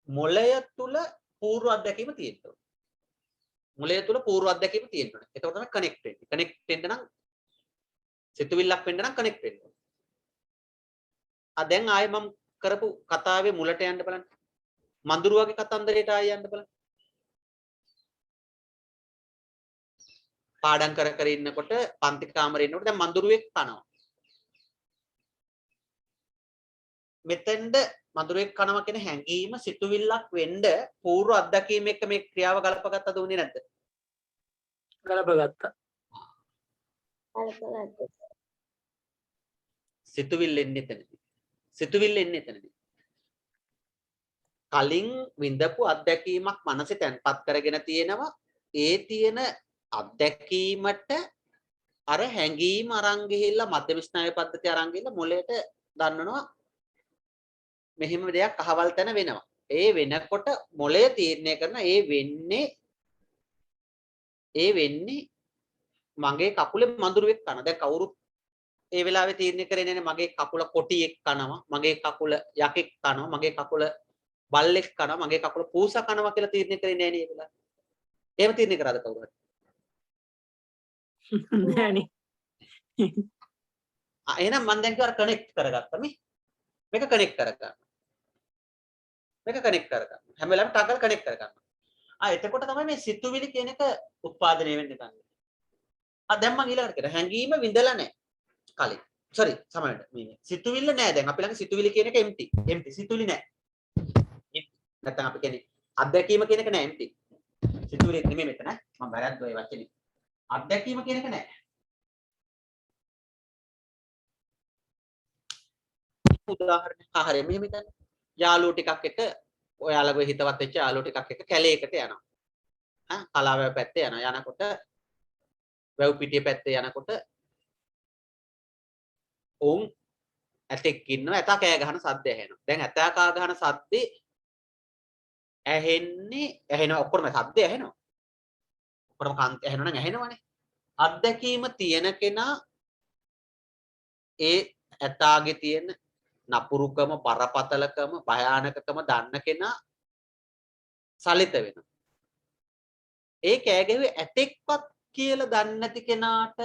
මොළය තුල පූර්ව අත්දැකීම තියෙන්න ඕනේ. මොළය තුල පූර්ව අත්දැකීම තියෙන්න ඕනේ. ඒක තමයි කනෙක්ට් වෙන්නේ. කනෙක්ට් වෙන්න නම් සිතුවිල්ලක් වෙන්න නම් කනෙක්ට් වෙන්න ඕනේ. දැන් ආයේ මම කරපු කතාවේ මුලට යන්න බලන්න. මඳුරුවගේ කතන්දරයට ආයෙ යන්න බලන්න. පාඩම් කර ඉන්නකොට පන්ති කාමරේ ඉන්නකොට දැන් මඳුරුවෙක් කනවා. මෙතෙන්ද මඳුරුවෙක් කනවා කියන හැඟීම සිතුවිල්ලක් වෙන්න පූර්ව අත්දැකීම එක්ක මේ ක්‍රියාව ගලපගත්තද උනේ නැද්ද? ගලපගත්තා. සිතුවිල්ල එන්නේ එතනදී. සිතුවිල්ල එන්නේ එතනදී. කලින් විඳපු අත්දැකීමක් මනසේ තැන්පත් කරගෙන තියෙනවා. ඒ තියෙන අත්දැකීමට අර හැඟීම අරන් ගිහිල්ලා මධ්‍යම ස්නායු පද්ධතිය අරන් ගිහිල්ලා මොළයට දන්නනවා මෙහෙම දෙයක් අහවල් තැන වෙනවා. ඒ වෙනකොට මොළය තීරණය කරන ඒ වෙන්නේ මගේ කකුලේ මඳුරුවෙක් කන. දැන් කවුරුත් ඒ වෙලාවේ තීරණය කරේ නැහැ මගේ කකුල කොටියෙක් කනවා, මගේ කකුල යකෙක් කනවා, මගේ කකුල බල්ලෙක් කනවා, මගේ කකුල පූසා කනවා කියලා තීරණය කරේ නැහැ නේද? එහෙම තීරණය කරාද කවුරු හරි? නෑනේ. එහෙනම් මම දැන් කිව්වා කනෙක්ට් කරගත්තා මේ. මේක කනෙක්ට් කරගන්න. මේක කනෙක්ට් කරගන්න. හැම වෙලාවෙම ටගල් කනෙක්ට් කරගන්න. එතකොට තමයි මේ සිතුවිලි කියන එක උත්පාදනය වෙන්නේ ගන්න. දැන් මම ඊළඟට කියනවා හැංගීම විඳලා නැහැ. කලින්. sorry සමහරවිට මේ සිතුවිල්ල නැහැ දැන් අපි ළඟ සිතුවිලි කියන එක empty. empty සිතුවිලි නැහැ. නැත්නම් අපි කියන්නේ අත්දැකීම කියන එක නැහැ empty. සිතුවිලි නෙමෙයි මෙතන. මම වැරද්දුවා ඒ වචනේ. අත්දැකීම කියන එක නැහැ. උදාහරණයක් හරිය මෙහෙම හිතන්න. යාළුවෝ ටිකක් එක ඔයාලගේ හිතවත් වෙච්ච යාළුවෝ ටිකක් එක කැලේකට යනවා. කලාවැව පැත්තේ යනවා. යනකොට වැව් පිටිය පැත්තේ යනකොට ඔවුන් ඇතෙක් ඉන්නවා. ඇතා කෑ ගහන සද්ද ඇහෙනවා. දැන් ඇතා කා ගහන සද්දේ ඇහෙනවා ඔක්කොම සද්ද ඇහෙනවා. ඔක්කොම කාන්ත ඇහෙනවා නම් ඇහෙනවනේ. අත්දැකීම තියෙන කෙනා ඒ ඇතාගේ තියෙන නපුරුකම බරපතලකම භයානකකම දන්න කෙනා සලිත වෙනවා. ඒ කෑ ගැහුවේ ඇතෙක්වත් කියලා දන්නේ නැති කෙනාට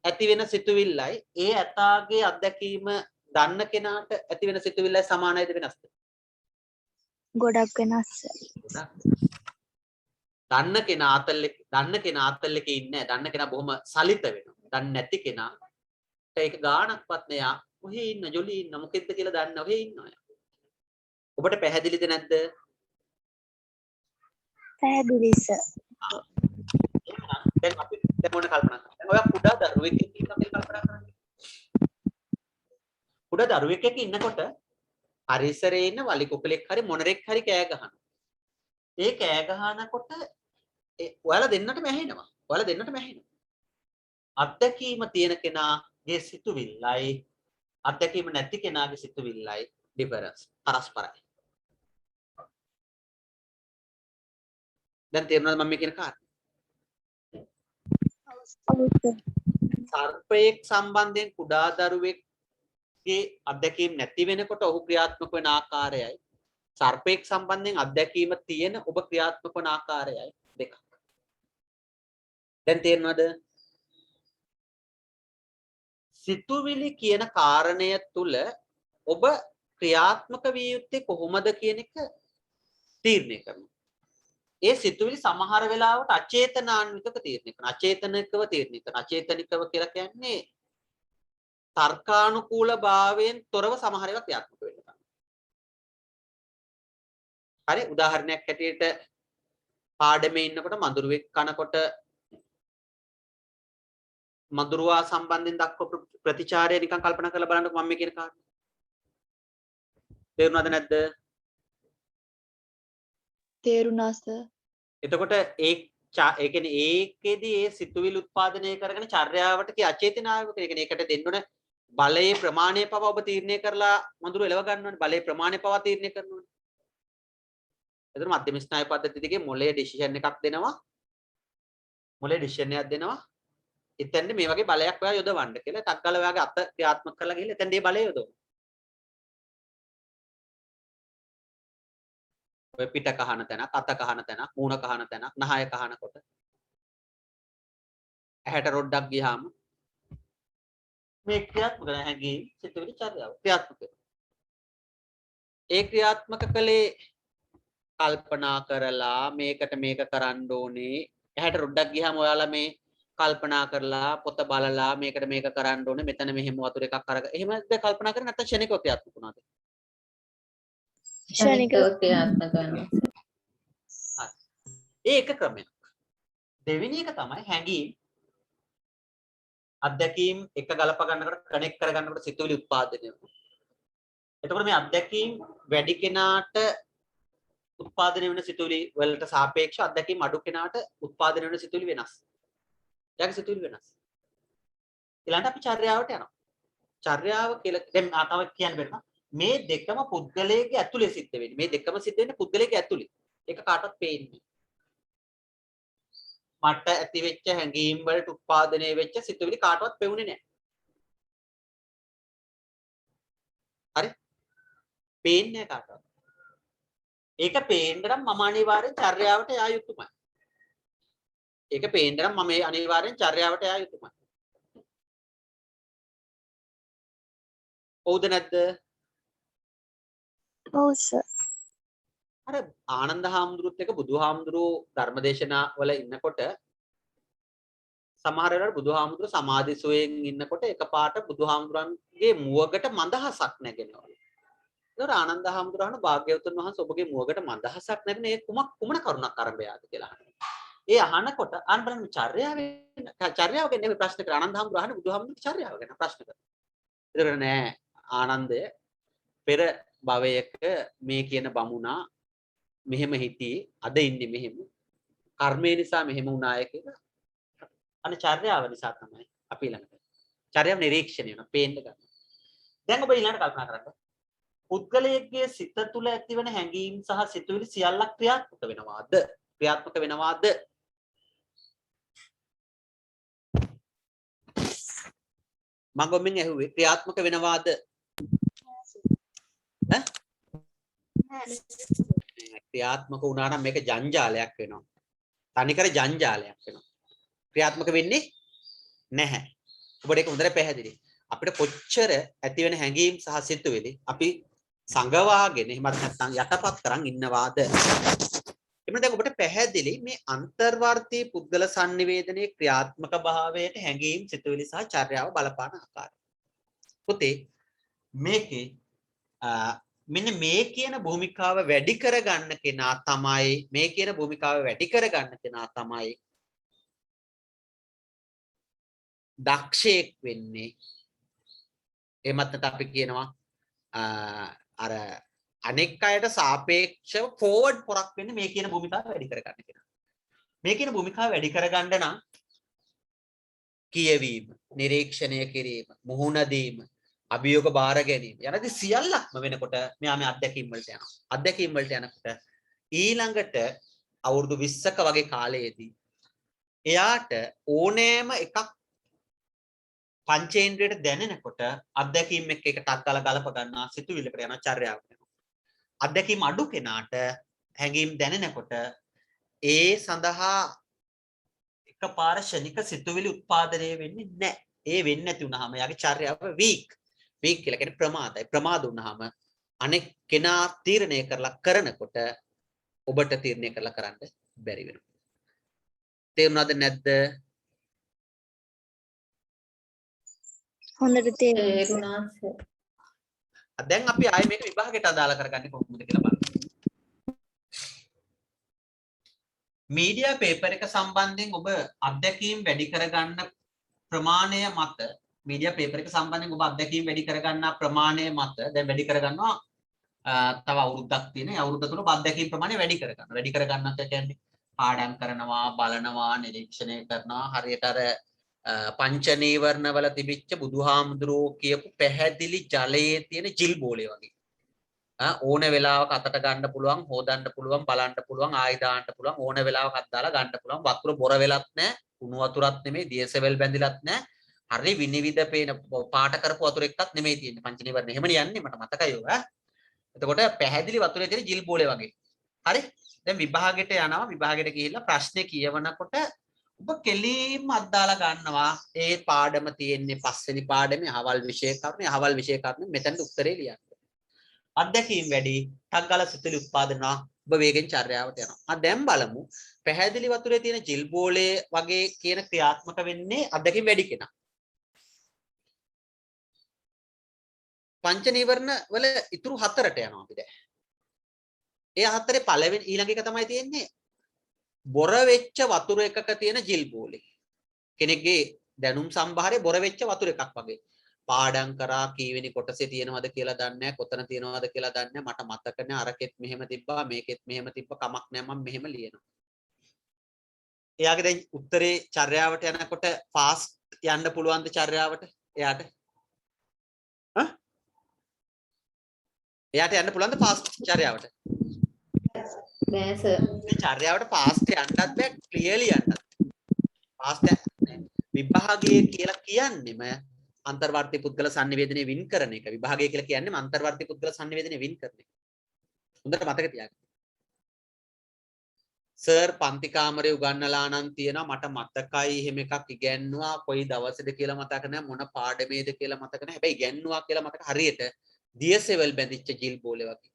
ඇති වෙන සිතුවිල්ලයි ඒ ඇතාගේ අත්දැකීම දන්න කෙනාට ඇති වෙන සිතුවිල්ලයි සමානයිද වෙනස්ද? ගොඩක් වෙනස්. දන්න කෙනා අතල්ලක ඉන්නේ දන්න කෙනා බොහොම සලිත වෙනවා. දන්නේ නැති කෙනා ඒක ගාණක්වත් නෑ. ඔහේ ඉන්න ජොලි ඉන්න මොකෙද්ද කියලා දන්න ඔහේ ඉන්නවා. ඔබට පැහැදිලිද නැද්ද? පැහැදිලි සර්. දැන් අපි දැන් මොන කල්පනා කරන්නේ? දැන් ඔයා කුඩා දරුවෙක් එක්ක ඉන්නවා කියලා කල්පනා කරන්නේ. කුඩා දරුවෙක් එක්ක ඉන්නකොට පරිසරයේ ඉන්න වලි කුකුලෙක් හරි මොනරෙක් හරි කෑ ගහනවා. ඒ කෑ ගහනකොට ඔයාලා දෙන්නටම ඇහෙනවා. අත්දැකීම තියෙන කෙනාගේ සිතුවිල්ලයි අත්දැකීම නැති කෙනාගේ සිතුවිල්ලයි ඩිෆරන්ස් පරස්පරයි. දැන් තේරුණාද මම මේ කියන කාරණේ? ඔව් සර්. සර්පයෙක් සම්බන්ධයෙන් කුඩා දරුවෙක්ගේ අත්දැකීම් නැති වෙනකොට ඔහු ක්‍රියාත්මක වෙන ආකාරයයි සර්පයෙක් සම්බන්ධයෙන් අත්දැකීම තියෙන ඔබ ක්‍රියාත්මක වන ආකාරයයි දෙකක්. දැන් තේරෙනවද? සිතුවිලි කියන කාරණය තුල ඔබ ක්‍රියාත්මක විය යුත්තේ කොහොමද කියන එක තීරණය කරනවා. ඒ සිතුවිලි සමහර වෙලාවට අචේතනාන්විතව තීරණය කරනවා. අචේතනිකව තීරණය කරනවා. අචේතනිකව කියලා කියන්නේ තර්කානුකූල භාවයෙන් තොරව සමහර ඒවා ක්‍රියාත්මක වෙනවා. හරි උදාහරණයක් හැටියට පාඩමේ ඉන්නකොට මඳුරුවෙක් කනකොට මඳුරුවා සම්බන්ධයෙන් දක්වපු ප්‍රතිචාරය නිකන් කල්පනා කරලා බලන්නකො මම මේ කියන කාරණේ. තේරුණාද නැද්ද? තේරුණා සර්. එතකොට ඒ කියන්නේ ඒකෙදි ඒ සිතුවිලි උත්පාදනය කරගෙන චර්යාවට කිය අචේතනාව කියන එක. ඒකට දෙන්න ඕන බලයේ ප්‍රමාණය පව ඔබ තීරණය කරලා මඳුරු එලව ගන්න ඕනේ. බලයේ ප්‍රමාණය පව තීරණය කරන්න ඕනේ. එතන මධ්‍යම ස්නායු පද්ධතිය දිගේ මොලේ ඩිසිෂන් එකක් දෙනවා. මොලේ ඩිසිෂන් එකක් දෙනවා. එතෙන්ද මේ වගේ බලයක් ඔයා යොදවන්න කියලා ටක් ගාලා ඔයාගේ අත ක්‍රියාත්මක කරලා ගිහලා එතෙන්ද මේ බලය යොදවනවා. ඔය පිට කහන තැනක්, අත කහන තැනක්, මූණ කහන තැනක්, නහය කහනකොට ඇහැට රොඩක් ගියාම මේ ක්‍රියාත්මක නැහැගී සිතුවිලි චර්යාව ක්‍රියාත්මක වෙනවා. ඒ ක්‍රියාත්මක කලේ කල්පනා කරලා මේකට මේක කරන්න ඕනේ. ඇහැට රොඩක් ගියාම ඔයාලා මේ කල්පනා කරලා පොත බලලා මේකට මේක කරන්න ඕනේ. මෙතන මෙහෙම වතුර එකක් අරගෙන එහෙමද කල්පනා කරන්නේ නැත්නම් ක්ෂණිකව ක්‍රියාත්මක වුණාද? ක්ෂණිකව ක්‍රියාත්මක වෙනවා. ඒක ක්‍රමයක්. දෙවෙනි එක තමයි හැඟීම් අත්දැකීම් එක ගලප ගන්නකොට කනෙක්ට් කර ගන්නකොට සිතුවිලි උත්පාදනය වෙනවා. එතකොට මේ අත්දැකීම් වැඩි කෙනාට උත්පාදනය වෙන සිතුවිලි වලට සාපේක්ෂව අත්දැකීම් අඩු කෙනාට උත්පාදනය වෙන සිතුවිලි වෙනස්. යාගේ සිතුවිලි වෙනස්. ඊළඟට අපි චර්යාවට යනවා. චර්යාව කියලා දැන් ආතාව කියන්න බැරිම මේ දෙකම පුද්ගලයේ ඇතුලේ සිද්ධ වෙන්නේ. මේ දෙකම සිද්ධ වෙන්නේ පුද්ගලයේ ඇතුලේ. ඒක කාටවත් පේන්නේ. මට ඇති වෙච්ච හැඟීම් වලට උත්පාදනය වෙච්ච සිතුවිලි කාටවත් පෙවුනේ නැහැ. හරි? පේන්නේ කාටවත්. ඒක පේන්න නම් මම අනිවාර්යෙන් චර්යාවට යා යුතුමයි. ඒක පේන්න නම් මම අනිවාර්යෙන් චර්යාවට යා යුතුමයි. ඔව්ද නැද්ද? ඔව් සර්. අර ආනන්ද හාමුදුරුවොත් එක බුදුහාමුදුරුවෝ ධර්මදේශනා වල ඉන්නකොට සමහර වෙලාවට බුදුහාමුදුරුවෝ සමාධිසෝයෙන් ඉන්නකොට එකපාරට බුදුහාමුදුරන්ගේ මුවගට මඳහසක් නැගෙනවා. ඒතර ආනන්ද හාමුදුරුවෝ භාග්‍යවතුන් වහන්සේ ඔබගේ මුවගට මඳහසක් නැගෙන ඒ කුමන කරුණක් අරඹයාද කියලා අහනවා. ඒ අහනකොට ආන් බලන්න චර්යාව ගැන නෙමෙයි ප්‍රශ්න කරන්නේ. ආනන්ද හාමුදුරුවෝ අහන්නේ බුදුහාමුදුරුවෝගේ චර්යාව ගැන ප්‍රශ්න කරනවා. ඒතර නෑ ආනන්දය පෙර භවයක මේ කියන බමුණා මෙහෙම හිටියේ අද ඉන්නේ මෙහෙම කර්මය නිසා මෙහෙම වුණාය කියලා අනේ චර්යාව නිසා තමයි අපි ළඟට චර්යාව නිරීක්ෂණය වෙනවා පේන්න ගන්න. දැන් ඔබ ඊළඟට කල්පනා කරන්න පුද්ගලයෙක්ගේ සිත තුළ ඇතිවන හැඟීම් සහ සිතුවිලි සියල්ලක් ක්‍රියාත්මක වෙනවාද? ක්‍රියාත්මක වෙනවාද? මම ගොමින් ඇහුවේ ක්‍රියාත්මක වෙනවාද? ඈ? ක්‍රියාත්මක වුණා නම් මේක ජංජාලයක් වෙනවා. තනිකර ජංජාලයක් වෙනවා. ක්‍රියාත්මක වෙන්නේ නැහැ. ඔබට ඒක හොඳට පැහැදිලි. අපිට කොච්චර ඇති වෙන හැඟීම් සහ සිතුවිලි අපි සංගවාගෙන එහෙමත් නැත්නම් යටපත් කරන් ඉන්නවාද? එමුණ දැන් ඔබට පැහැදිලි මේ අන්තර්වර්තී පුද්ගල sannivedanයේ ක්‍රියාත්මක භාවයට හැඟීම් සිතුවිලි සහ චර්යාව බලපාන ආකාරය. පුතේ මේකේ මෙන්න මේ කියන භූමිකාව වැඩි කරගන්න කෙනා තමයි මේ කියන භූමිකාව වැඩි කරගන්න කෙනා තමයි දක්ෂයෙක් වෙන්නේ. එමත් නැත්නම් අපි කියනවා අර අනෙක් අයට සාපේක්ෂව ෆෝවර්ඩ් පොරක් වෙන්නේ මේ කියන භූමිකාව වැඩි කරගන්න කෙනා. මේ කියන භූමිකාව වැඩි කරගන්න නම් කියවීම, නිරීක්ෂණය කිරීම, මුහුණ දීම, අභියෝග බාර ගැනීම යනදී සියල්ලක්ම වෙනකොට මෙයා මේ අත්දැකීම් වලට යනවා. අත්දැකීම් වලට යනකොට ඊළඟට අවුරුදු 20ක වගේ කාලයේදී එයාට ඕනෑම එකක් පංචේන්ද්‍රයට දැනෙනකොට අත්දැකීම් එක්ක එක ටක් ගාලා ගලප ගන්නවා සිතුවිල්ලකට යනවා චර්යාවට යනවා. අත්දැකීම් අඩු කෙනාට හැඟීම් දැනෙනකොට ඒ සඳහා එකපාර ශනික සිතුවිලි උත්පාදනය වෙන්නේ නැහැ. ඒ වෙන්නේ නැති වුනහම යාගේ චර්යාව වීක් කියලා කියන්නේ ප්‍රමාදයි. ප්‍රමාද වුනහම අනෙක් කෙනා තීරණය කරලා කරනකොට ඔබට තීරණය කරලා කරන්න බැරි වෙනවා. තේරුණාද නැද්ද? හොඳට තේරුණා. තේරුණා සර්. දැන් අපි ආයේ මේක විභාගයට අදාළ කරගන්නේ කොහොමද කියලා බලමු. මීඩියා පේපර් එක සම්බන්ධයෙන් ඔබ අත්දැකීම් වැඩි කරගන්න ප්‍රමාණය මත මීඩියා පේපර් එක සම්බන්ධයෙන් ඔබ අත්දැකීම් වැඩි කරගන්න ප්‍රමාණය මත දැන් වැඩි කරගන්නවා තව අවුරුද්දක් තියෙන. ඒ අවුරුද්ද තුන ඔබ අත්දැකීම් ප්‍රමාණය වැඩි කරගන්න. වැඩි කරගන්නත් කියන්නේ පාඩම් කරනවා, බලනවා, නිරීක්ෂණය කරනවා. හරියට අර පංච නීවරණ වල තිබිච්ච බුදුහාමුදුරුවෝ කියපු පැහැදිලි ජලයේ තියෙන ජිල් බෝලේ වගේ. ඕන වෙලාවක අතට ගන්න පුළුවන්, හොදන්න පුළුවන්, බලන්න පුළුවන්, ආයි දාන්න පුළුවන්, ඕන වෙලාවක අත් දාලා ගන්න පුළුවන්. වතුර බොර වෙලත් නැහැ, කුණු වතුරත් නෙමෙයි, දියසෙවල් බැඳිලත් නැහැ. හරි විනිවිද පේන පාට කරපු වතුර එක්කත් නෙමෙයි තියෙන්නේ. පංච නීවරණ එහෙම යන්නේ මට මතකයි ඔය. එතකොට පැහැදිලි වතුරේ තියෙන ජිල් බෝලේ වගේ. හරි? දැන් විභාගෙට යනවා. විභාගෙට ගිහිල්ලා ප්‍රශ්නේ කියවනකොට ඔබ කෙලින්ම අත්දාලා ගන්නවා. ඒ පාඩම තියෙන්නේ පස්වෙනි පාඩමේ අහවල් විෂය කරුණේ. අහවල් විෂය කරුණේ මෙතනට උත්තරේ ලියන්න. අත්දැකීම් වැඩි ටග්ගල සිතුවිලි උත්පාදනවා. ඔබ වේගෙන් චර්යාවට යනවා. දැන් බලමු පැහැදිලි වතුරේ තියෙන ජිල් බෝලේ වගේ කියන ක්‍රියාත්මක වෙන්නේ අත්දැකීම් වැඩි කෙනා. පංච නීවරණ වල ඉතුරු හතරට යනවා අපි දැන්. ඒ හතරේ පළවෙනි ඊළඟ එක තමයි තියෙන්නේ බොර වෙච්ච වතුර එකක තියෙන ජිල් බෝලේ. කෙනෙක්ගේ දැනුම් සම්භාරයේ බොර වෙච්ච වතුර එකක් වගේ. පාඩම් කරා කීවෙනි කොටසේ තියෙනවද කියලා දන්නේ නැහැ, කොතන තියෙනවද කියලා දන්නේ නැහැ. මට මතක නැහැ අරකෙත් මෙහෙම තිබ්බා, මේකෙත් මෙහෙම තිබ්බ කමක් නැහැ මම මෙහෙම ලියනවා. එයාගේ දැන් උත්තරේ චර්යාවට යනකොට ෆාස්ට් යන්න පුළුවන්ද චර්යාවට? එයාට එයාට යන්න පුළුවන්ද ෆාස්ට් චර්යාවට? නෑ සර්. චර්යාවට ෆාස්ට් යන්නත් බෑ, ක්ලියර්ලි යන්නත්. ෆාස්ට් විභාගයේ කියලා කියන්නේම අන්තර්වර්ති පුද්ගල සංනිවේදනයේ වින් කරන එක. විභාගය කියලා කියන්නේම අන්තර්වර්ති පුද්ගල සංනිවේදනයේ වින් කරන එක. හොඳට මතක තියාගන්න. සර් පන්ති කාමරේ උගන්නලා නම් තියෙනවා මට මතකයි එහෙම එකක් ඉගැන්නුවා කොයි දවසේද කියලා මතක නැහැ, මොන පාඩමේද කියලා මතක නැහැ. හැබැයි ඉගැන්නුවා කියලා මතක හරියට දියසෙවල් බැඳිච්ච ජිල් බෝලේ වගේ.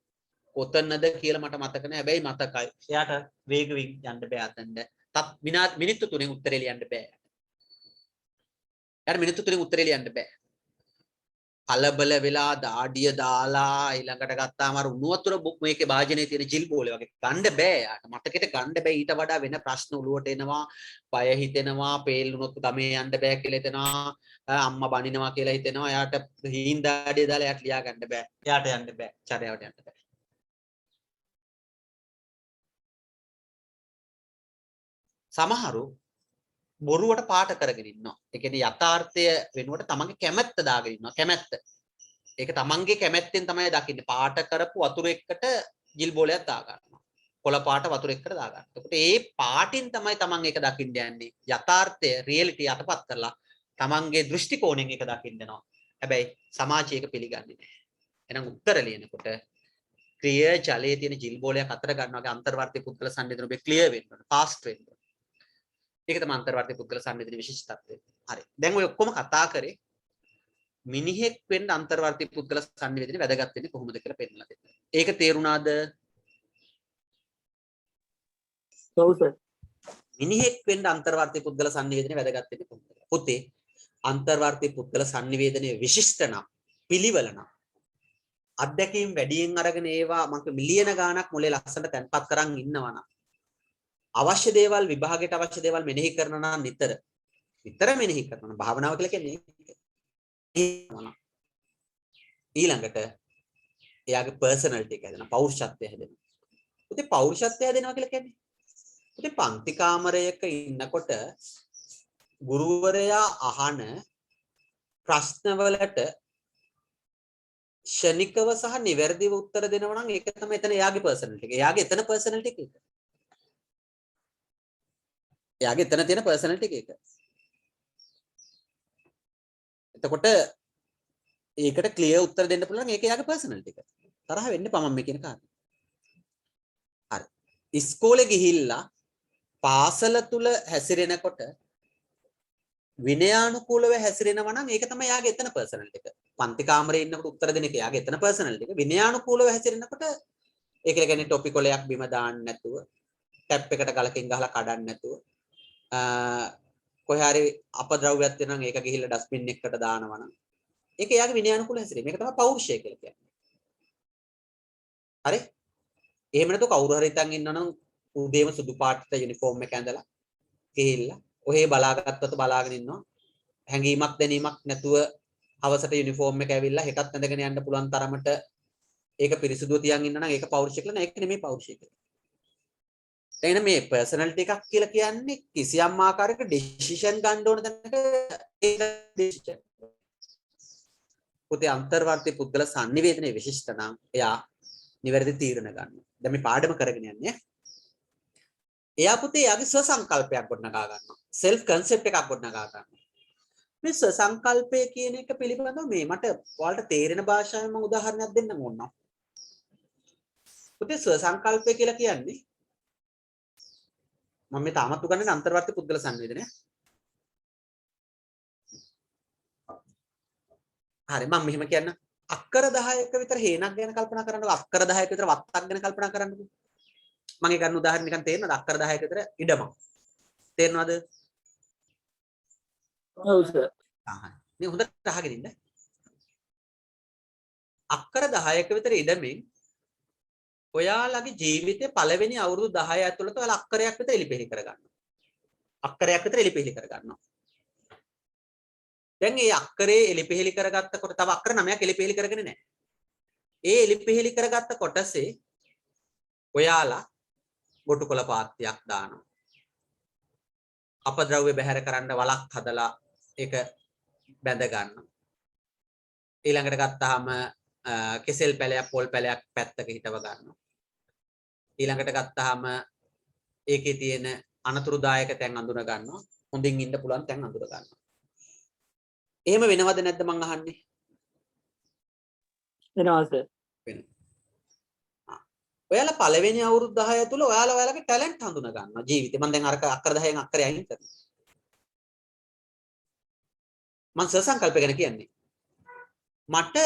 කොතනද කියලා මට මතක නැහැ. හැබැයි මතකයි. එයාට වේගවින් යන්න බෑ අතෙන්ද. මිනිත්තු 3 උත්තරේ ලියන්න බෑ. එයාට මිනිත්තු 3 උත්තරේ ලියන්න බෑ. කලබල වෙලා දාඩිය දාලා ඊළඟට ගත්තාම අර උණු වතුර මේකේ භාජනයේ තියෙන ජිල් බෝලේ වගේ ගන්න බෑ. යාට මතකෙට ගන්න බෑ. ඊට වඩා වෙන ප්‍රශ්න ඔලුවට එනවා, බය හිතෙනවා, පේල් වුණොත් ගමේ යන්න බෑ කියලා හිතෙනවා, අම්මා බනිනවා කියලා හිතෙනවා. යාට හීන් දාඩිය දාලා යාට ලියා ගන්න බෑ. යාට යන්න බෑ. චර්යාවට යන්න බෑ. සමහරු බොරුවට පාට කරගෙන ඉන්නවා. ඒ කියන්නේ යථාර්ථය වෙනුවට තමන්ගේ කැමැත්ත දාගෙන ඉන්නවා. කැමැත්ත. ඒක තමන්ගේ කැමැත්තෙන් තමයි දකින්නේ. පාට කරපු වතුර එකට ජිල් බෝලයක් දා ගන්නවා. කොළ පාට වතුර එකට දා ගන්නවා. එතකොට ඒ පාටින් තමයි තමන් ඒක දකින්න යන්නේ. යථාර්ථය රියැලිටි යටපත් කරලා තමන්ගේ දෘෂ්ටි කෝණයෙන් ඒක දකින්න යනවා. හැබැයි සමාජය ඒක පිළිගන්නේ නැහැ. එහෙනම් උත්තර ලියනකොට ක්‍රියා ජලයේ තියෙන ජිල් බෝලයක් අතර ගන්නවාගේ අන්තර්වර්ති පුද්ගල සංවේදන ඔබේ ක්ලියර් වෙන්න ඕන. ෆාස්ට් වෙන්න ඕන. ඒක තමයි අන්තර්වර්ති පුද්ගල සංවේදනයේ විශේෂත්වය. හරි. දැන් ඔය ඔක්කොම කතා කරේ මිනිහෙක් වෙන්න අන්තර්වර්ති පුද්ගල සංවේදනයේ වැදගත් වෙන්නේ කොහොමද කියලා පෙන්නලා දෙන්න. ඒක තේරුණාද? ඔව් සර්. මිනිහෙක් වෙන්න අන්තර්වර්ති පුද්ගල සංවේදනයේ වැදගත් වෙන්නේ කොහොමද? පුතේ අන්තර්වර්ති පුද්ගල සංවේදනයේ විශිෂ්ට නම් පිළිවෙල නම් අත්දැකීම් වැඩියෙන් අරගෙන ඒවා මම මිලියන ගාණක් මොලේ ලස්සනට තැන්පත් කරන් ඉන්නවා නම් අවශ්‍ය දේවල් විභාගයට අවශ්‍ය දේවල් මෙනෙහි කරනවා නම් නිතර මෙනෙහි කරනවා. භාවනාව කියලා කියන්නේ ඊළඟට එයාගේ පර්සනැලිටි එක හැදෙනවා, පෞරුෂත්වය හැදෙනවා. උදේ පෞරුෂත්වය හැදෙනවා කියලා කියන්නේ උදේ පන්ති කාමරයක ඉන්නකොට ගුරුවරයා අහන ප්‍රශ්නවලට ෂණිකව සහ නිවැරදිව උත්තර දෙනවා නම් ඒක තමයි එතන එයාගේ පර්සනැලිටි එක. එයාගේ එතන පර්සනැලිටි එක. එයාගේ එතන තියෙන පර්සනැලිටි එක. එතකොට ඒකට ක්ලියර් උත්තර දෙන්න පුළුවන් ඒක එයාගේ පර්සනැලිටි එක. තරහ වෙන්න එපා මම මේ කියන කාරණේ. හරි. ඉස්කෝලේ ගිහිල්ලා පාසල තුල හැසිරෙනකොට විනයානුකූලව හැසිරෙනවා නම් ඒක තමයි යාගේ එතන පර්සනැලිටි එක. පන්ති කාමරේ ඉන්නකොට උත්තර දෙන එක යාගේ එතන පර්සනැලිටි එක. විනයානුකූලව හැසිරෙනකොට ඒක කියන්නේ ටොපික් වලයක් බිම දාන්න නැතුව, ටැප් එකට ගලකින් ගහලා කඩන්න නැතුව, කොහේ හරි අපද්‍රව්‍යයක් තියෙනවා නම් ඒක ගිහිල්ලා ඩස්බින් එකකට දානවා නම් ඒක යාගේ විනයානුකූල හැසිරීම. මේක තමයි පෞරුෂය කියලා කියන්නේ. හරි? එහෙම නැතු කවුරු හරි හිටන් ඉන්නවනම් උදේම සුදු පාට යුනිෆෝම් එක ඇඳලා ගිහිල්ලා ඔහේ බලාගත්තොත් බලාගෙන ඉන්නවා. හැඟීමක් දැනීමක් නැතුව හවසට යුනිෆෝම් එක ඇවිල්ලා හෙටත් ඇඳගෙන යන්න පුළුවන් තරමට ඒක පිරිසිදුව තියන් ඉන්නවනම් ඒක පෞරුෂය කියලා නෑ. ඒක නෙමෙයි පෞරුෂය කියලා. දැන් මේ පර්සනැලිටි එකක් කියලා කියන්නේ කිසියම් ආකාරයක ඩිසිෂන් ගන්න ඕන තැනක ඒක ඩිසිෂන්. පුතේ අන්තර්වර්ති පුද්ගල sannivedanaye විශිෂ්ට නම් එයා නිවැරදි තීරණ ගන්නවා. දැන් මේ පාඩම කරගෙන යන්නේ. එයා පුතේ යාගේ ස්ව සංකල්පයක් ගොඩනගා ගන්නවා. self concept එකක් ගොඩනගා ගන්නවා. මේ ස්ව සංකල්පය කියන එක පිළිබඳව මේ මට ඔයාලට තේරෙන භාෂාවෙන් මම උදාහරණයක් දෙන්නම් ඕනවා. පුතේ ස්ව සංකල්පය කියලා කියන්නේ මම මේ තාමත් උගන්වන්නේ අන්තර්වර්ති පුද්ගල sannivedanaye. හරි මම මෙහෙම කියන්න. අක්කර 10ක විතර හේනක් ගැන කල්පනා කරන්නකො. අක්කර 10ක විතර වත්තක් ගැන කල්පනා කරන්නකො. මම ඒ ගන්න උදාහරණ නිකන් තේරෙනවද? අක්කර 10ක විතර ඉඩමක්. තේරෙනවද? ඔව් සර්. මේ හොඳට අහගෙන ඉන්න. අක්කර 10ක විතර ඉඩමින් ඔයාලගේ ජීවිතේ පළවෙනි අවුරුදු 10 ඇතුළත ඔයාලා අක්කරයක් විතර එලිපෙලි කරගන්නවා. අක්කරයක් විතර එලිපෙලි කරගන්නවා. දැන් මේ අක්කරේ එලිපෙලි කරගත්තකොට තව අක්කර 9ක් එලිපෙලි කරගෙන නැහැ. ඒ එලිපෙලි කරගත්ත කොටසේ ඔයාලා ගොටුකොළ පාත්තියක් දානවා. අපද්‍රව්‍ය බැහැර කරන්න වලක් හදලා ඒක බැඳ ගන්නවා. ඊළඟට ගත්තාම කෙසෙල් පැලයක් පොල් පැලයක් පැත්තක හිටව ගන්නවා. ඊළඟට ගත්තාම ඒකේ තියෙන අනතුරුදායක තැන් අඳුන ගන්නවා. හොඳින් ඉන්න පුළුවන් තැන් අඳුර ගන්නවා. එහෙම වෙනවද නැද්ද මං අහන්නේ? වෙනවා සර්. වෙනවා. ඔයාලා පළවෙනි අවුරුදු 10 තුල ඔයාලගේ ටැලන්ට් හඳුන ගන්නවා ජීවිතේ. මම දැන් අක්කර 10න් අක්කරේ අයින් කරනවා. මං ස්ව සංකල්ප ගැන කියන්නේ. මට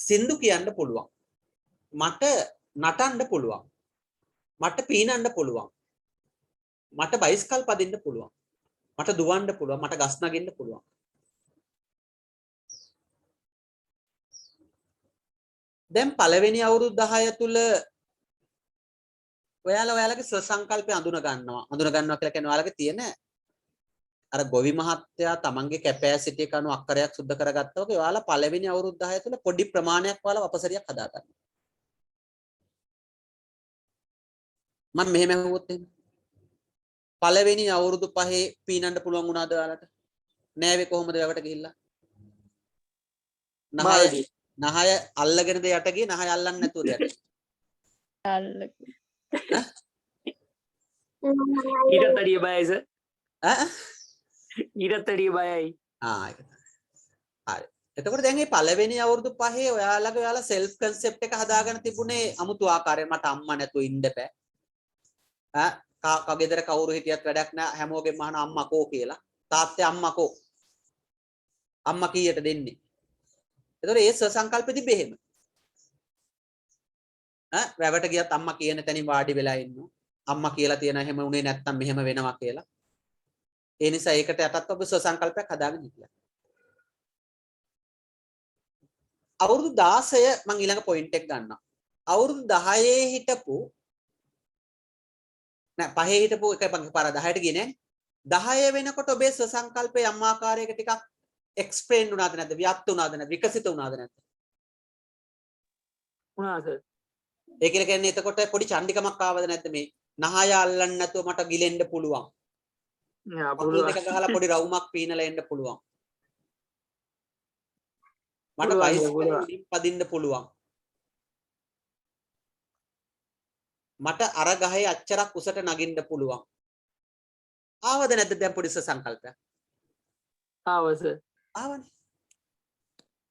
සින්දු කියන්න පුළුවන්. මට නටන්න පුළුවන්. මට පීනන්න පුළුවන්. මට බයිස්කල් පදින්න පුළුවන්. මට දුවන්න පුළුවන්. මට ගස් නගින්න පුළුවන්. දැන් පළවෙනි අවුරුදු 10 තුල ඔයාලගේ ස්ව සංකල්පය අඳුන ගන්නවා. අඳුන ගන්නවා කියලා කියන්නේ ඔයාලගේ තියෙන අර ගොවි මහත්තයා තමන්ගේ කැපැසිටි එක අනුව අක්කරයක් සුද්ධ කරගත්තා වගේ ඔයාලා පළවෙනි අවුරුදු 10 තුල පොඩි ප්‍රමාණයක් ඔයාලා වපසරියක් හදා ගන්නවා. මම මෙහෙම අහුවොත් එහෙම. පළවෙනි අවුරුදු 5 පීනන්න පුළුවන් වුණාද ඔයාලට? නෑවේ කොහොමද වැවට ගිහිල්ලා? නහය අල්ලගෙනද යට ගියේ නහය අල්ලන්නේ නැතුවද යට? ඊටත් වැඩිය බයයි සර්. ඈ? ඊටත් වැඩිය බයයි. ඒක තමයි. හරි. එතකොට දැන් මේ පළවෙනි අවුරුදු 5 ඔයාලා සෙල්ෆ් කන්සෙප්ට් එක හදාගෙන තිබුණේ අමුතු ආකාරයෙන් මට අම්මා නැතුව ඉන්න බෑ. කගෙදර කවුරු හිටියත් වැඩක් නෑ හැමෝගෙම අහන අම්මකෝ කියලා. තාත්තේ අම්මකෝ. අම්මා කීයට දෙන්නේ? එතකොට ඒ ස්ව සංකල්පෙ තිබෙ එහෙම. වැවට ගියත් අම්මා කියන තැනින් වාඩි වෙලා ඉන්නවා. අම්මා කියලා තියෙන හැම උනේ නැත්තම් මෙහෙම වෙනවා කියලා. ඒ නිසා ඒකට යටත් ඔබ ස්ව සංකල්පයක් හදාගෙන හිටියා. අවුරුදු 16 මම ඊළඟ පොයින්ට් එක ගන්නවා. අවුරුදු 10 හිටපු නෑ 5 හිටපු එක පාර 10ට ගියේ නෑ. 10 වෙනකොට ඔබේ ස්ව සංකල්පය යම් ආකාරයක ටිකක් එක්ස්ප්ලেইন වුණාද නැද්ද? ව්‍යාප්ත වුණාද නැද්ද? විකසිත වුණාද නැද්ද? වුණා සර්. ඒ කියලා කියන්නේ එතකොට පොඩි චණ්ඩිකමක් ආවද නැද්ද මේ? නහය අල්ලන්න නැතුව මට ගිලෙන්න පුළුවන්. පුළුවන්. දෙක ගහලා පොඩි රවුමක් පීනලා එන්න පුළුවන්. මට බයිස්කල් පදින්න පුළුවන්. මට අර ගහේ අච්චරක් උසට නගින්න පුළුවන්. ආවද නැද්ද දැන් පොඩි සංකල්පයක්? ආවා සර්. ආවනේ.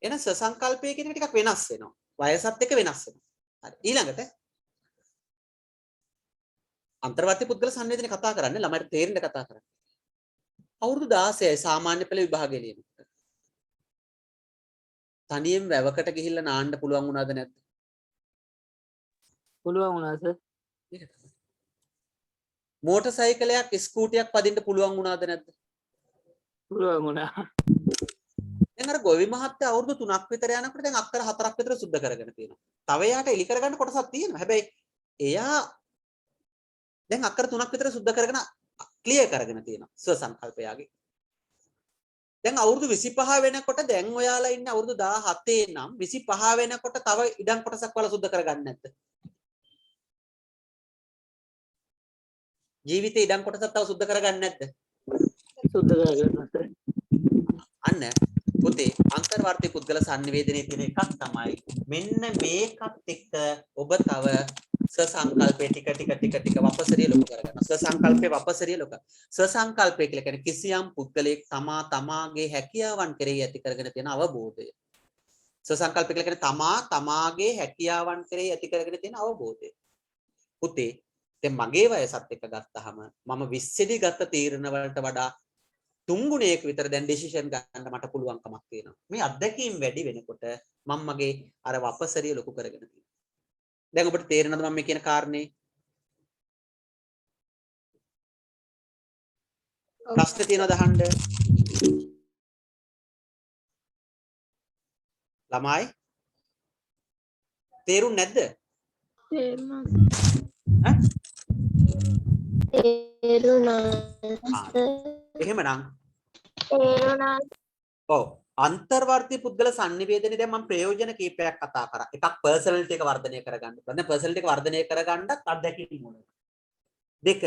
එහෙනම් සංකල්පය කියන එක ටිකක් වෙනස් වෙනවා. වයසත් එක්ක වෙනස් වෙනවා. හරි. ඊළඟට අන්තර්වර්ති පුද්ගල සංවේදනය කතා කරන්නේ ළමයිට තේරෙන්න කතා කරන්නේ. අවුරුදු 16යි සාමාන්‍ය පෙළ විභාගය ලියනකොට. තනියෙන් වැවකට ගිහිල්ලා නාන්න පුළුවන් වුණාද නැද්ද? පුළුවන් වුණා සර්. මෝටර් සයිකලයක් ස්කූටියක් පදින්න පුළුවන් වුණාද නැද්ද? පුළුවන් වුණා. දැන් අර ගොවි මහත්තයා අවුරුදු 3ක් විතර යනකොට දැන් අක්කර 4ක් විතර සුද්ධ කරගෙන තියෙනවා. තව එයාට එලි කරගන්න කොටසක් තියෙනවා. හැබැයි එයා දැන් අක්කර 3ක් විතර සුද්ධ කරගෙන ක්ලියර් කරගෙන තියෙනවා. ස්ව සංකල්පයාගේ. දැන් අවුරුදු 25 වෙනකොට දැන් ඔයාලා ඉන්නේ අවුරුදු 17 නම් 25 වෙනකොට තව ඉඩම් කොටසක් වල සුද්ධ කරගන්න නැද්ද? ජීවිතේ ඉඩම් කොටසක් තව සුද්ධ කරගන්න නැද්ද? සුද්ධ කරගන්න සර්. අන්න පුතේ අන්තර්වර්ති පුද්ගල සංනිවේදනයේ තියෙන එකක් තමයි මෙන්න මේකත් එක්ක ඔබ තව සසංකල්පේ ටික වපසරිය ලොකු කරගන්න. සසංකල්පේ වපසරිය ලොක. සසංකල්පය කියලා කියන්නේ කිසියම් පුද්ගලයෙක් තමාගේ හැකියාවන් කෙරෙහි ඇති කරගෙන තියෙන අවබෝධය. සසංකල්පය කියලා කියන්නේ තමාගේ හැකියාවන් කෙරෙහි ඇති කරගෙන තියෙන අවබෝධය. පුතේ දැන් මගේ වයසත් එක්ක ගත්තාම මම 20 දී ගත්ත තීරණ වලට වඩා 3 ගුණයක විතර දැන් ඩිසිෂන් ගන්න මට පුළුවන්කමක් තියෙනවා. මේ අත්දැකීම් වැඩි වෙනකොට මම මගේ අර වපසරිය ලොකු කරගෙන තියෙනවා. දැන් ඔබට තේරෙනවද මම මේ කියන කාරණේ? ප්‍රශ්න තියෙනවද අහන්න? ළමයි තේරුම් නැද්ද? තේරුණා. තේරුණා. එහෙමනම් තේරුණා. ඔව් අන්තර්වර්ති පුද්ගල සංනිවේදනයේ දැන් මම ප්‍රයෝජන කීපයක් කතා කරා. එකක් පර්සනැලිටි එක වර්ධනය කරගන්න. දැන් පර්සනැලිටි එක වර්ධනය කරගන්නත් අත්දැකීම් ඕනේ. දෙක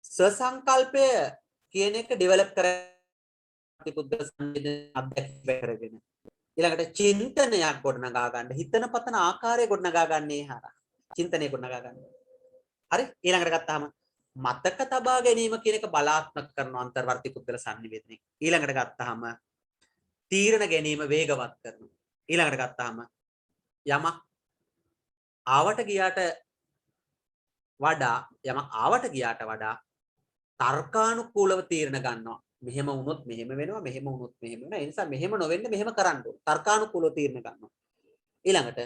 ස්වසංකල්පය කියන එක ඩෙවලොප් කරගන්න පුද්ගල සංනිවේදනයේ අත්දැකීම් කරගෙන. ඊළඟට චින්තනයක් ගොඩනගා ගන්න. හිතන පතන ආකාරය ගොඩනගා ගන්නේ හරහා. චින්තනය ගොඩනගා ගන්න. හරි? ඊළඟට ගත්තාම මතක තබා ගැනීම කියන එක බලාත්මක කරන අන්තර්වර්ති පුද්ගල සංනිවේදනයේ. ඊළඟට ගත්තාම තීරණ ගැනීම වේගවත් කරනවා. ඊළඟට ගත්තාම යමක් ආවට ගියාට වඩා තර්කානුකූලව තීරණ ගන්නවා. මෙහෙම වුණොත් මෙහෙම වෙනවා, මෙහෙම වුණොත් මෙහෙම වෙනවා. ඒ නිසා මෙහෙම නොවෙන්න මෙහෙම කරන්න ඕන. තර්කානුකූලව තීරණ ගන්නවා. ඊළඟට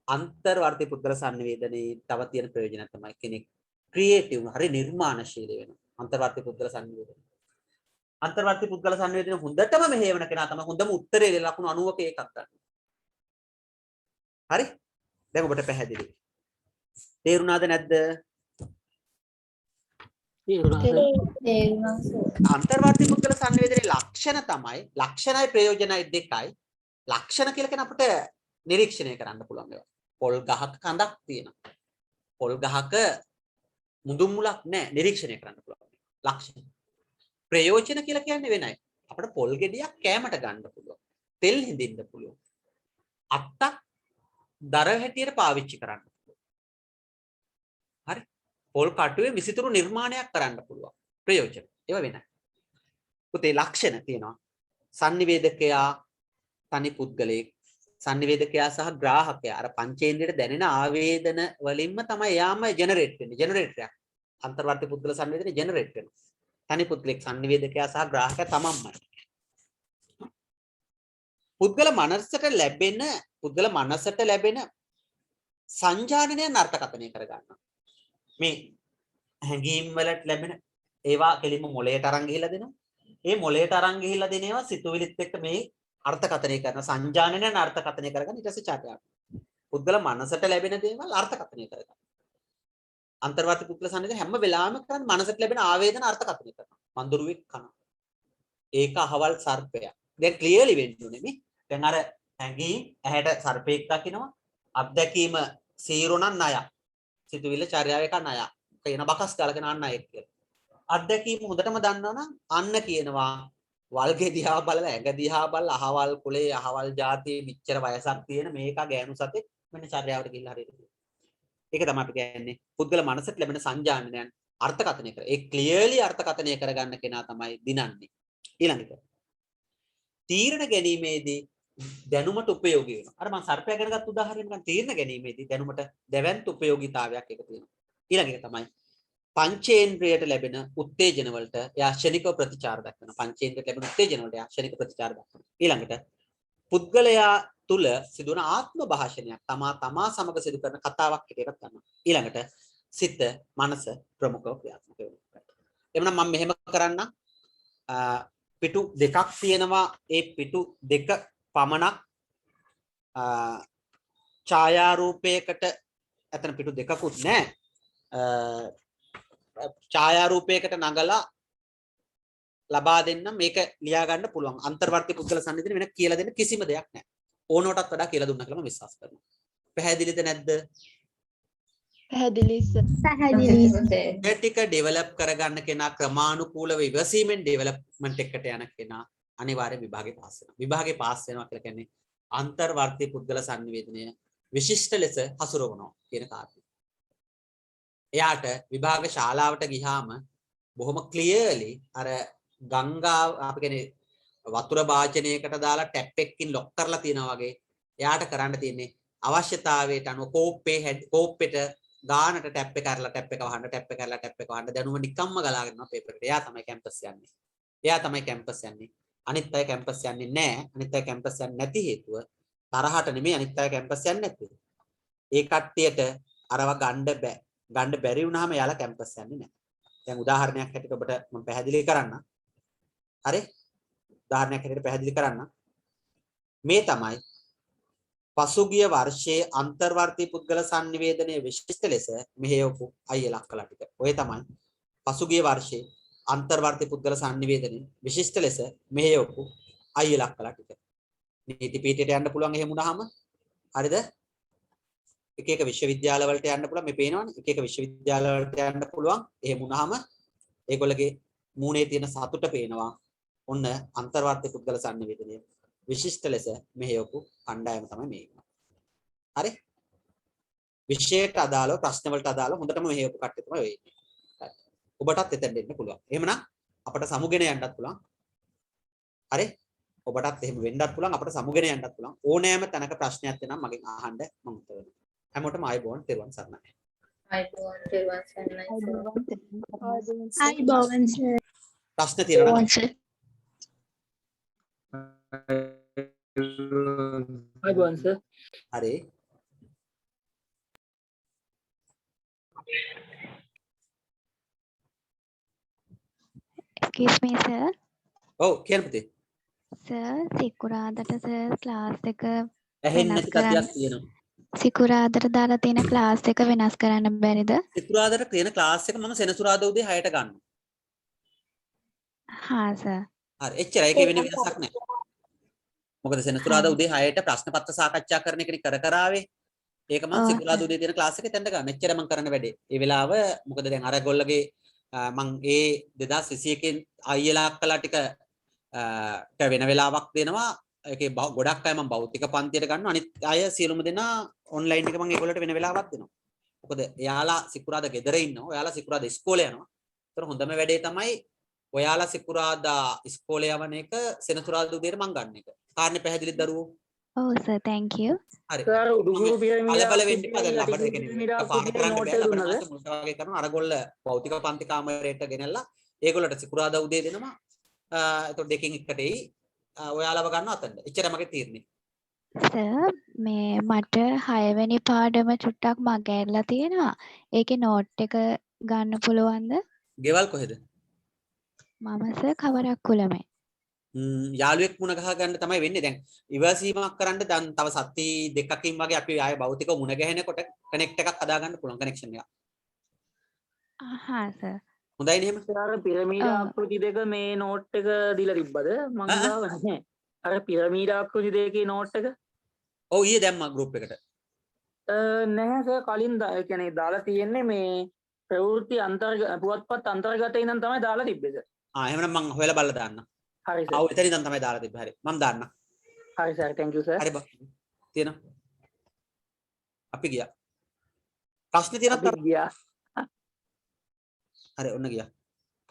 අන්තර්වර්ති පුද්ගල සංනිවේදනයේ තව තියෙන ප්‍රයෝජනයක් තමයි කෙනෙක් ක්‍රියේටිව් හරි නිර්මාණශීලී වෙනවා. අන්තර්වර්ති පුද්ගල සංනිවේදනය. අන්තර්වර්ති පුද්ගල සංවේදනය හොඳටම මෙහෙවන කෙනා තමයි හොඳම උත්තරේ ලකුණු 90ක එකක් ගන්න. හරි? දැන් ඔබට පැහැදිලි. තේරුණාද නැද්ද? තේරුණා සර්. තේරුණා සර්. අන්තර්වර්ති පුද්ගල සංවේදනයේ ලක්ෂණ තමයි ලක්ෂණයි ප්‍රයෝජනයි දෙකයි. ලක්ෂණ කියලා කියන අපිට නිරීක්ෂණය කරන්න පුළුවන් ඒවා. පොල් ගහක කඳක් තියෙනවා. පොල් ගහක මුදුන් මුලක් නැහැ නිරීක්ෂණය කරන්න පුළුවන්. ලක්ෂණ. ප්‍රයෝජන කියලා කියන්නේ වෙනයි. අපිට පොල් ගෙඩියක් කෑමට ගන්න පුළුවන්. තෙල් හිඳින්න පුළුවන්. අත්තක් දර හැටියට පාවිච්චි කරන්න පුළුවන්. හරි? පොල් කටුවේ විසිතුරු නිර්මාණයක් කරන්න පුළුවන්. ප්‍රයෝජන. ඒවා වෙනයි. පුතේ ලක්ෂණ තියෙනවා. සංනිවේදකයා තනි පුද්ගලයෙක්. සංනිවේදකයා සහ ග්‍රාහකයා අර පංචේන්ද්‍රයට දැනෙන ආවේදන වලින්ම තමයි යාම ජෙනරේට් වෙන්නේ. ජෙනරේටරයක්. අන්තර්වර්ති පුද්ගල සංවේදනය ජෙනරේට් වෙනවා. තනි පුද්ගලෙක් සංනිවේදකයා සහ ග්‍රාහකයා තමන්මයි. පුද්ගල මනසට ලැබෙන සංජානනයන් අර්ථකථනය කරගන්නවා. මේ හැඟීම් වලට ලැබෙන ඒවා කෙලින්ම මොළයට අරන් ගිහිල්ලා දෙනවා. ඒ මොළයට අරන් ගිහිල්ලා දෙන ඒවා සිතුවිලිත් එක්ක මේ අර්ථකථනය කරන සංජානනයන් අර්ථකථනය කරගන්න ඊට පස්සේ චර්යාව. පුද්ගල මනසට ලැබෙන දේවල් අර්ථකථනය කරගන්න. අන්තර්වර්ති පුද්ගල සංවේදනය හැම වෙලාවෙම කරන්නේ මනසට ලැබෙන ආවේදන අර්ථකථනය කරනවා. වඳුරුවෙක් කනවා. ඒක අහවල් සර්පයක්. දැන් ක්ලියර්ලි වෙන්න ඕනේ මේ. දැන් අර හැඟීම් ඇහැට සර්පෙක් දකිනවා. අත්දැකීම සීරුණන් ණය. සිතුවිල්ල චර්යාව එක ණය. කියන බකස් ගාලා කියන අන්න අයෙක් කියලා. අත්දැකීම හොඳටම දන්නවනම් අන්න කියනවා වල්ගේ දිහා බලලා ඇඟ දිහා බලලා අහවල් කුලේ අහවල් ජාතියේ මෙච්චර වයසක් තියෙන මේක ගෑනු සතෙක් මෙන්න චර්යාවට ගිහිල්ලා හරියට. ඒක තමයි අපි කියන්නේ පුද්ගල මනසට ලැබෙන සංජානනයන් අර්ථකථනය කර. ඒ ක්ලියර්ලි අර්ථකථනය කරගන්න කෙනා තමයි දිනන්නේ. ඊළඟට තීරණ ගැනීමේදී දැනුමට උපයෝගී වෙනවා. අර මම සර්පය ගැන ගත්ත උදාහරණයක් ගන්න තීරණ ගැනීමේදී දැනුමට දැවැන්ත උපයෝගීතාවයක් එක තියෙනවා. ඊළඟ එක තමයි පංචේන්ද්‍රයට ලැබෙන උත්තේජන වලට එයා ක්ෂණිකව ප්‍රතිචාර දක්වනවා. පංචේන්ද්‍රයට ලැබෙන උත්තේජන වලට එයා ක්ෂණික ප්‍රතිචාර දක්වනවා. ඊළඟට පුද්ගලයා තුල සිදුවන ආත්ම භාෂණයක් තමා සමග සිදු කරන කතාවක් හැටියට ගන්නවා. ඊළඟට සිත මනස ප්‍රමුඛව ක්‍රියාත්මක වෙනවා. එhmenan මම මෙහෙම කරන්නම්. පිටු දෙකක් තියෙනවා. ඒ පිටු දෙක පමණක් ඡායාරූපයකට එතන පිටු දෙකකුත් නැහැ. ඡායාරූපයකට නගලා ලබා දෙන්න මේක ලියා ගන්න පුළුවන්. අන්තර්වර්ති පුද්ගල සංනිධින වෙන කියලා දෙන්න කිසිම දෙයක් නැහැ. ඕනෝටත් වඩා කියලා දුන්නා කියලා මම විශ්වාස කරනවා. පැහැදිලිද නැද්ද? පැහැදිලි සර්. ඒ ටික ඩෙවලොප් කරගන්න කෙනා ක්‍රමානුකූලව ඉවසීමෙන් ඩෙවලොප්මන්ට් එකට යන කෙනා අනිවාර්ය විභාගේ පාස් වෙනවා. විභාගේ පාස් වෙනවා කියලා කියන්නේ අන්තර්වර්ති පුද්ගල සංනිවේදනය විශිෂ්ට ලෙස හසුරවනවා කියන කාර්යය. එයාට විභාග ශාලාවට ගියාම බොහොම ක්ලියර්ලි අර ගංගා අපි කියන්නේ වතුර භාජනයකට දාලා ටැප් එකකින් ලොක් කරලා තියනවා වගේ එයාට කරන්න තියෙන්නේ අවශ්‍යතාවයට අනුව කෝප්පෙට ගානට ටැප් එක කරලා ටැප් එක වහන්න ටැප් එක කරලා ටැප් එක වහන්න දැනුම නිකම්ම ගලාගෙන යනවා පේපර් එකට. එයා තමයි කැම්පස් යන්නේ. එයා තමයි කැම්පස් යන්නේ. අනිත් අය කැම්පස් යන්නේ නැහැ. අනිත් අය කැම්පස් යන්නේ නැති හේතුව තරහට නෙමෙයි අනිත් අය කැම්පස් යන්නේ නැත්තේ. ඒ කට්ටියට අරව ගන්න බෑ. ගන්න බැරි වුණාම එයාලා කැම්පස් යන්නේ නැහැ. දැන් උදාහරණයක් හැටියට ඔබට මම පැහැදිලි කරන්න. හරි? උදාහරණයක් හැටියට පැහැදිලි කරන්න. මේ තමයි පසුගිය වර්ෂයේ අන්තර්වර්ති පුද්ගල සංනිවේදනයේ විශිෂ්ට ලෙස මෙහෙයවපු අයියලා අක්කලා ටික. ඔය තමයි පසුගිය වර්ෂයේ අන්තර්වර්ති පුද්ගල සංනිවේදනයේ විශිෂ්ට ලෙස මෙහෙයවපු අයියලා අක්කලා ටික. නීති පීඨයට යන්න පුළුවන් එහෙම වුණාම හරිද? එක එක විශ්වවිද්‍යාල වලට යන්න පුළුවන් මේ පේනවනේ. එක එක විශ්වවිද්‍යාල වලට යන්න පුළුවන්. එහෙම වුණාම ඒගොල්ලගේ මූණේ තියෙන සතුට පේනවා. ඔන්න අන්තර්වර්ති පුද්ගල සංනිවේදනයේ විශිෂ්ට ලෙස මෙහෙයවපු කණ්ඩායම තමයි මේ. හරි? විෂයයට අදාළව ප්‍රශ්න වලට අදාළව හොඳටම මෙහෙයවපු කට්ටිය තමයි ඔය ඉන්නේ. ඔබටත් එතෙන් දෙන්න පුළුවන්. එහෙමනම් අපිට සමුගෙන යන්නත් පුළුවන්. හරි? ඔබටත් එහෙම වෙන්නත් පුළුවන්. අපිට සමුගෙන යන්නත් පුළුවන්. ඕනෑම තැනක ප්‍රශ්නයක් තියෙනවා මගෙන් අහන්න මම උත්තර දෙන්නම්. හැමෝටම ආයුබෝවන් තෙරුවන් සරණයි. අයිබෝන් තෙරුවන් සරණයි. අයිබෝවන් සර්. ප්‍රශ්න තියෙනවා නම් අයිබෝන් සර්. හරි. Excuse me, sir. ඔව් කියන්න පුතේ. Sir, සිකුරාදට sir class එක ඇහෙන්නේ වෙනස් නැති කරන්න. කතියක් තියෙනවා. සිකුරාදට දාලා තියෙන class එක වෙනස් කරන්න බැරිද? සිකුරාදාට තියෙන ක්ලාස් එක මම සෙනසුරාදා උදේ 6ට ගන්නවා. හා sir. හරි. එච්චරයි. ඒකේ වෙන වෙනසක් නැහැ. මොකද සෙනසුරාදා උදේ 6ට ප්‍රශ්න පත්‍ර සාකච්ඡා කරන එකනේ කර ආවේ. ඒක මම සිකුරාදා උදේ තියෙන ක්ලාස් එකේ තැන්න ගන්න. එච්චර මම කරන වැඩේ. ඒ වෙලාව මොකද දැන් අර ගොල්ලගේ මම ඒ 2021 අයියලා අක්කලා ටික වෙන වෙලාවක් දෙනවා. ඒකේ ගොඩක් අය මම භෞතික පන්තියට ගන්නවා. අනිත් අය සියලුම දෙනා ඔන්ලයින් එක මම ඒගොල්ලන්ට වෙන වෙලාවක් දෙනවා. මොකද එයාලා සිකුරාදා ගෙදර ඉන්නවා. ඔයාලා සිකුරාදා ඉස්කෝලේ යනවා. ඒතර හොඳම වැඩේ තමයි ඔයාලා සිකුරාදා ඉස්කෝලේ යවන එක සෙනසුරාදා උදේට මම ගන්න එක. කාරණේ පැහැදිලිද දරුවෝ? Oh sir, thank you. හරි. සර් උඩුගුරු පිරමීඩ බල වෙන්න එපා. දැන් ලබට කියන්නේ පාඩම් කරන්න බෑ. ලබට මුල්ට වගේ කරනවා. අරගොල්ල භෞතික පන්ති කාමරයට ගෙනල්ලා ඒගොල්ලන්ට සිකුරාදා උදේ දෙනවා. එතකොට දෙකකින් එකට එයි. ඔයාලව ගන්න අතන්න. එච්චර මගේ තීරණේ. Sir, මේ මට 6 වෙනි පාඩම චුට්ටක් මගහැරලා තියෙනවා. ඒකේ නෝට් එක ගන්න පුළුවන්ද? ගෙවල් කොහෙද? මම sir කවරක් කුලමේ. යාළුවෙක් මුණ ගහ ගන්න තමයි වෙන්නේ. දැන් ඉවසීමක් කරන්න දැන් තව සති දෙකකින් වගේ අපි ආයේ භෞතික මුණ ගැහෙනකොට කනෙක්ට් එකක් හදා ගන්න පුළුවන් කනෙක්ෂන් එකක්. හා sir. හොඳයි නේද? අර පිරමීඩ ආකෘති දෙක මේ නෝට් එක දීලා තිබ්බද? මං ගාව නැහැ. අර පිරමීඩ ආකෘති දෙකේ නෝට් එක ඔව් ඊයේ දැම්මා ගෲප් එකට. නැහැ සර් කලින් කියන්නේ දාලා තියෙන්නේ මේ ප්‍රවෘත්ති පුවත්පත් අන්තර්ගතේ ඉඳන් තමයි දාලා තිබ්බේ සර්. එහෙනම් මං හොයලා බලලා දාන්න. හරි සර්. ආව එතන ඉඳන් තමයි දාලා තිබ්බේ. හරි. මම දාන්න. හරි සර් thank you sir. හරි බා. තියෙනවා. අපි ගියා. ප්‍රශ්න තියෙනත් අපි ගියා. හරි ඔන්න ගියා.